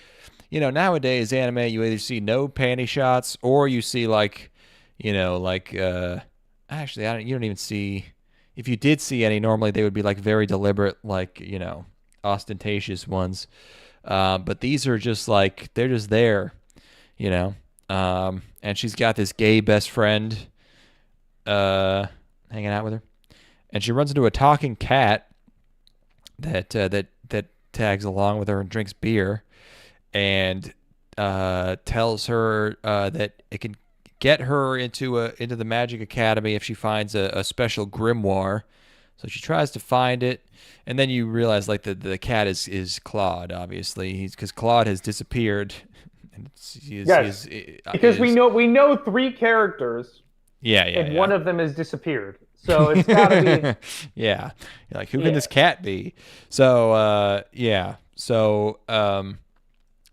Nowadays anime, you either see no panty shots or you see actually, you don't even see. If you did see any, normally they would be like very deliberate, ostentatious ones. But these are just like, they're just there, and she's got this gay best friend hanging out with her. And she runs into a talking cat that tags along with her and drinks beer, and tells her that it can get her into the Magic Academy if she finds a special grimoire. So she tries to find it, and then you realize the cat is Claude, obviously, because Claude has disappeared. And because we know 3 characters. Yeah. And one of them has disappeared. So it's got to be. Yeah. You're like, who can this cat be? So, yeah. So,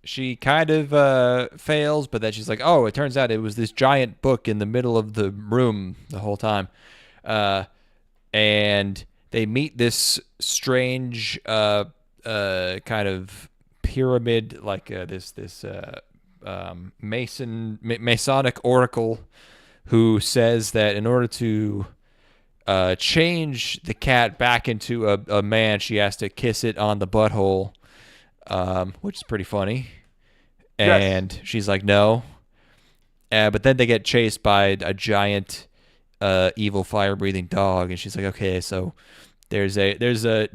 she kind of fails, but then she's like, oh, it turns out it was this giant book in the middle of the room the whole time. And they meet this strange kind of pyramid, like this Masonic oracle, who says that in order to change the cat back into a man, she has to kiss it on the butthole, which is pretty funny. And yes. She's like, no. But then they get chased by a giant evil fire-breathing dog, and she's like, okay, so there's a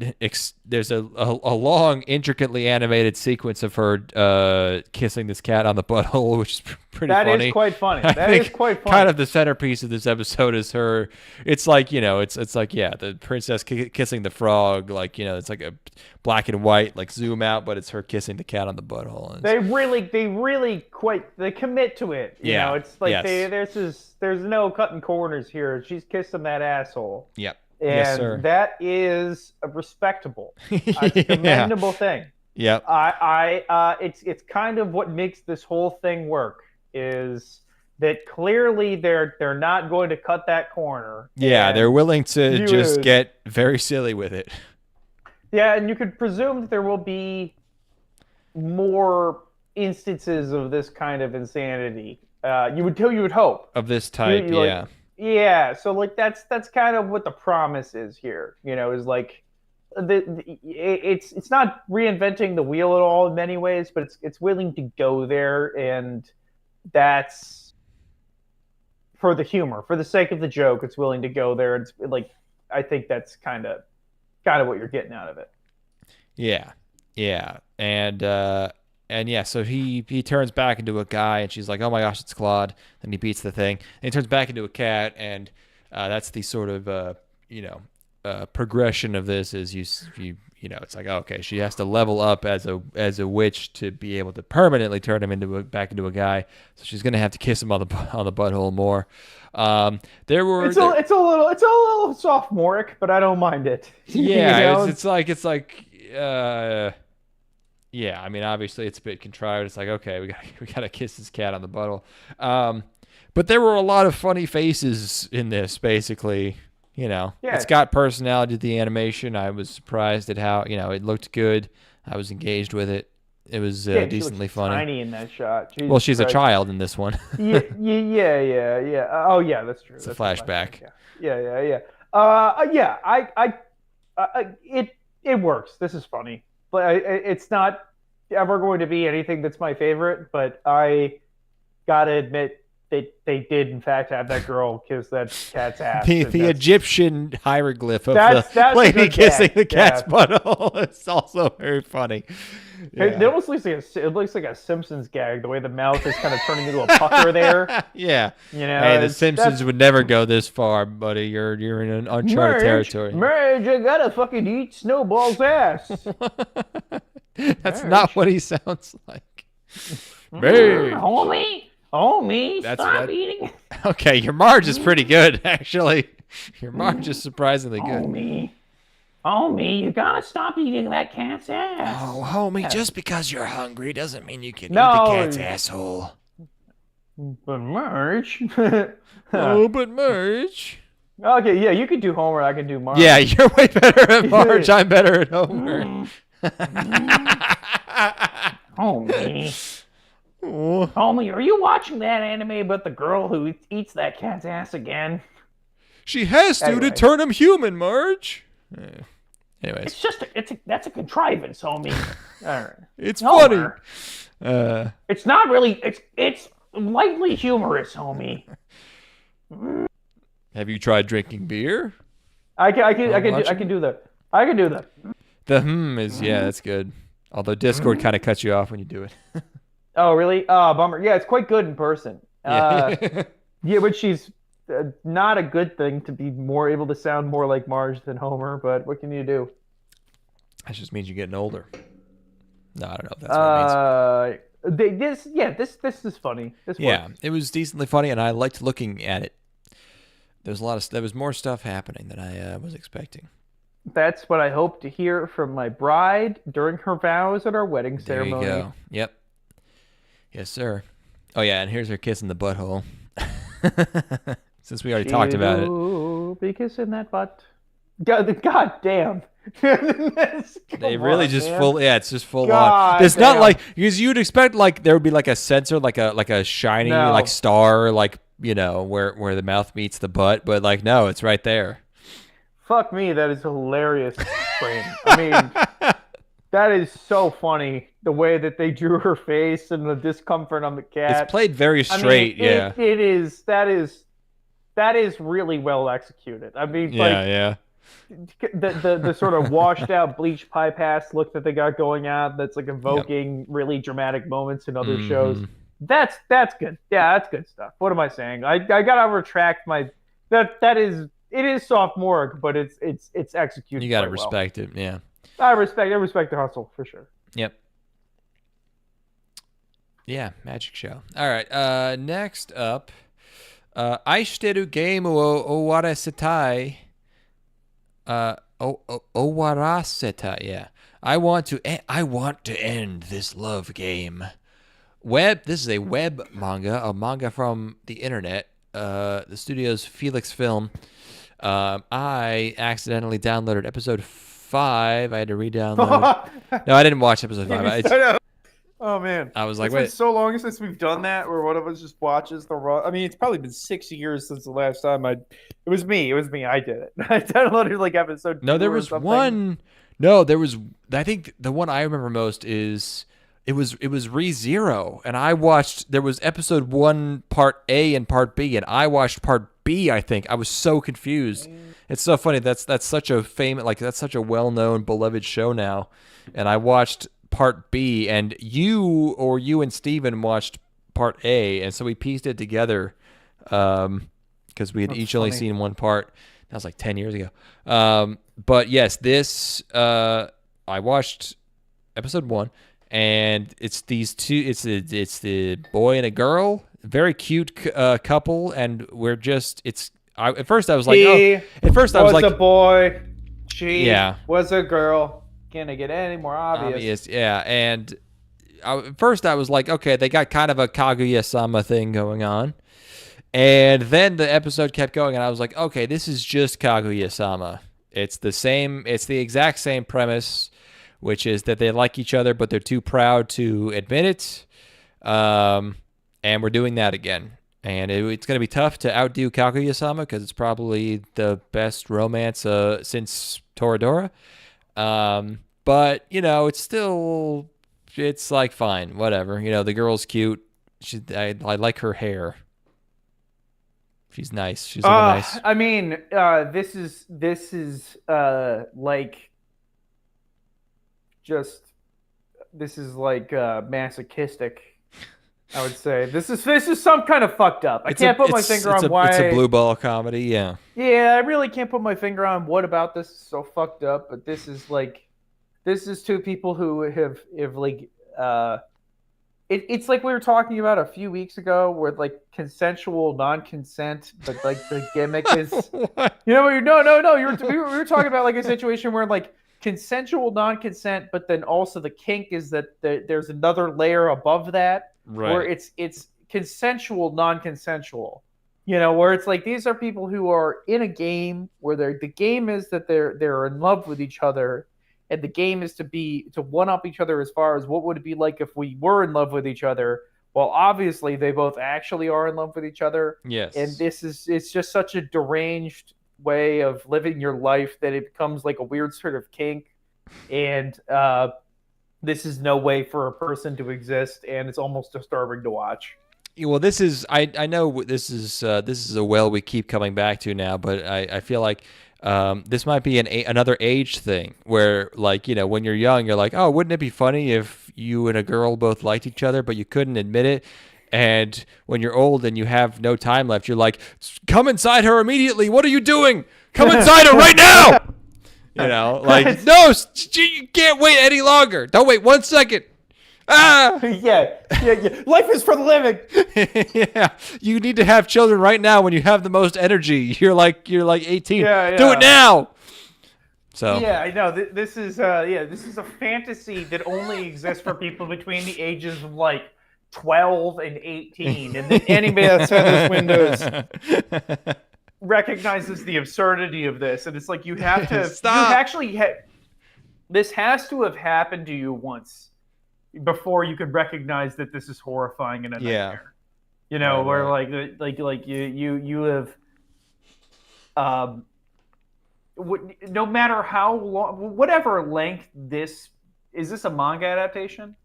long, intricately animated sequence of her kissing this cat on the butthole, which is pretty funny. That is quite funny. That is quite funny. Kind of the centerpiece of this episode is her. It's like, it's like, the princess kissing the frog. Like, it's like a black and white, like zoom out, but it's her kissing the cat on the butthole. And they commit to it. You know, it's like there's no cutting corners here. She's kissing that asshole. Yep. And yes, sir. that is a respectable. It's a commendable thing. Yep. It's kind of what makes this whole thing work is that clearly they're not going to cut that corner. Yeah, they're willing to just get very silly with it. Yeah, and you could presume that there will be more instances of this kind of insanity. You would hope of this type. Yeah, so like that's kind of what the promise is here. Is like it's not reinventing the wheel at all in many ways, but it's willing to go there, and that's for the humor, for the sake of the joke. It's willing to go there. It's like I think that's kind of what you're getting out of it. Yeah, and yeah, so he turns back into a guy, and she's like, "Oh my gosh, it's Claude." And he beats the thing, and he turns back into a cat, and that's the sort of progression of this. Is it's like, okay, she has to level up as a witch to be able to permanently turn him back into a guy. So she's gonna have to kiss him on the butthole more. It's a little sophomoric, but I don't mind it. Yeah, it's like. Yeah, I mean, obviously it's a bit contrived. It's like, okay, we gotta kiss this cat on the butthole. But there were a lot of funny faces in this, basically. It's got personality to the animation. I was surprised at how it looked good. I was engaged with it. It was decently funny. Tiny in that shot. Jesus well, she's Christ. A child in this one. yeah. Oh yeah, that's true. It's a flashback. Yeah. It works. This is funny. But it's not ever going to be anything that's my favorite, but I gotta admit they did in fact have that girl kiss that cat's ass. The Egyptian hieroglyph of the lady kissing the cat's butthole. It's also very funny. Yeah. It almost looks like a Simpsons gag, the way the mouth is kind of turning into a pucker there. Yeah. Hey, the Simpsons would never go this far, buddy. You're in an uncharted territory. Marge, I gotta fucking eat Snowball's ass. That's not what he sounds like. Homie, stop eating. Okay, your Marge is pretty good, actually. Your Marge is surprisingly good. Homie, you gotta stop eating that cat's ass. Oh, homie, just because you're hungry doesn't mean you can eat the cat's asshole. But Marge. But Marge. Okay, yeah, you can do Homer, I can do Marge. Yeah, you're way better at Marge, I'm better at Homer. Homie. Homie, are you watching that anime about the girl who eats that cat's ass again? She has to turn him human, Marge. Anyways, that's a contrivance, homie. All right. It's funny. It's not really. It's lightly humorous, homie. Have you tried drinking beer? I can do the. The is that's good. Although Discord kind of cuts you off when you do it. Oh really? Oh, bummer. Yeah, it's quite good in person. Yeah, but she's not a good thing to be more able to sound more like Marge than Homer. But what can you do? That just means you're getting older. No, I don't know if that's what it means. This is funny. It was decently funny, and I liked looking at it. There was more stuff happening than I was expecting. That's what I hope to hear from my bride during her vows at our wedding ceremony. There you go. Yep. Yes, sir. Oh yeah, and here's her kiss in the butthole. Since we already talked about it. Be kissing that butt. God damn. They really just full. Yeah, it's just full on. It's not like because you'd expect like there would be like a sensor, like a shiny like star, like where the mouth meets the butt, but like no, it's right there. Fuck me, that is hilarious. I mean, that is so funny. The way that they drew her face and the discomfort on the cat. It's played very straight. It is. That is really well executed. I mean, the sort of washed out bleach pie past look that they got going on that's like Yep. evoking really dramatic moments in other shows. Mm-hmm. That's good. Yeah, that's good stuff. What am I saying? I gotta retract my that is it is sophomoric, but it's executed You gotta quite well. respect it. Yeah. I respect the hustle for sure. Yep. Yeah, magic show. All right. Next up, Aishiteru game wo Owarasetai. Owarasetai. Yeah. I want to end this love game. This is a web manga, a manga from the internet. The studio's Felix Film. I accidentally downloaded episode 5. I had to re-download. No, I didn't watch episode 5. Oh man, I was like, it's wait. been so long since we've done that, where one of us just watches the raw. I mean, it's probably been 6 years since the last time It was me. I did it. I downloaded like episode. No, there was one. No, there was. I think the one I remember most is it was ReZero, and I watched. There was episode 1, part A and part B, and I watched part B. I think I was so confused. It's so funny. That's such a that's such a well-known, beloved show now, and I watched part B, and you and Steven watched part A, and so we pieced it together because we had each only seen one part. That was like 10 years ago. But yes, this I watched episode 1, and it's these two. It's the boy and a girl, very cute couple, and we're just at first I was like, a boy, she was a girl. Can it get any more obvious? Yeah, and at first I was like, okay, they got kind of a Kaguya-sama thing going on. And then the episode kept going, and I was like, okay, this is just Kaguya-sama. It's the exact same premise, which is that they like each other, but they're too proud to admit it. And we're doing that again. And it's going to be tough to outdo Kaguya-sama because it's probably the best romance since Toradora. But, it's like fine, whatever. The girl's cute. I like her hair. She's nice. She's really nice. I mean, this is masochistic. I would say this is some kind of fucked up. I can't put my finger on why. It's a blue ball comedy, yeah. Yeah, I really can't put my finger on what about this is so fucked up. But this is two people who have it's like we were talking about a few weeks ago, where like consensual non-consent, but like the gimmick is, What? we were talking about like a situation where like consensual non-consent, but then also the kink is that there's another layer above that, right, where it's consensual non-consensual. Where it's like these are people who are in a game where the game is that they're in love with each other. And the game is to one up each other as far as what would it be like if we were in love with each other. Well, obviously they both actually are in love with each other. Yes. And it's just such a deranged way of living your life that it becomes like a weird sort of kink. And this is no way for a person to exist, and it's almost disturbing to watch. Well, this is I know this is a well we keep coming back to now, but I feel like this might be another age thing where, like, when you're young, you're like, oh, wouldn't it be funny if you and a girl both liked each other, but you couldn't admit it? And when you're old and you have no time left, you're like, come inside her immediately. What are you doing? Come inside her right now. No, you can't wait any longer. Don't wait 1 second. Ah! Yeah. Life is for the living. Yeah. You need to have children right now when you have the most energy. You're like 18. Yeah. Do it now. So. Yeah, I know. This is a fantasy that only exists for people between the ages of like 12 and 18. And then anybody outside those windows recognizes the absurdity of this. And it's like you have to stop. This has to have happened to you once before you could recognize that this is horrifying and a nightmare. Yeah. Where like you have no matter how long, whatever length this is, this a manga adaptation?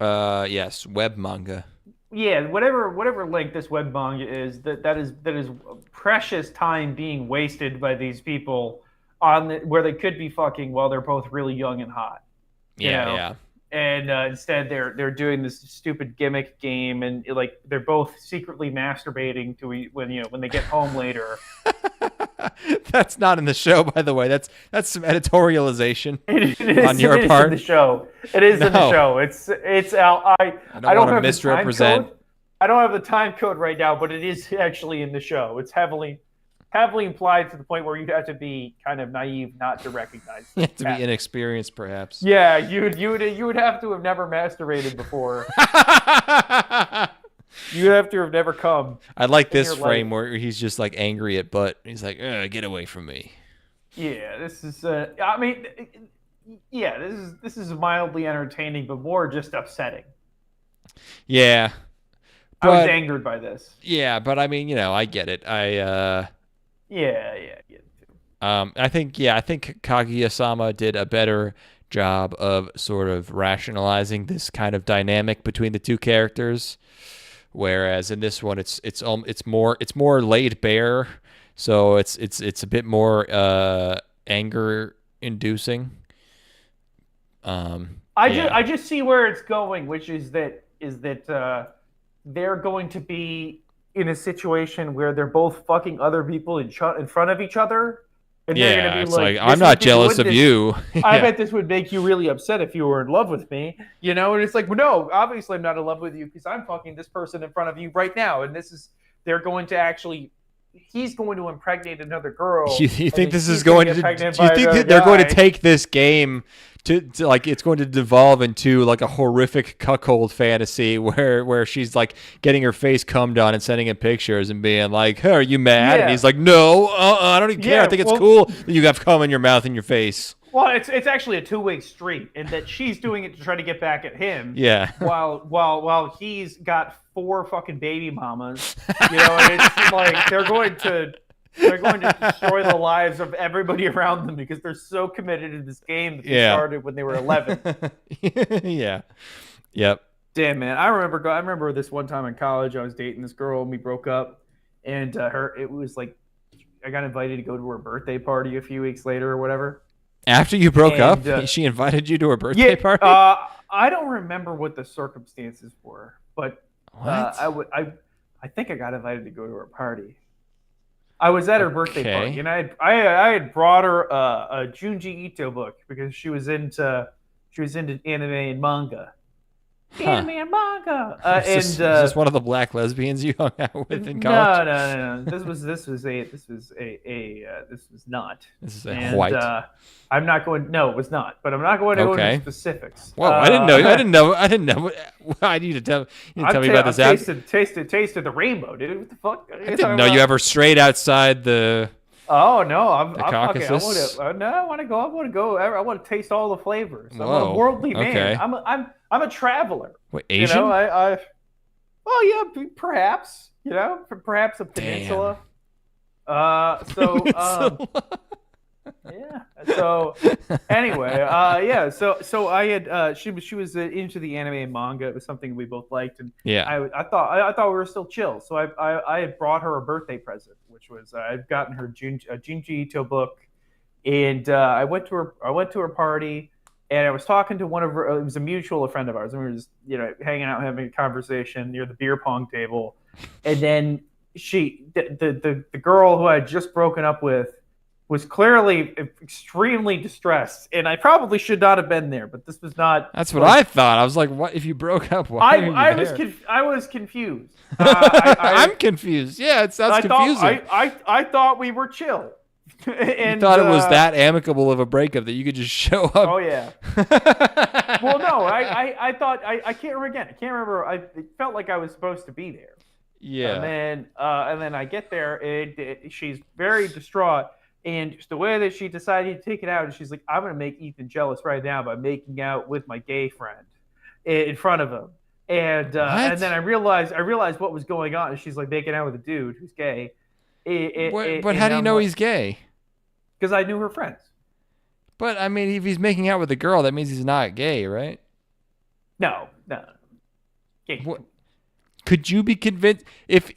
Yes, web manga. Yeah, whatever length this web manga is, that is precious time being wasted by these people where they could be fucking while they're both really young and hot. You know? Yeah. And instead, they're doing this stupid gimmick game, and like they're both secretly masturbating when they get home later. That's not in the show, by the way. That's some editorialization on your part. It is part. in the show. It is in the show. It's out. I don't want to misrepresent. I don't have the time code right now, but it is actually in the show. It's heavily implied to the point where you'd have to be kind of naive not to recognize it. You have to be inexperienced, perhaps. Yeah, you would have to have never masturbated before. You have to have never come. I like this frame where he's just like angry at Butt. He's like, "Get away from me." Yeah, this is. I mean, yeah, this is mildly entertaining, but more just upsetting. Yeah, I was angered by this. Yeah, but I mean, I get it. Yeah, I get it too. I think Kaguya-sama did a better job of sort of rationalizing this kind of dynamic between the two characters, whereas in this one it's more laid bare, so it's a bit more anger inducing. I just see where it's going, which is that they're going to be in a situation where they're both fucking other people in front of each other. And they're gonna be like, I'm not jealous of you. I bet this would make you really upset if you were in love with me. And it's like, well, no, obviously I'm not in love with you because I'm fucking this person in front of you right now. And they're going to actually, he's going to impregnate another girl. You think this is going to, do you think that they're going to take this game to like, it's going to devolve into like a horrific cuckold fantasy where she's like getting her face cummed on and sending him pictures and being like, hey, are you mad? Yeah. And he's like, no, I don't even care. I think it's cool that you have cum in your mouth and your face. Well, it's actually a two-way street in that she's doing it to try to get back at him. Yeah. While he's got 4 fucking baby mamas, and it's like they're going to destroy the lives of everybody around them because they're so committed to this game that they started when they were 11. Yeah. Yep. Damn, man. I remember this one time in college. I was dating this girl and we broke up, and it was like I got invited to go to her birthday party a few weeks later or whatever. After you broke up, she invited you to her birthday party? I don't remember what the circumstances were, but I think I got invited to go to her party. I was at her birthday party, and I had brought her a Junji Ito book because she was into anime and manga. Anime and manga. Is this one of the black lesbians you hung out with in college? No. This was not. This is a white. I'm not going. No, it was not. But I'm not going to go into specifics. Whoa! I didn't know. I didn't know. I need to tell me about this. Tasted the rainbow, dude. What the fuck? I didn't know you ever strayed outside the. Oh no! The Caucasus. I want to go. I want to taste all the flavors. I'm a worldly man. Okay. I'm a traveler. What, Asian? Perhaps. Perhaps a peninsula. Yeah. So anyway, So I had she was into the anime and manga. It was something we both liked, and I thought we were still chill. So I had brought her a birthday present, which was I'd gotten her a Junji Ito book, and I went to her party, and I was talking to one of her. It was a friend of ours, and we were just hanging out, having a conversation near the beer pong table, and then the girl who I had just broken up with was clearly extremely distressed, and I probably should not have been there, but this was not. That's what I thought. I was like, "What if you broke up? Why I was confused. I'm confused. Yeah, it sounds confusing. I thought we were chill. And, you thought it was that amicable of a breakup that you could just show up. Oh yeah. Well, no, I thought I can't remember again. I can't remember. It felt like I was supposed to be there. Yeah. And then I get there, and she's very distraught. And the way that she decided to take it out, and she's like, I'm going to make Ethan jealous right now by making out with my gay friend in front of him. And then I realized what was going on. And she's like making out with a dude who's gay. But how do you know he's gay? Because I knew her friends. But, I mean, if he's making out with a girl, that means he's not gay, right? No. Gay. What? Could you be convinced if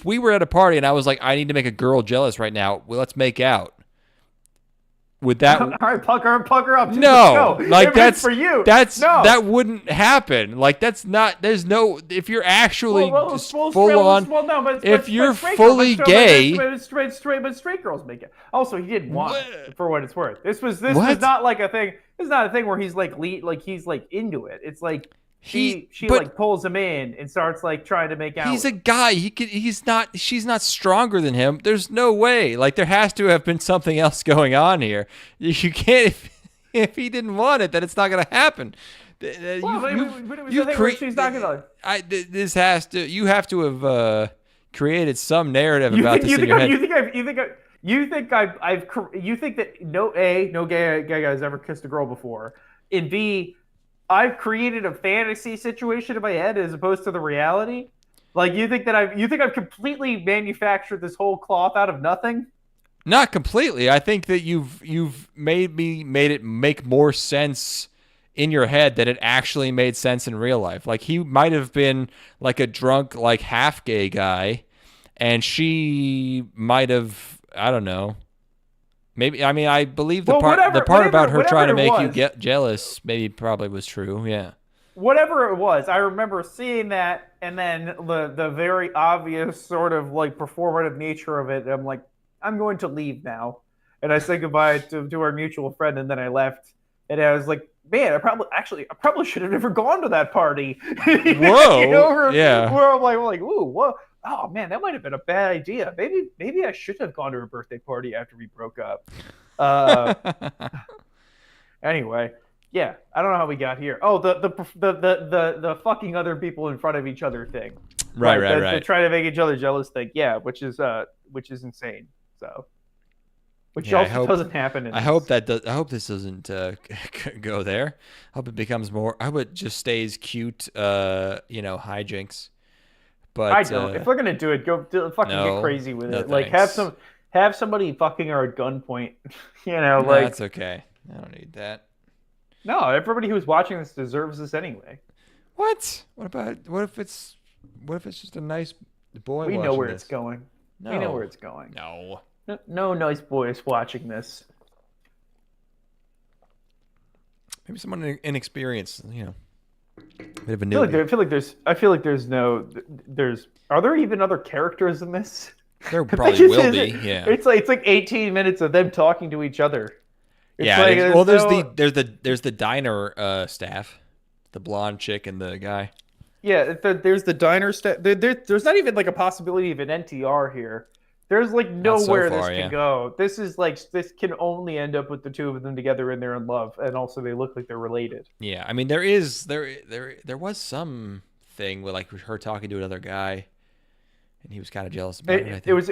we were at a party and I was like, I need to make a girl jealous right now, well, let's make out. would that? All right, pucker up. No, let's go. like if that's for you. that wouldn't happen. Like that's not. There's no. If you're actually full on. No, but if you're fully gay, but straight girls make it. Also, he didn't want it, for what it's worth. This was not like a thing. This is not a thing where he's like he's like into it. It's like she like pulls him in and starts like trying to make out. He's a guy. She's not stronger than him. There's no way. Like there has to have been something else going on here. You can't if he didn't want it, then it's not going to happen. She's not going to. You have to have created some narrative about this in your head. You think that no gay guy has ever kissed a girl before, and B, I've created a fantasy situation in my head as opposed to the reality. Like you think I've completely manufactured this whole cloth out of nothing? Not completely. I think that you've made it make more sense in your head than it actually made sense in real life. Like he might have been like a drunk, like half gay guy, and she might have, I don't know. Maybe, I mean, I believe the part about her trying to make you get jealous probably was true. Yeah. Whatever it was, I remember seeing that, and then the very obvious sort of like performative nature of it. I'm like, I'm going to leave now, and I said goodbye to our mutual friend, and then I left. And I was like, man, I probably should have never gone to that party. Whoa. Yeah. Where I'm like, ooh, whoa. Oh man, that might have been a bad idea. Maybe I should have gone to her birthday party after we broke up. Anyway, yeah, I don't know how we got here. Oh, the fucking other people in front of each other thing. Right. The trying to make each other jealous thing. Yeah, which is insane. So, which also doesn't happen. I hope this doesn't go there. I hope it becomes more. I hope it just stays cute. Hijinks. But I don't. If we're gonna do it, get crazy with it. Like have somebody fucking her at gunpoint. That's okay. I don't need that. No, everybody who's watching this deserves this anyway. What? What if it's just a nice boy? We know where it's going. No. We know where it's going. No nice boy is watching this. Maybe someone inexperienced. Bit of a I feel like there's. Are there even other characters in this? There probably will be. Yeah. It's like 18 minutes of them talking to each other. There's the diner staff, the blonde chick and the guy. Yeah, there's the diner staff. There's not even like a possibility of an NTR here. There's like nowhere this can go. This can only end up with the two of them together and they're in love, and also they look like they're related. Yeah, I mean there was some thing with like her talking to another guy, and he was kind of jealous about it. I think. It was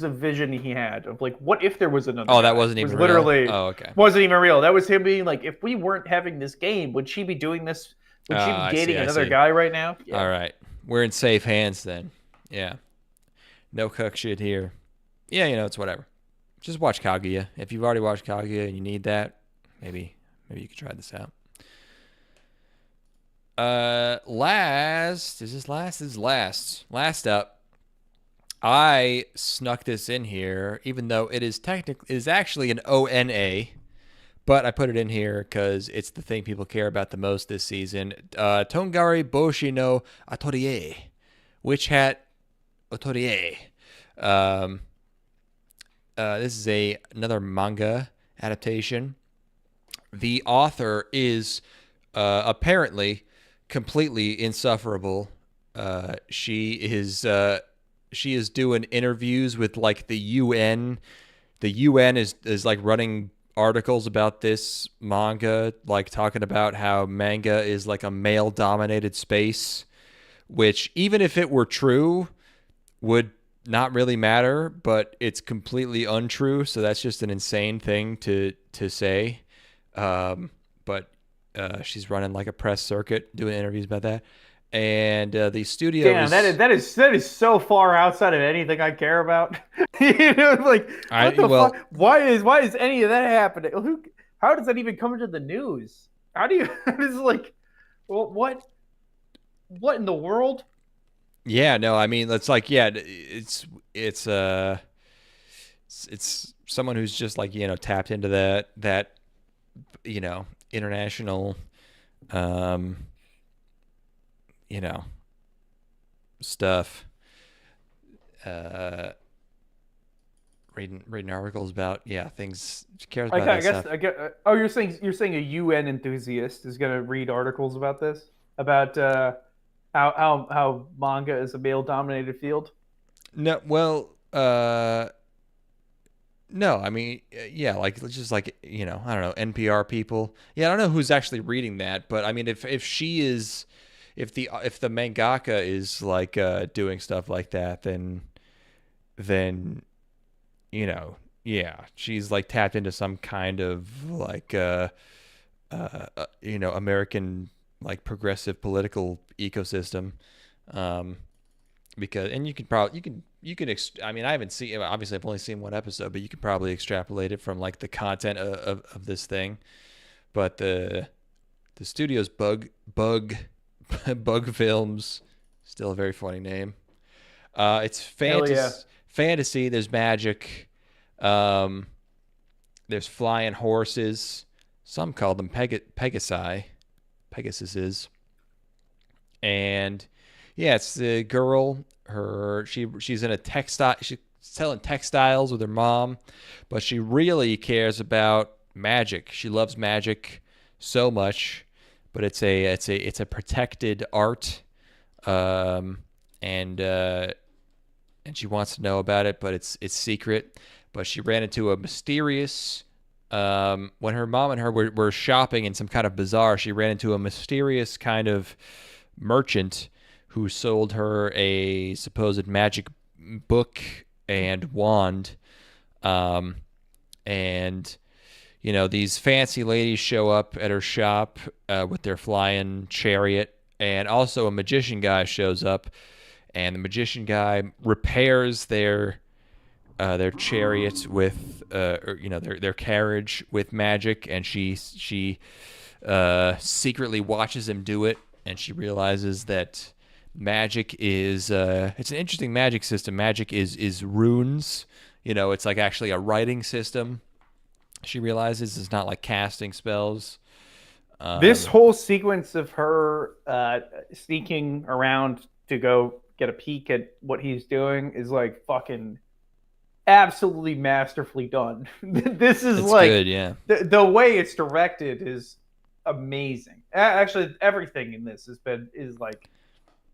a vision he had of like, what if there was another? Oh, that wasn't even literally. Real? Oh, okay. Wasn't even real. That was him being like, if we weren't having this game, would she be doing this? Would she be dating another guy right now? Yeah. All right, we're in safe hands then. Yeah. No cuck shit here. Yeah, it's whatever. Just watch Kaguya. If you've already watched Kaguya and you need that, maybe you could try this out. Last up. I snuck this in here, even though it is actually an ONA, but I put it in here because it's the thing people care about the most this season. Tongari Boushi no Atelier. Witch Hat Atelier. This is another manga adaptation. The author is apparently completely insufferable. She is doing interviews with like the UN. The UN is like running articles about this manga, like talking about how manga is like a male-dominated space, which even if it were true, would not really matter, but it's completely untrue. So that's just an insane thing to say. But she's running like a press circuit, doing interviews about that. And the studio. Damn, that is so far outside of anything I care about. Like what the fuck? Why is any of that happening? How does that even come into the news? How does like, what in the world? Yeah, no, I mean it's like it's someone who's just like, tapped into that international, stuff. Reading articles about things. She cares about that stuff. I guess. Oh, you're saying a UN enthusiast is going to read articles about this, about how manga is a male dominated field? No, well, no, I mean, like just like I don't know, NPR people. Yeah, I don't know who's actually reading that, but I mean, if she is, if the mangaka is like doing stuff like that, then she's like tapped into some kind of like American like progressive political ecosystem, because and I mean, I haven't seen, obviously I've only seen one episode, but you could probably extrapolate it from like the content of this thing. But the studio's bug films, still a very funny name. It's fantasy. There's magic. There's flying horses. Some call them Pegasuses. And it's the girl. She's in a textile. She's selling textiles with her mom, but she really cares about magic. She loves magic so much, but it's a protected art, and she wants to know about it, but it's secret. But she ran into a mysterious, when her mom and her were shopping in some kind of bazaar, she ran into a mysterious kind of merchant who sold her a supposed magic book and wand. And these fancy ladies show up at her shop with their flying chariot, and also a magician guy shows up, and the magician guy repairs their chariot with their carriage with magic, and she secretly watches him do it, and she realizes that magic is it's an interesting magic system. Magic is runes. It's like actually a writing system. She realizes it's not like casting spells. This whole sequence of her sneaking around to go get a peek at what he's doing is like fucking absolutely masterfully done. This is like good, yeah. The way it's directed is amazing. Actually, everything in this is like,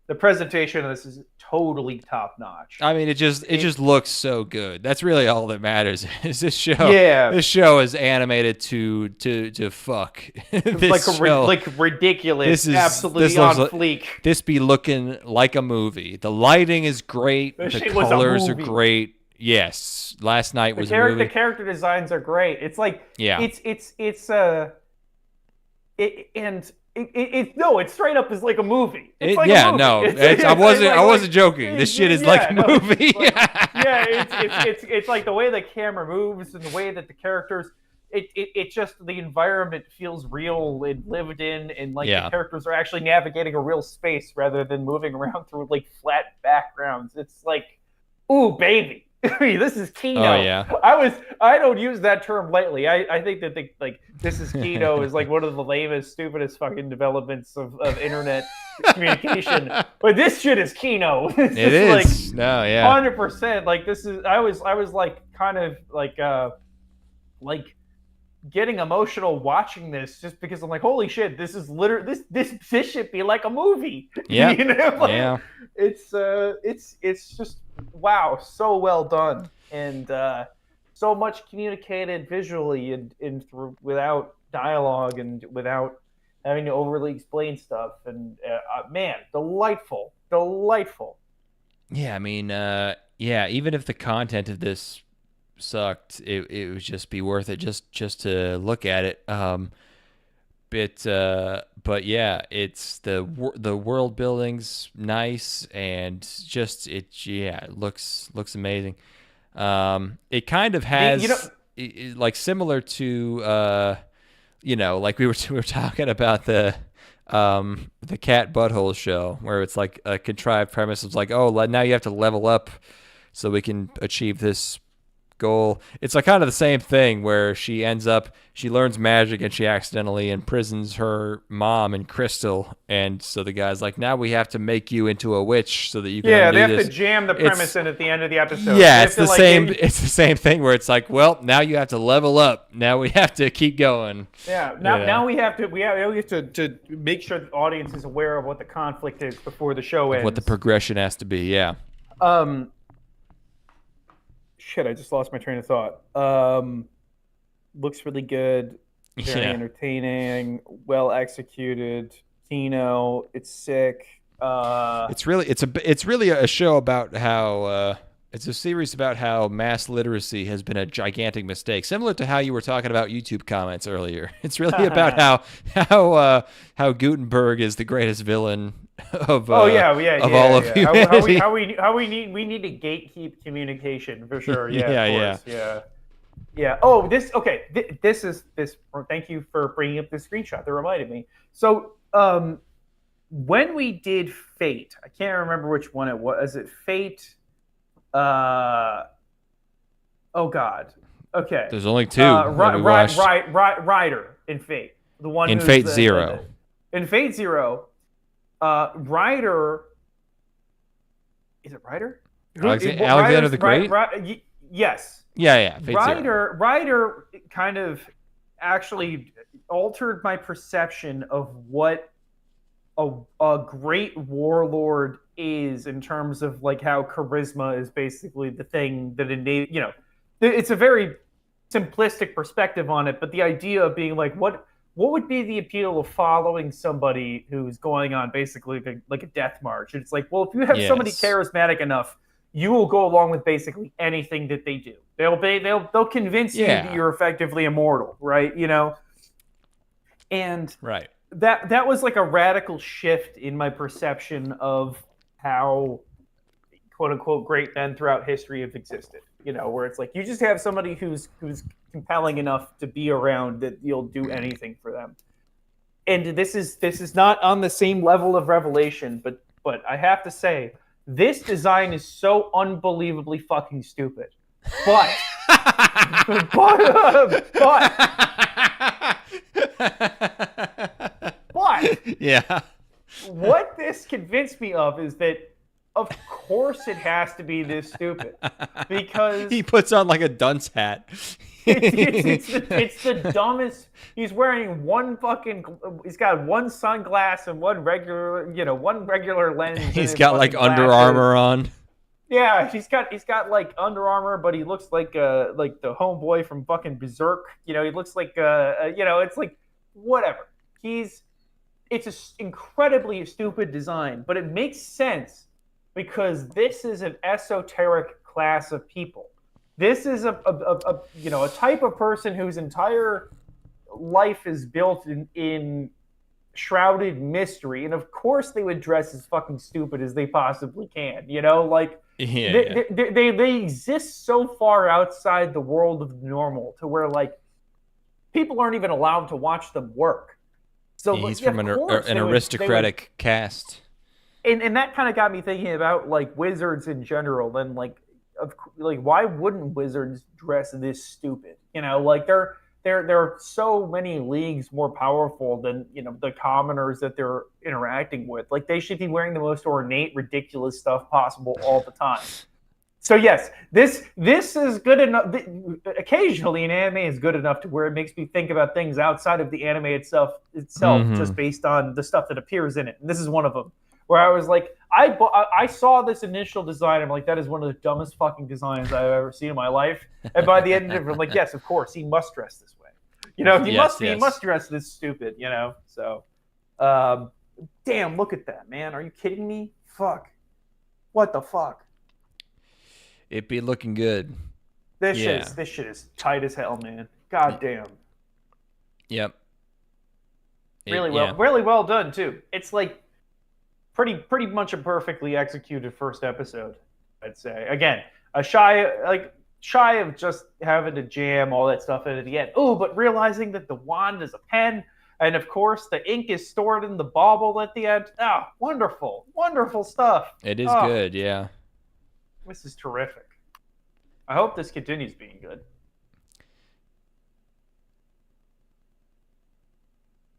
the presentation of this is totally top notch. I mean, it just looks so good. That's really all that matters. Is this show? Yeah, this show is animated to fuck. Like ridiculous. Absolutely on fleek. This be looking like a movie. The lighting is great. The colors are great. Yes, last night was a movie. The character designs are great. It's like it's straight up is like a movie. It's like a movie. I wasn't joking. This shit is like a movie. It's like the way the camera moves and the way that the characters. It just, the environment feels real and lived in, and like the characters are actually navigating a real space rather than moving around through like flat backgrounds. It's like, ooh, baby. This is Kino. Oh yeah. I don't use that term lightly. I think that this is Kino is like one of the lamest, stupidest fucking developments of internet communication. But this shit is Kino. It is. Like, no, yeah. 100%. Like this is. I was like kind of like getting emotional watching this, just because I'm like, holy shit, this is literally this should be like a movie. Yeah. Yeah. It's just, wow, so well done, and so much communicated visually and through, without dialogue and without having to overly explain stuff, and man, delightful. Yeah, I mean, even if the content of this sucked, it would just be worth it just to look at it. But yeah, it's the world building's nice, and just it looks amazing. It kind of has like similar to like we were talking about the cat butthole show, where it's like a contrived premise. It's like, oh, now you have to level up so we can achieve this goal. It's like kind of the same thing where she learns magic and she accidentally imprisons her mom in crystal, and so the guy's like, now we have to make you into a witch so that you can undo they have this. to jam the premise in at the end of the episode. Yeah, it's the same. It's the same thing where it's like, well, now you have to level up. Now we have to keep going. Yeah. Now we have to make sure the audience is aware of what the conflict is before the show ends. What the progression has to be. Yeah. Shit, I just lost my train of thought. Looks really good. Very entertaining. Well executed. Kino, it's sick. It's really a show about how it's a series about how mass literacy has been a gigantic mistake, similar to how you were talking about YouTube comments earlier. It's really about how Gutenberg is the greatest villain of all of humanity. How we need to gatekeep communication for sure. Yeah. Oh, this is. Thank you for bringing up this screenshot that reminded me. So, when we did Fate, I can't remember which one it was. Is it Fate? Oh God. Okay. There's only two. Ryder in Fate. The one in Fate Zero. In Fate Zero, Ryder. Is it Ryder? Alexander the Great. Yes. Yeah. Fate Ryder kind of actually altered my perception of what a great warlord is in terms of like how charisma is basically the thing that it's a very simplistic perspective on it, but the idea of being like what would be the appeal of following somebody who's going on basically like a death march? It's like, well, if you have somebody charismatic enough, you will go along with basically anything that they do. They'll convince you that you're effectively immortal, right? And right. That was like a radical shift in my perception of how quote unquote great men throughout history have existed. Where it's like you just have somebody who's compelling enough to be around that you'll do anything for them. And this is not on the same level of revelation, but I have to say, this design is so unbelievably fucking stupid. But yeah. What this convinced me of is that, of course, it has to be this stupid because he puts on like a dunce hat. It's the dumbest. He's wearing he's got one sunglass and one regular lens. He's got like Under Armour on. Yeah, he's got like Under Armour, but he looks like the homeboy from fucking Berserk. He looks like it's like whatever. It's an incredibly stupid design, but it makes sense because this is an esoteric class of people. This is a type of person whose entire life is built in shrouded mystery, and of course they would dress as fucking stupid as they possibly can. They exist so far outside the world of normal to where like people aren't even allowed to watch them work. So he's from an aristocratic caste, and that kind of got me thinking about like wizards in general. And like why wouldn't wizards dress this stupid? Like there are so many leagues more powerful than the commoners that they're interacting with. Like they should be wearing the most ornate, ridiculous stuff possible all the time. So yes, this is good enough. Occasionally, an anime is good enough to where it makes me think about things outside of the anime itself, just based on the stuff that appears in it. And this is one of them, where I was like, I saw this initial design. I'm like, that is one of the dumbest fucking designs I've ever seen in my life. And by the end of it, I'm like, yes, of course, he must dress this way. He must dress this stupid. So, damn, look at that, man. Are you kidding me? Fuck. What the fuck? It be looking good. This shit is tight as hell, man. God damn. Yep. Really well done too. It's like pretty much a perfectly executed first episode, I'd say. Again, shy of just having to jam all that stuff in at the end. Oh, but realizing that the wand is a pen, and of course the ink is stored in the bauble at the end. Ah, wonderful stuff. It is good, yeah. This is terrific. I hope this continues being good.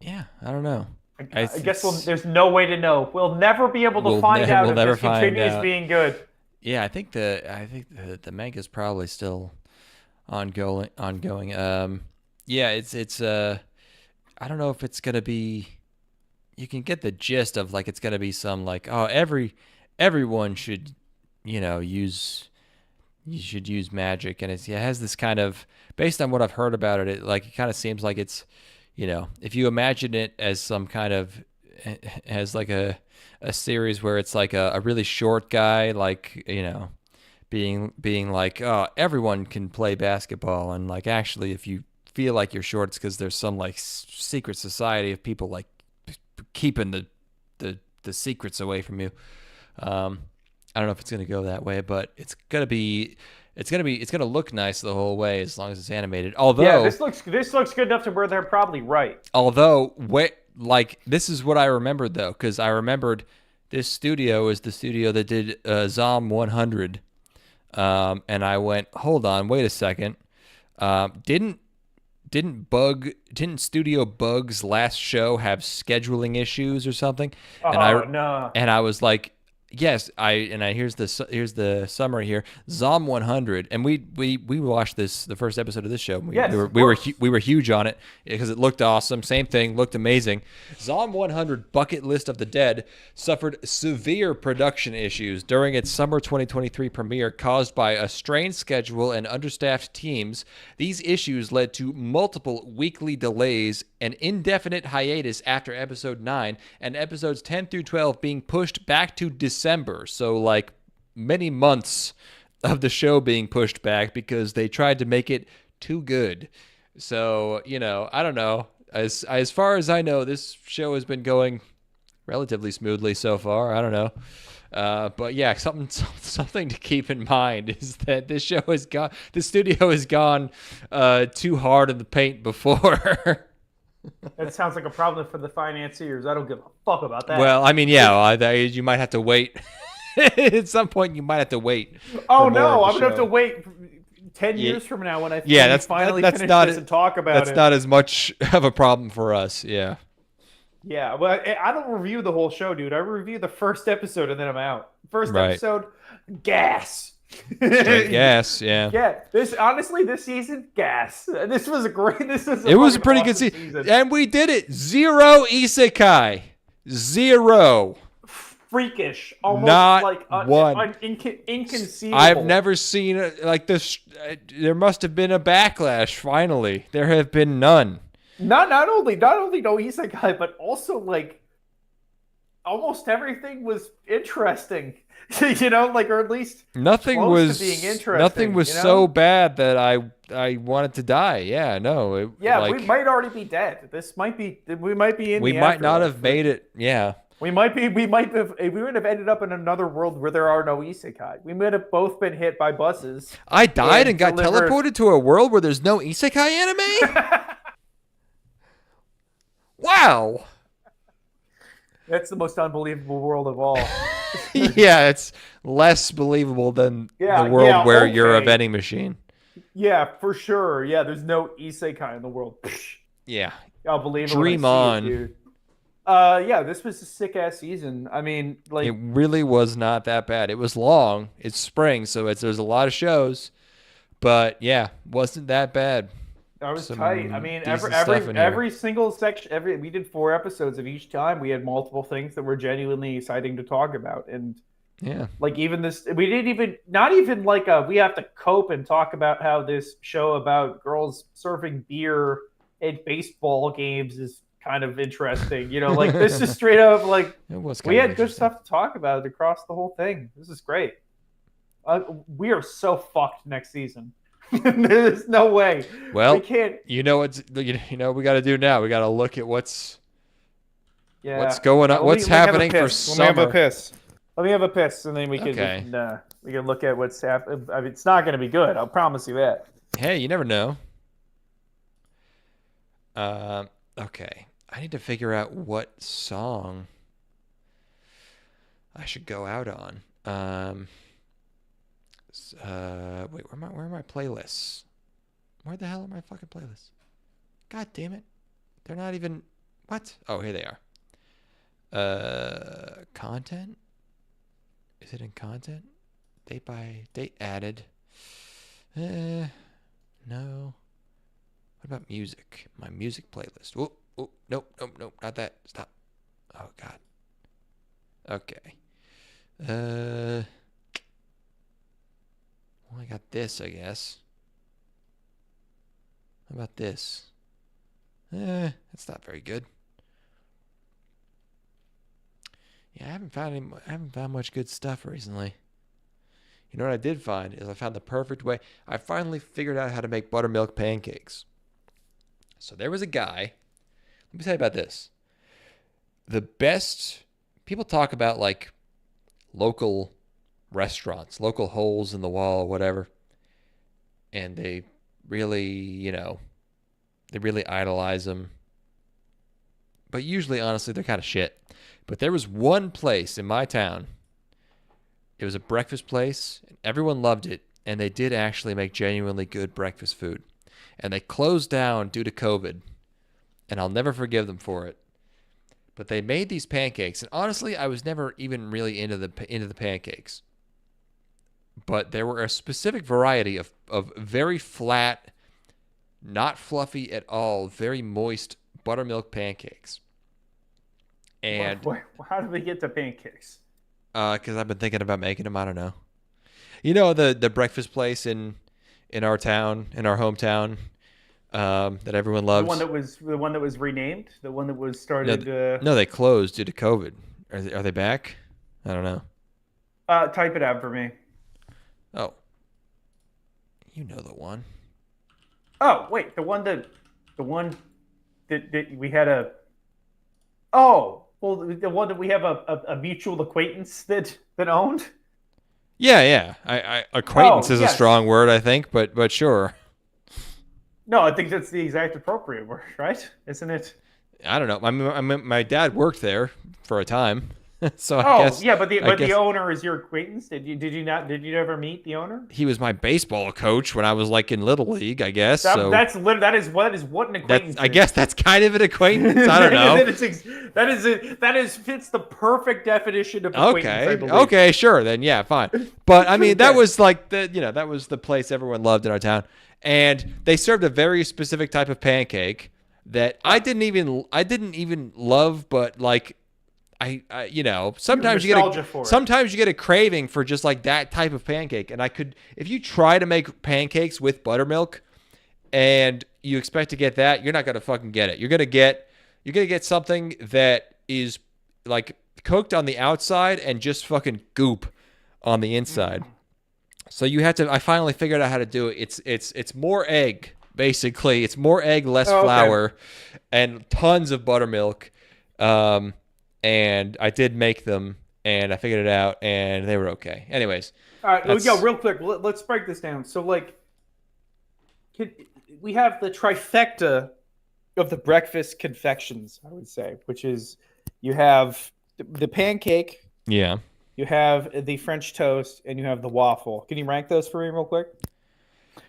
Yeah, I don't know. I guess there's no way to know. We'll never be able to find out if this continues being good. Yeah, I think the manga is probably still ongoing. Yeah, it's I don't know if it's gonna be. You can get the gist of like it's gonna be some like, oh, everyone should, use magic, and it has this kind of, based on what I've heard about it, it kind of seems like it's, if you imagine it as some kind of, as like a series where it's like a really short guy, like, being like, oh, everyone can play basketball, and like actually if you feel like you're short, it's because there's some like secret society of people like keeping the secrets away from you. I don't know if it's gonna go that way, but it's gonna look nice the whole way as long as it's animated. Although, yeah, this looks good enough to where they're probably right. Although, this is what I remembered though, because I remembered this studio is the studio that did Zom 100, and I went, hold on, wait a second, didn't Studio Bug's last show have scheduling issues or something? No. And I was like, yes, here's the summary here. Zom 100, and we watched the first episode of this show. We were huge on it because it looked awesome. Same thing, looked amazing. Zom 100 Bucket List of the Dead suffered severe production issues during its summer 2023 premiere caused by a strained schedule and understaffed teams. These issues led to multiple weekly delays, an indefinite hiatus after episode 9, and episodes 10 through 12 being pushed back to December. So like many months of the show being pushed back because they tried to make it too good. So, I don't know. As far as I know, this show has been going relatively smoothly so far. I don't know. But yeah, something to keep in mind is that this studio has gone too hard in the paint before. That sounds like a problem for the financiers. I don't give a fuck about that. Well, I mean, yeah, you might have to wait. At some point, you might have to wait. Oh no, I'm gonna have to wait 10 years from now when I finally finish this and talk about it. That's not as much of a problem for us. Yeah. Yeah, well, I don't review the whole show, dude. I review the first episode and then I'm out. First episode, gas. Straight gas, yeah. Yeah, this season, gas. This was a pretty good season. And we did it. 0 isekai. 0. Freakish. Almost not like one. Inconceivable. I've never seen like this. There must have been a backlash, finally. There have been none. Not only no isekai, but also like almost everything was interesting. Or at least nothing was being interesting. Nothing was so bad that I wanted to die. Yeah, no. We might already be dead. We might be in. We might not have made it. Yeah. We would have ended up in another world where there are no isekai. We might have both been hit by buses. I died and got teleported to a world where there's no isekai anime? Wow. That's the most unbelievable world of all. Yeah, it's less believable than the world where you're a vending machine. Yeah, for sure. Yeah, there's no isekai in the world. Yeah. I'll believe it. Dream on. Dude. Yeah, this was a sick-ass season. I mean, like... It really was not that bad. It was long. It's spring, so there's a lot of shows. But, yeah, wasn't that bad. That was tight. I mean, every single section, we did 4 episodes of each time. We had multiple things that were genuinely exciting to talk about, and yeah, like even this, we didn't even we have to cope and talk about how this show about girls serving beer at baseball games is kind of interesting. Like this is straight up like we had good stuff to talk about across the whole thing. This is great. We are so fucked next season. There's no way. Well, we can't. We got to do now. We got to look at what's going on. What's happening for summer? Let me have a piss, and then we can look at what's happening. I mean, it's not going to be good. I'll promise you that. Hey, you never know. Okay, I need to figure out what song I should go out on. Wait, where are my playlists? Where the hell are my fucking playlists? God damn it. They're not even... What? Oh, here they are. Content? Is it in content? They added... no. What about music? My music playlist. Oh, nope, not that. Stop. Oh, God. Okay. Well, I got this, I guess. How about this? That's not very good. Yeah, I haven't found much good stuff recently. You know what I did find is I found the perfect way. I finally figured out how to make buttermilk pancakes. So there was a guy. Let me tell you about this. The best people talk about like local restaurants, local holes in the wall, whatever. And they really, they really idolize them. But usually, honestly, they're kind of shit. But there was one place in my town. It was a breakfast place. And everyone loved it. And they did actually make genuinely good breakfast food. And they closed down due to COVID. And I'll never forgive them for it. But they made these pancakes. And honestly, I was never even really into the pancakes. But there were a specific variety of very flat, not fluffy at all, very moist buttermilk pancakes. And how did we get to pancakes? Because I've been thinking about making them. I don't know. You know the breakfast place in our town, in our hometown, that everyone loves. The one that was renamed. The one that was started. No, they closed due to COVID. Are they back? I don't know. Type it out for me. Oh, you know the one. Oh wait, the one that we had a. Oh well, the one that we have a mutual acquaintance that owned. Yeah. I acquaintance is a strong word, I think, but sure. No, I think that's the exact appropriate word, right? Isn't it? I don't know. I mean, my dad worked there for a time, so I guess. Yeah, but the owner is your acquaintance. Did you ever meet the owner? He was my baseball coach when I was like in Little League, I guess. That is what an acquaintance is. I guess that's kind of an acquaintance. I don't know. that fits the perfect definition of acquaintance. Okay, sure then. Yeah, fine. But I mean, that was like that was the place everyone loved in our town, and they served a very specific type of pancake that I didn't even love, but like. Sometimes you get a craving for just like that type of pancake. And if you try to make pancakes with buttermilk and you expect to get that, you're not going to fucking get it. You're going to get something that is like cooked on the outside and just fucking goop on the inside. So I finally figured out how to do it. It's more egg, basically. It's more egg, less flour, and tons of buttermilk. And I did make them, and I figured it out, and they were okay. Anyways. All right, real quick, let's break this down. So, like, we have the trifecta of the breakfast confections, I would say, which is you have the pancake. Yeah. You have the French toast, and you have the waffle. Can you rank those for me real quick?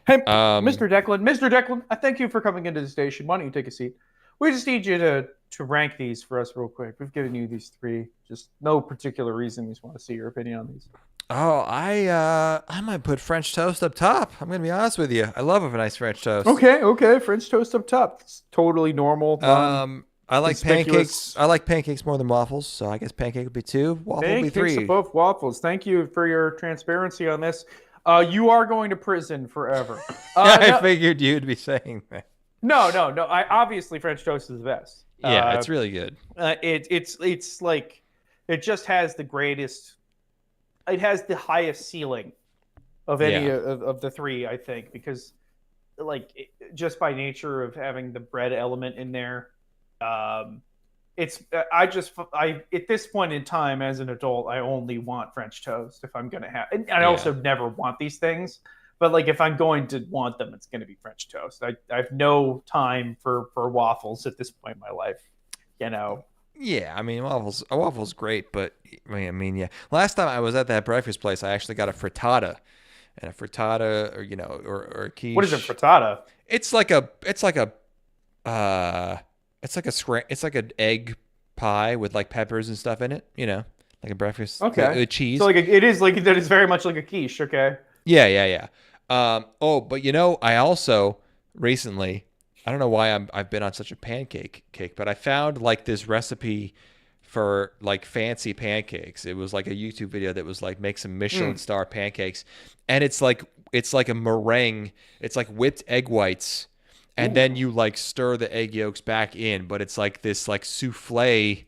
Hey, Mr. Declan, I thank you for coming into the station. Why don't you take a seat? We just need you to rank these for us real quick. We've given you these three. Just no particular reason. We just want to see your opinion on these. Oh, I might put French toast up top. I'm going to be honest with you. I love a nice French toast. Okay. French toast up top. It's totally normal. I like pancakes. I like pancakes more than waffles, so I guess pancake would be 2. Waffle would be 3. Both waffles. Thank you for your transparency on this. You are going to prison forever. I figured you'd be saying that. No. Obviously, French toast is the best. Yeah, it's really good. It's like it just has the greatest. It has the highest ceiling of any of the three, I think, because just by nature of having the bread element in there, at this point in time as an adult, I only want French toast if I'm gonna have. And I also never want these things. But like if I'm going to want them, it's going to be French toast. I have no time for waffles at this point in my life, Yeah, I mean waffles great, but I mean yeah. Last time I was at that breakfast place, I actually got a frittata, and a frittata, or or a quiche. What is a frittata? It's like a it's like an egg pie with like peppers and stuff in it. Like a breakfast. Okay. Cheese. So like it is like that is very much like a quiche. Okay. Yeah. But I also recently, I don't know why I've been on such a pancake kick, but I found like this recipe for like fancy pancakes. It was like a YouTube video that was like make some Michelin star pancakes, and it's like a meringue. It's like whipped egg whites, and then you like stir the egg yolks back in, but it's like this like souffle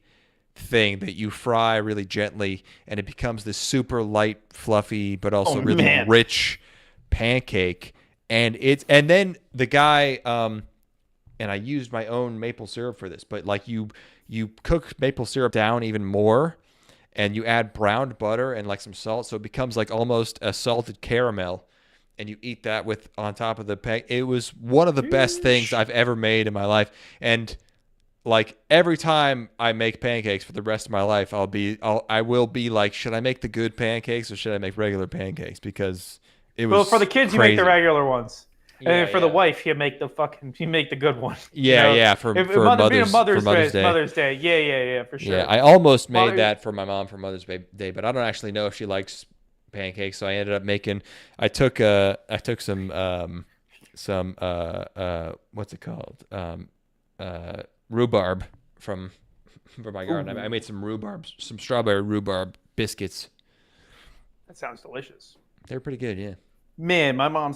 thing that you fry really gently, and it becomes this super light, fluffy, but also really rich pancake. And then the guy, and I used my own maple syrup for this, but like you cook maple syrup down even more, and you add browned butter and like some salt, so it becomes like almost a salted caramel, and you eat that with on top of the pancake. It was one of the best things I've ever made in my life, and like every time I make pancakes for the rest of my life, I will be like, should I make the good pancakes or should I make regular pancakes? Because it was for the kids, crazy. You make the regular ones. Yeah, and for the wife, you make the good one. Yeah. For Mother's Day. Mother's Day. Yeah, for sure. Yeah, I almost made that for my mom for Mother's Day, but I don't actually know if she likes pancakes, so I ended up making. I took some what's it called? Rhubarb from my garden. I made some strawberry rhubarb biscuits. That sounds delicious. They're pretty good, yeah. Man, my mom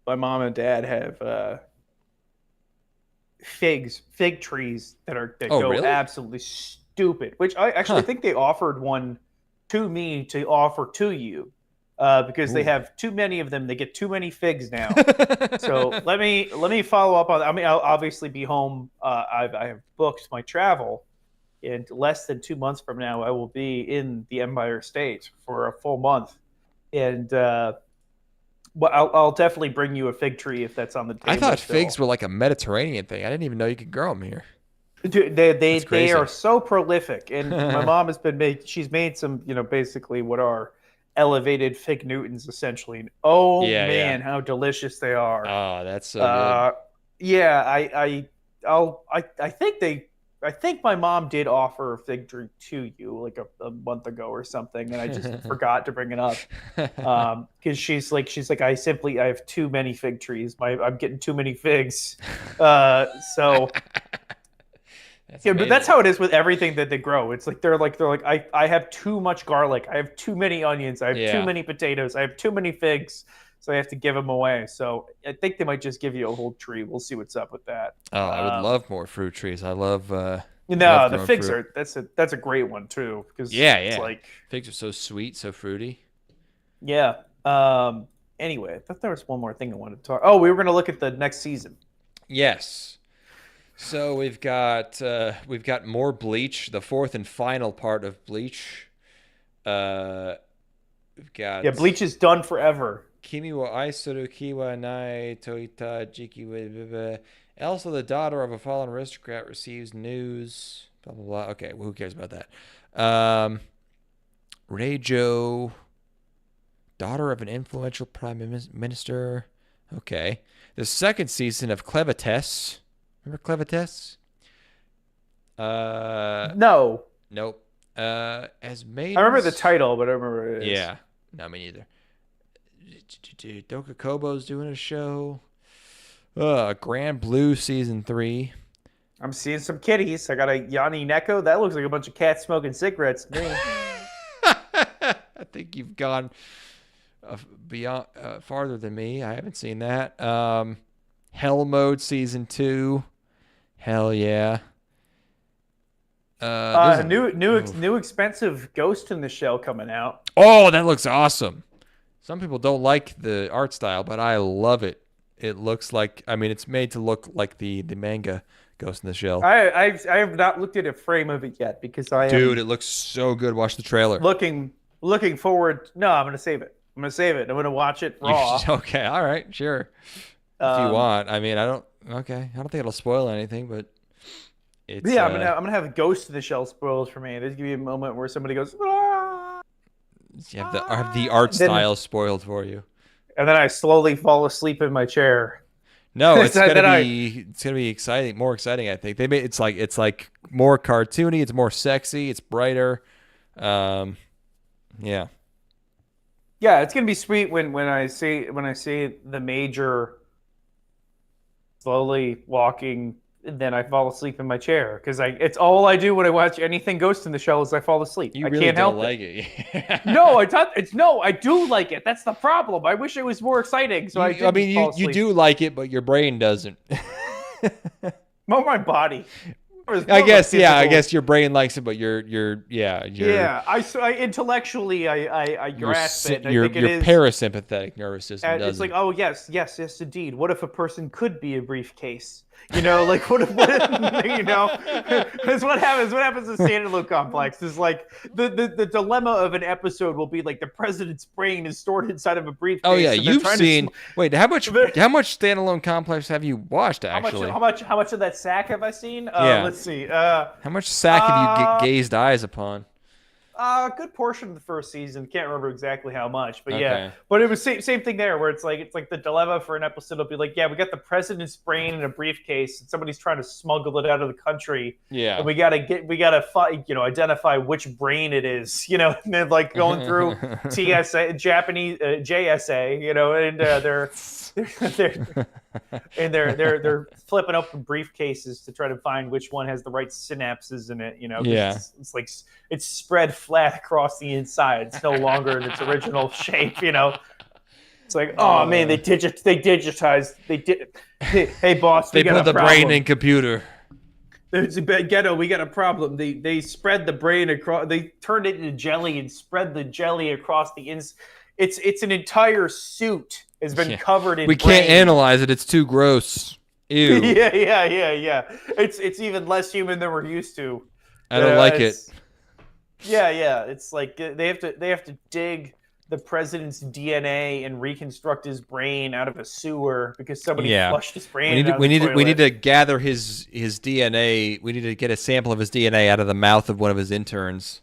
and dad have fig trees that go really? absolutely stupid. Which I actually think they offered one to me to offer to you, because they have too many of them. They get too many figs now. So let me follow up on. I mean, I'll obviously be home. I have booked my travel. In less than 2 months from now, I will be in the Empire State for a full month, and I'll definitely bring you a fig tree if that's on the table. I thought figs were like a Mediterranean thing. I didn't even know you could grow them here. Dude, they are so prolific, and my mom has she's made some, basically what are elevated fig Newtons essentially. And man, how delicious they are! Oh, that's so good. Yeah, I think my mom did offer a fig tree to you like a month ago or something, and I just forgot to bring it up because she's like I have too many fig trees. I'm getting too many figs, so. But that's how it is with everything that they grow. It's like they're like I have too much garlic. I have too many onions. I have too many potatoes. I have too many figs. So I have to give them away. So I think they might just give you a whole tree. We'll see what's up with that. Oh, I would love more fruit trees. I love. The figs fruit. That's a great one too. Because it's like figs are so sweet, so fruity. Yeah. Anyway, I thought there was one more thing I wanted to talk. Oh, we were going to look at the next season. Yes. So we've got more Bleach, the fourth and final part of Bleach. We've got Bleach is done forever. Kimi wa Aisuru Kiwa Nai Toita Jiki wa Elsa, the daughter of a fallen aristocrat, receives news. Blah blah blah. Okay, well, who cares about that? Reijo, daughter of an influential prime minister. Okay, the second season of Clevites. Remember Clevites? No. Nope. As maidens... I remember the title, but I don't remember what it is. Yeah. No, me neither. Dokukobo's doing a show. Grand Blue Season 3. I'm seeing some kitties. I got a Yanni Neko. That looks like a bunch of cats smoking cigarettes to me. I think you've gone beyond farther than me. I haven't seen that. Hell Mode Season 2. Hell yeah. New expensive Ghost in the Shell coming out. Oh, that looks awesome. Some people don't like the art style, but I love it. It looks like, it's made to look like the manga Ghost in the Shell. I have not looked at a frame of it yet because Dude, it looks so good. Watch the trailer. Looking forward. No, I'm going to save it. I'm going to watch it raw. Okay, all right, sure. If you want. I don't think it'll spoil anything, but it's... Yeah, I'm gonna have Ghost in the Shell spoils for me. There's gonna be a moment where somebody goes, ah! You have the art style spoiled for you. and then I slowly fall asleep in my chair. No, it's gonna be exciting, more exciting. I think it's like more cartoony, it's more sexy, it's brighter. Yeah, yeah, it's gonna be sweet when I see the Major slowly walking, and then I fall asleep in my chair because it's all I do when I watch anything Ghost in the Shell is I fall asleep. You I really can't don't help like it. it. No, I do like it. That's the problem. I wish it was more exciting. So I didn't fall asleep. You do like it, but your brain doesn't. More my body. I guess your brain likes it, but you're I intellectually I grasp it. Your parasympathetic nervous system doesn't. It's like, oh yes, indeed. What if a person could be a briefcase? Like what if that's what happens. What happens in Standalone Complex is like the dilemma of an episode will be like the president's brain is stored inside of a briefcase. Oh yeah, you've seen. Wait, how much Standalone Complex have you watched? Actually, how much of that sack have I seen? Let's see. How much sack have you gazed eyes upon? A good portion of the first season. Can't remember exactly how much, but yeah. But it was same thing there, where it's like the dilemma for an episode will be like, yeah, we got the president's brain in a briefcase, and somebody's trying to smuggle it out of the country. Yeah, and we gotta identify which brain it is. And then like going through TSA, Japanese JSA, and they're flipping open briefcases to try to find which one has the right synapses in it. It's like it's spread flat across the inside. It's no longer in its original shape. It's like, oh man, they digitized. Hey boss, they put the brain in computer. There's a ghetto. We got a problem. They spread the brain across. They turned it into jelly and spread the jelly across the ins. It's an entire suit has been covered in. We can't analyze it. It's too gross. Ew. Yeah. It's even less human than we're used to. I don't like it. Yeah. It's like they have to dig the president's DNA and reconstruct his brain out of a sewer because somebody flushed his brain. We need to gather his DNA. We need to get a sample of his DNA out of the mouth of one of his interns.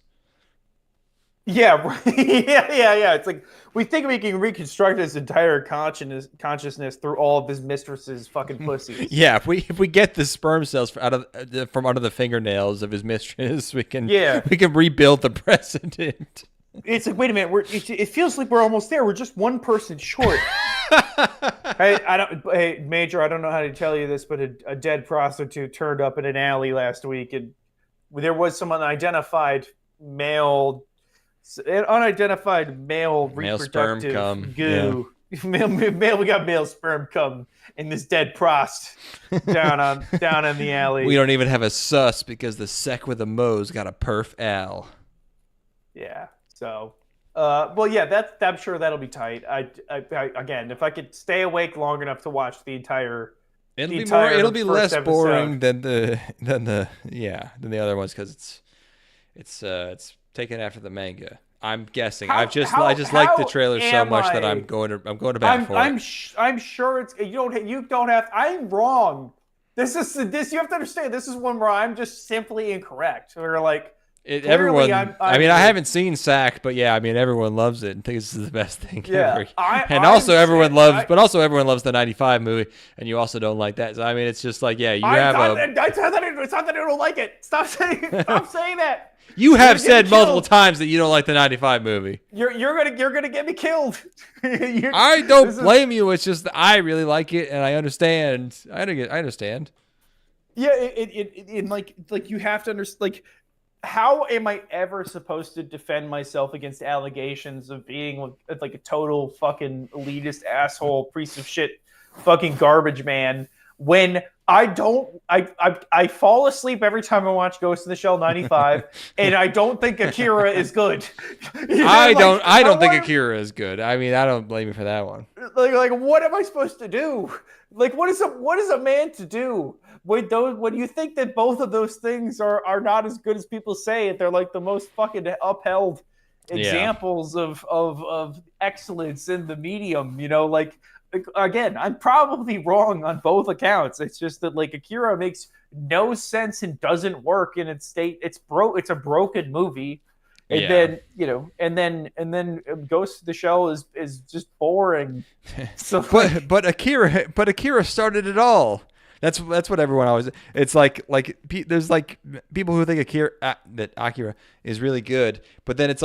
Yeah. It's like we think we can reconstruct his entire consciousness through all of his mistress's fucking pussies. Yeah, if we get the sperm cells from under the fingernails of his mistress, we can rebuild the president. It's like, wait a minute, it feels like we're almost there. We're just one person short. Hey, Major, I don't know how to tell you this, but a dead prostitute turned up in an alley last week, and there was some unidentified male reproductive sperm goo. Yeah. We got male sperm cum in this dead prost down in the alley. We don't even have a sus because the sec with a Mo's got a perf al. Yeah. So, I'm sure that'll be tight. I again, if I could stay awake long enough to watch the entire. It'll be less boring than the other ones because it's taken after the manga. I'm guessing. I just like the trailer so much that I'm going to bat for it. I'm sure it's you don't have. I'm wrong. This you have to understand. This is one where I'm just simply incorrect. We're like. Everyone. I haven't seen Sack, but yeah, everyone loves it and thinks this is the best thing ever. Everyone loves the '95 movie, and you also don't like that. So it's just like, yeah, it's not that I don't like it. Stop saying that. You have said multiple times that you don't like the '95 movie. You're gonna get me killed. I don't blame you. It's just that I really like it, and I understand. I understand. Yeah, like you have to understand. Like, how am I ever supposed to defend myself against allegations of being like a total fucking elitist asshole, piece of shit, fucking garbage man when I fall asleep every time I watch Ghost in the Shell 95, and I don't think Akira is good. I don't think Akira is good. I don't blame you for that one. Like what am I supposed to do? Like what is a man to do when you think that both of those things are not as good as people say? They're like the most fucking upheld examples of excellence in the medium. Again, I'm probably wrong on both accounts. It's just that like Akira makes no sense and doesn't work in its state. It's a broken movie. And then Ghost of the Shell is just boring. So but Akira started it all. That's what everyone always. It's like there's like people who think that Akira is really good, but then it's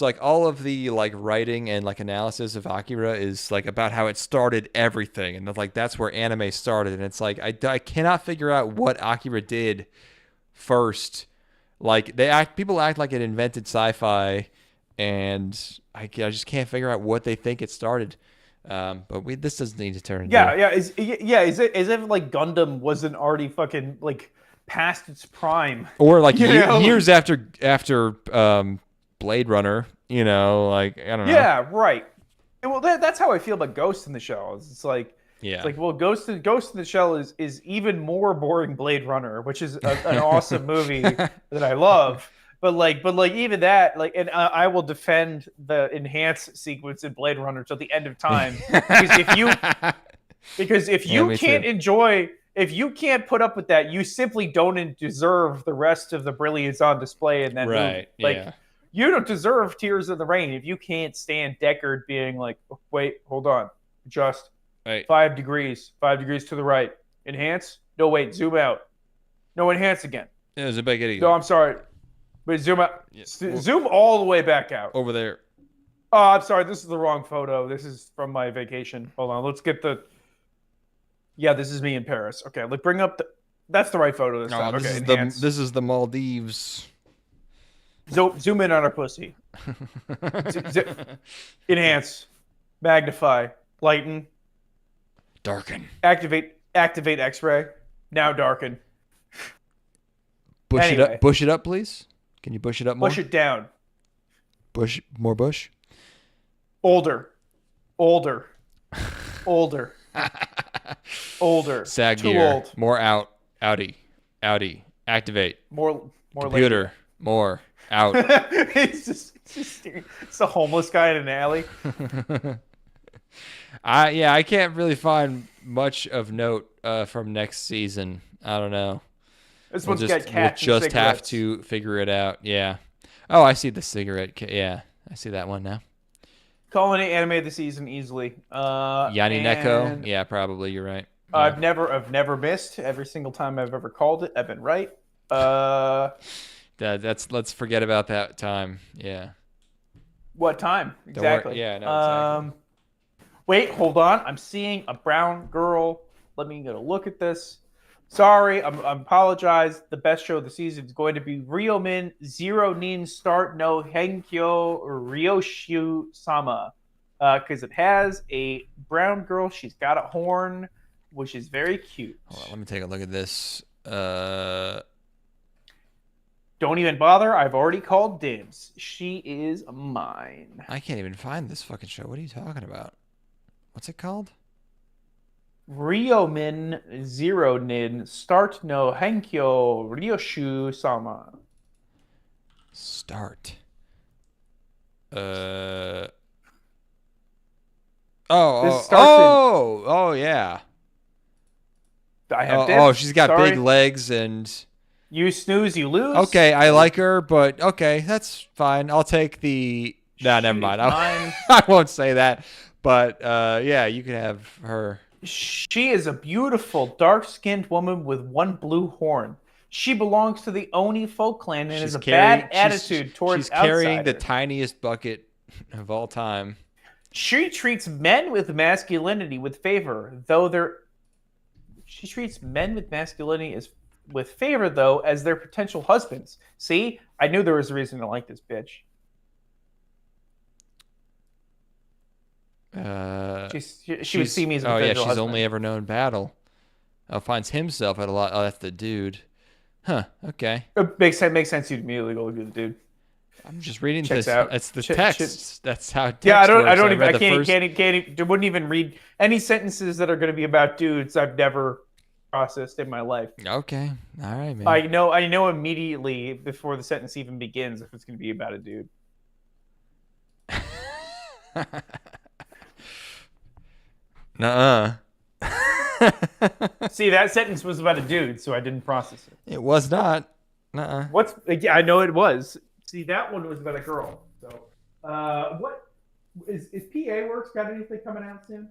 like all of the like writing and like analysis of Akira is like about how it started everything, and like that's where anime started. And it's like I cannot figure out what Akira did first. Like people act like it invented sci-fi, and I just can't figure out what they think it started. But this doesn't need to turn into... Is it like Gundam wasn't already fucking like past its prime, or like years after Blade Runner, like I don't know. Yeah, right. Well, that's how I feel about Ghost in the Shell. It's like Ghost in the Shell is even more boring Blade Runner, which is an awesome movie that I love. But even that, and I will defend the enhanced sequence in Blade Runner till the end of time, because if you can't put up with that, you simply don't deserve the rest of the brilliance on display in that movie. You don't deserve Tears of the Rain if you can't stand Deckard being like, oh, wait, hold on, adjust. 5 degrees to the right. Enhance? No, wait, zoom out. No, enhance again. Yeah, there's a big idiot. No, I'm sorry. Wait, zoom out. Yeah. Zoom all the way back out. Over there. Oh, I'm sorry. This is the wrong photo. This is from my vacation. Hold on. Let's get the... Yeah, this is me in Paris. Okay, let's bring up the... That's the right photo this time. This is the Maldives. Zoom in on our pussy. Enhance. Magnify. Lighten. Darken. Activate X-ray. Now darken. Bush it up, please. Can you bush it up more? Push it down. More bush. Older. Sag Too gear. old. More out. Outie. Activate. More. Computer. Later. More out. it's a homeless guy in an alley. I can't really find much of note from next season. I don't know. We'll just have to figure it out. Yeah. Oh, I see the cigarette. Yeah, I see that one now. Calling it anime of the season easily. Neko. Yeah, probably. You're right. Yeah. I've never missed. Every single time I've ever called it, I've been right. Let's forget about that time. Yeah. What time exactly? Yeah. No. Exactly. Wait, hold on. I'm seeing a brown girl. Let me get a look at this. Sorry, I apologize. The best show of the season is going to be Ryomen Zero Nin Start no Henkyo Ryoshu Sama. Because it has a brown girl. She's got a horn, which is very cute. Hold on, let me take a look at this. Don't even bother. I've already called dibs. She is mine. I can't even find this fucking show. What are you talking about? What's it called? Ryomen Zero Nin Start no Henkyo Ryoshu Sama. Start. Yeah. I have dibs. Oh, she's got big legs and... You snooze, you lose. Okay, I like her, but okay, that's fine. I'll take the... No, never mind. I won't say that. But, yeah, you can have her. She is a beautiful, dark-skinned woman with one blue horn. She belongs to the Oni folk clan and has a bad attitude towards outsiders. She's carrying the tiniest bucket of all time. She treats men with masculinity with favor, though She treats men with masculinity with favor, though, as their potential husbands. See? I knew there was a reason to like this bitch. She would see me as a potential husband. She's only ever known battle. Finds himself at a lot. Oh, that's the dude. Huh, okay. It makes sense. You'd immediately go look at the dude. I'm just reading Checks this. out. It's the text. That's how text Yeah, works. I wouldn't even read any sentences that are going to be about dudes I've never processed in my life. Okay. All right, man. I know immediately before the sentence even begins if it's going to be about a dude. Nuh-uh. See, that sentence was about a dude, so I didn't process it. It was not. Nuh-uh. I know it was. See, that one was about a girl. So, what is PA Works got anything coming out soon?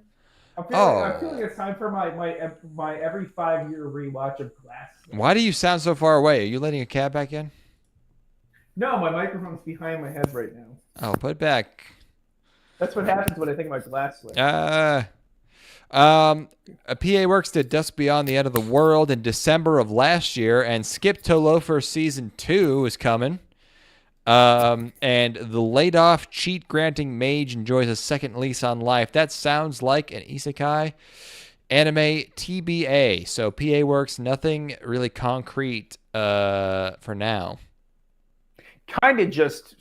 I'm feeling it's time for my every 5-year rewatch of Glass. Why do you sound so far away? Are you letting a cat back in? No, my microphone's behind my head right now. Oh, put it back. That's what happens when I think about Glass. A PA Works did Dust Beyond the End of the World in December of last year, and Skip to Loafer Season 2 is coming. And the laid-off, cheat-granting mage enjoys a second lease on life. That sounds like an isekai anime TBA. So PA Works, nothing really concrete for now. Kind of just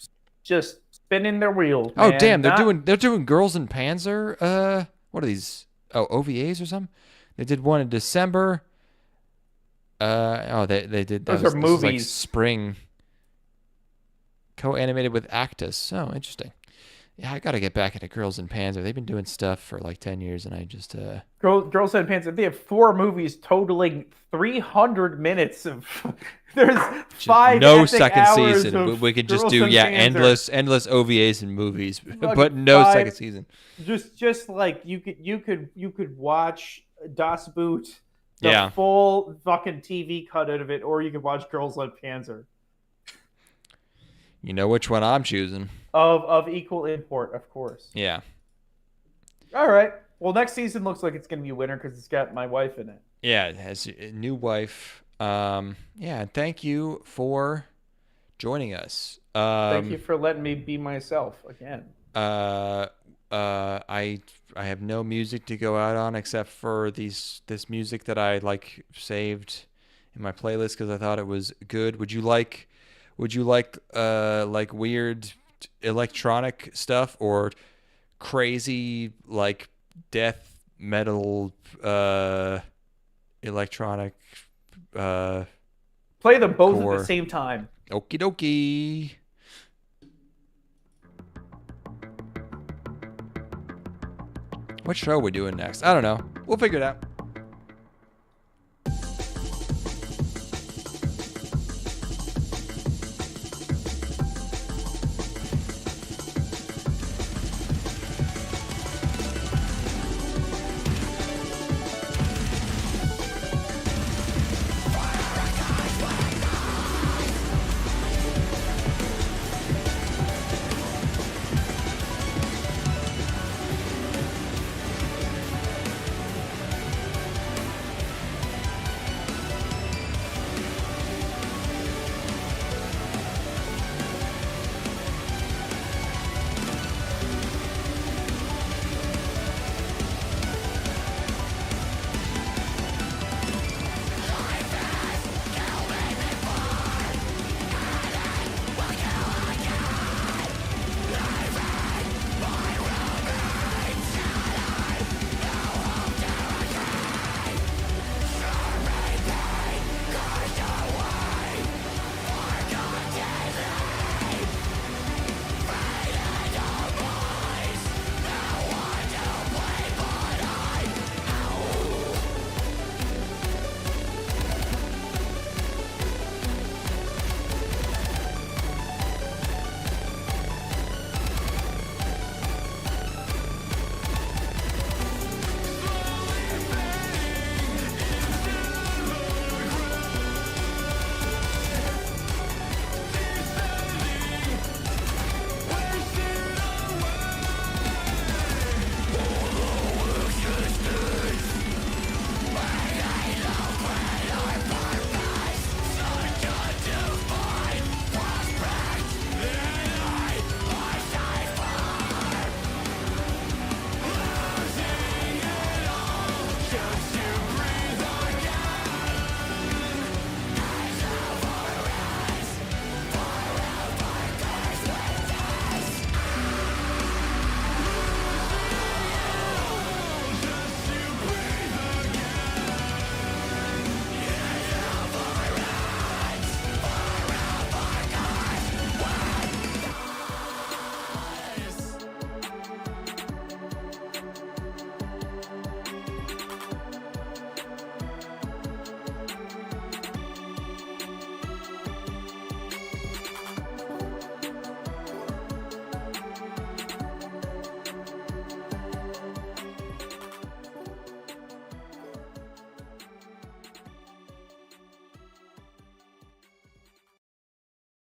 spinning their wheels. Oh man. damn, they're doing Girls in Panzer. What are these? Oh, OVAs or something? They did one in December. They did. Those are movies. Like spring. Co-animated with Actus. Oh, interesting. Yeah, I got to get back into Girls in Panzer. They've been doing stuff for like 10 years, and I just... Girls in Panzer, they have 4 movies totaling 300 minutes of... There's 5 no epic second hours season. We could just Girls do, in endless OVAs and movies, but no second season. Just like you could watch Das Boot, the full fucking TV cut out of it, or you could watch Girls in Panzer. You know which one I'm choosing. Of equal import, of course. Yeah. All right. Well, next season looks like it's going to be a winner because it's got my wife in it. Yeah, it has a new wife. And thank you for joining us. Thank you for letting me be myself again. I have no music to go out on except for this music that I like saved in my playlist because I thought it was good. Would you like weird electronic stuff or crazy like death metal electronic play them both at the same time. Okie dokie. What show are we doing next? I don't know. We'll figure it out.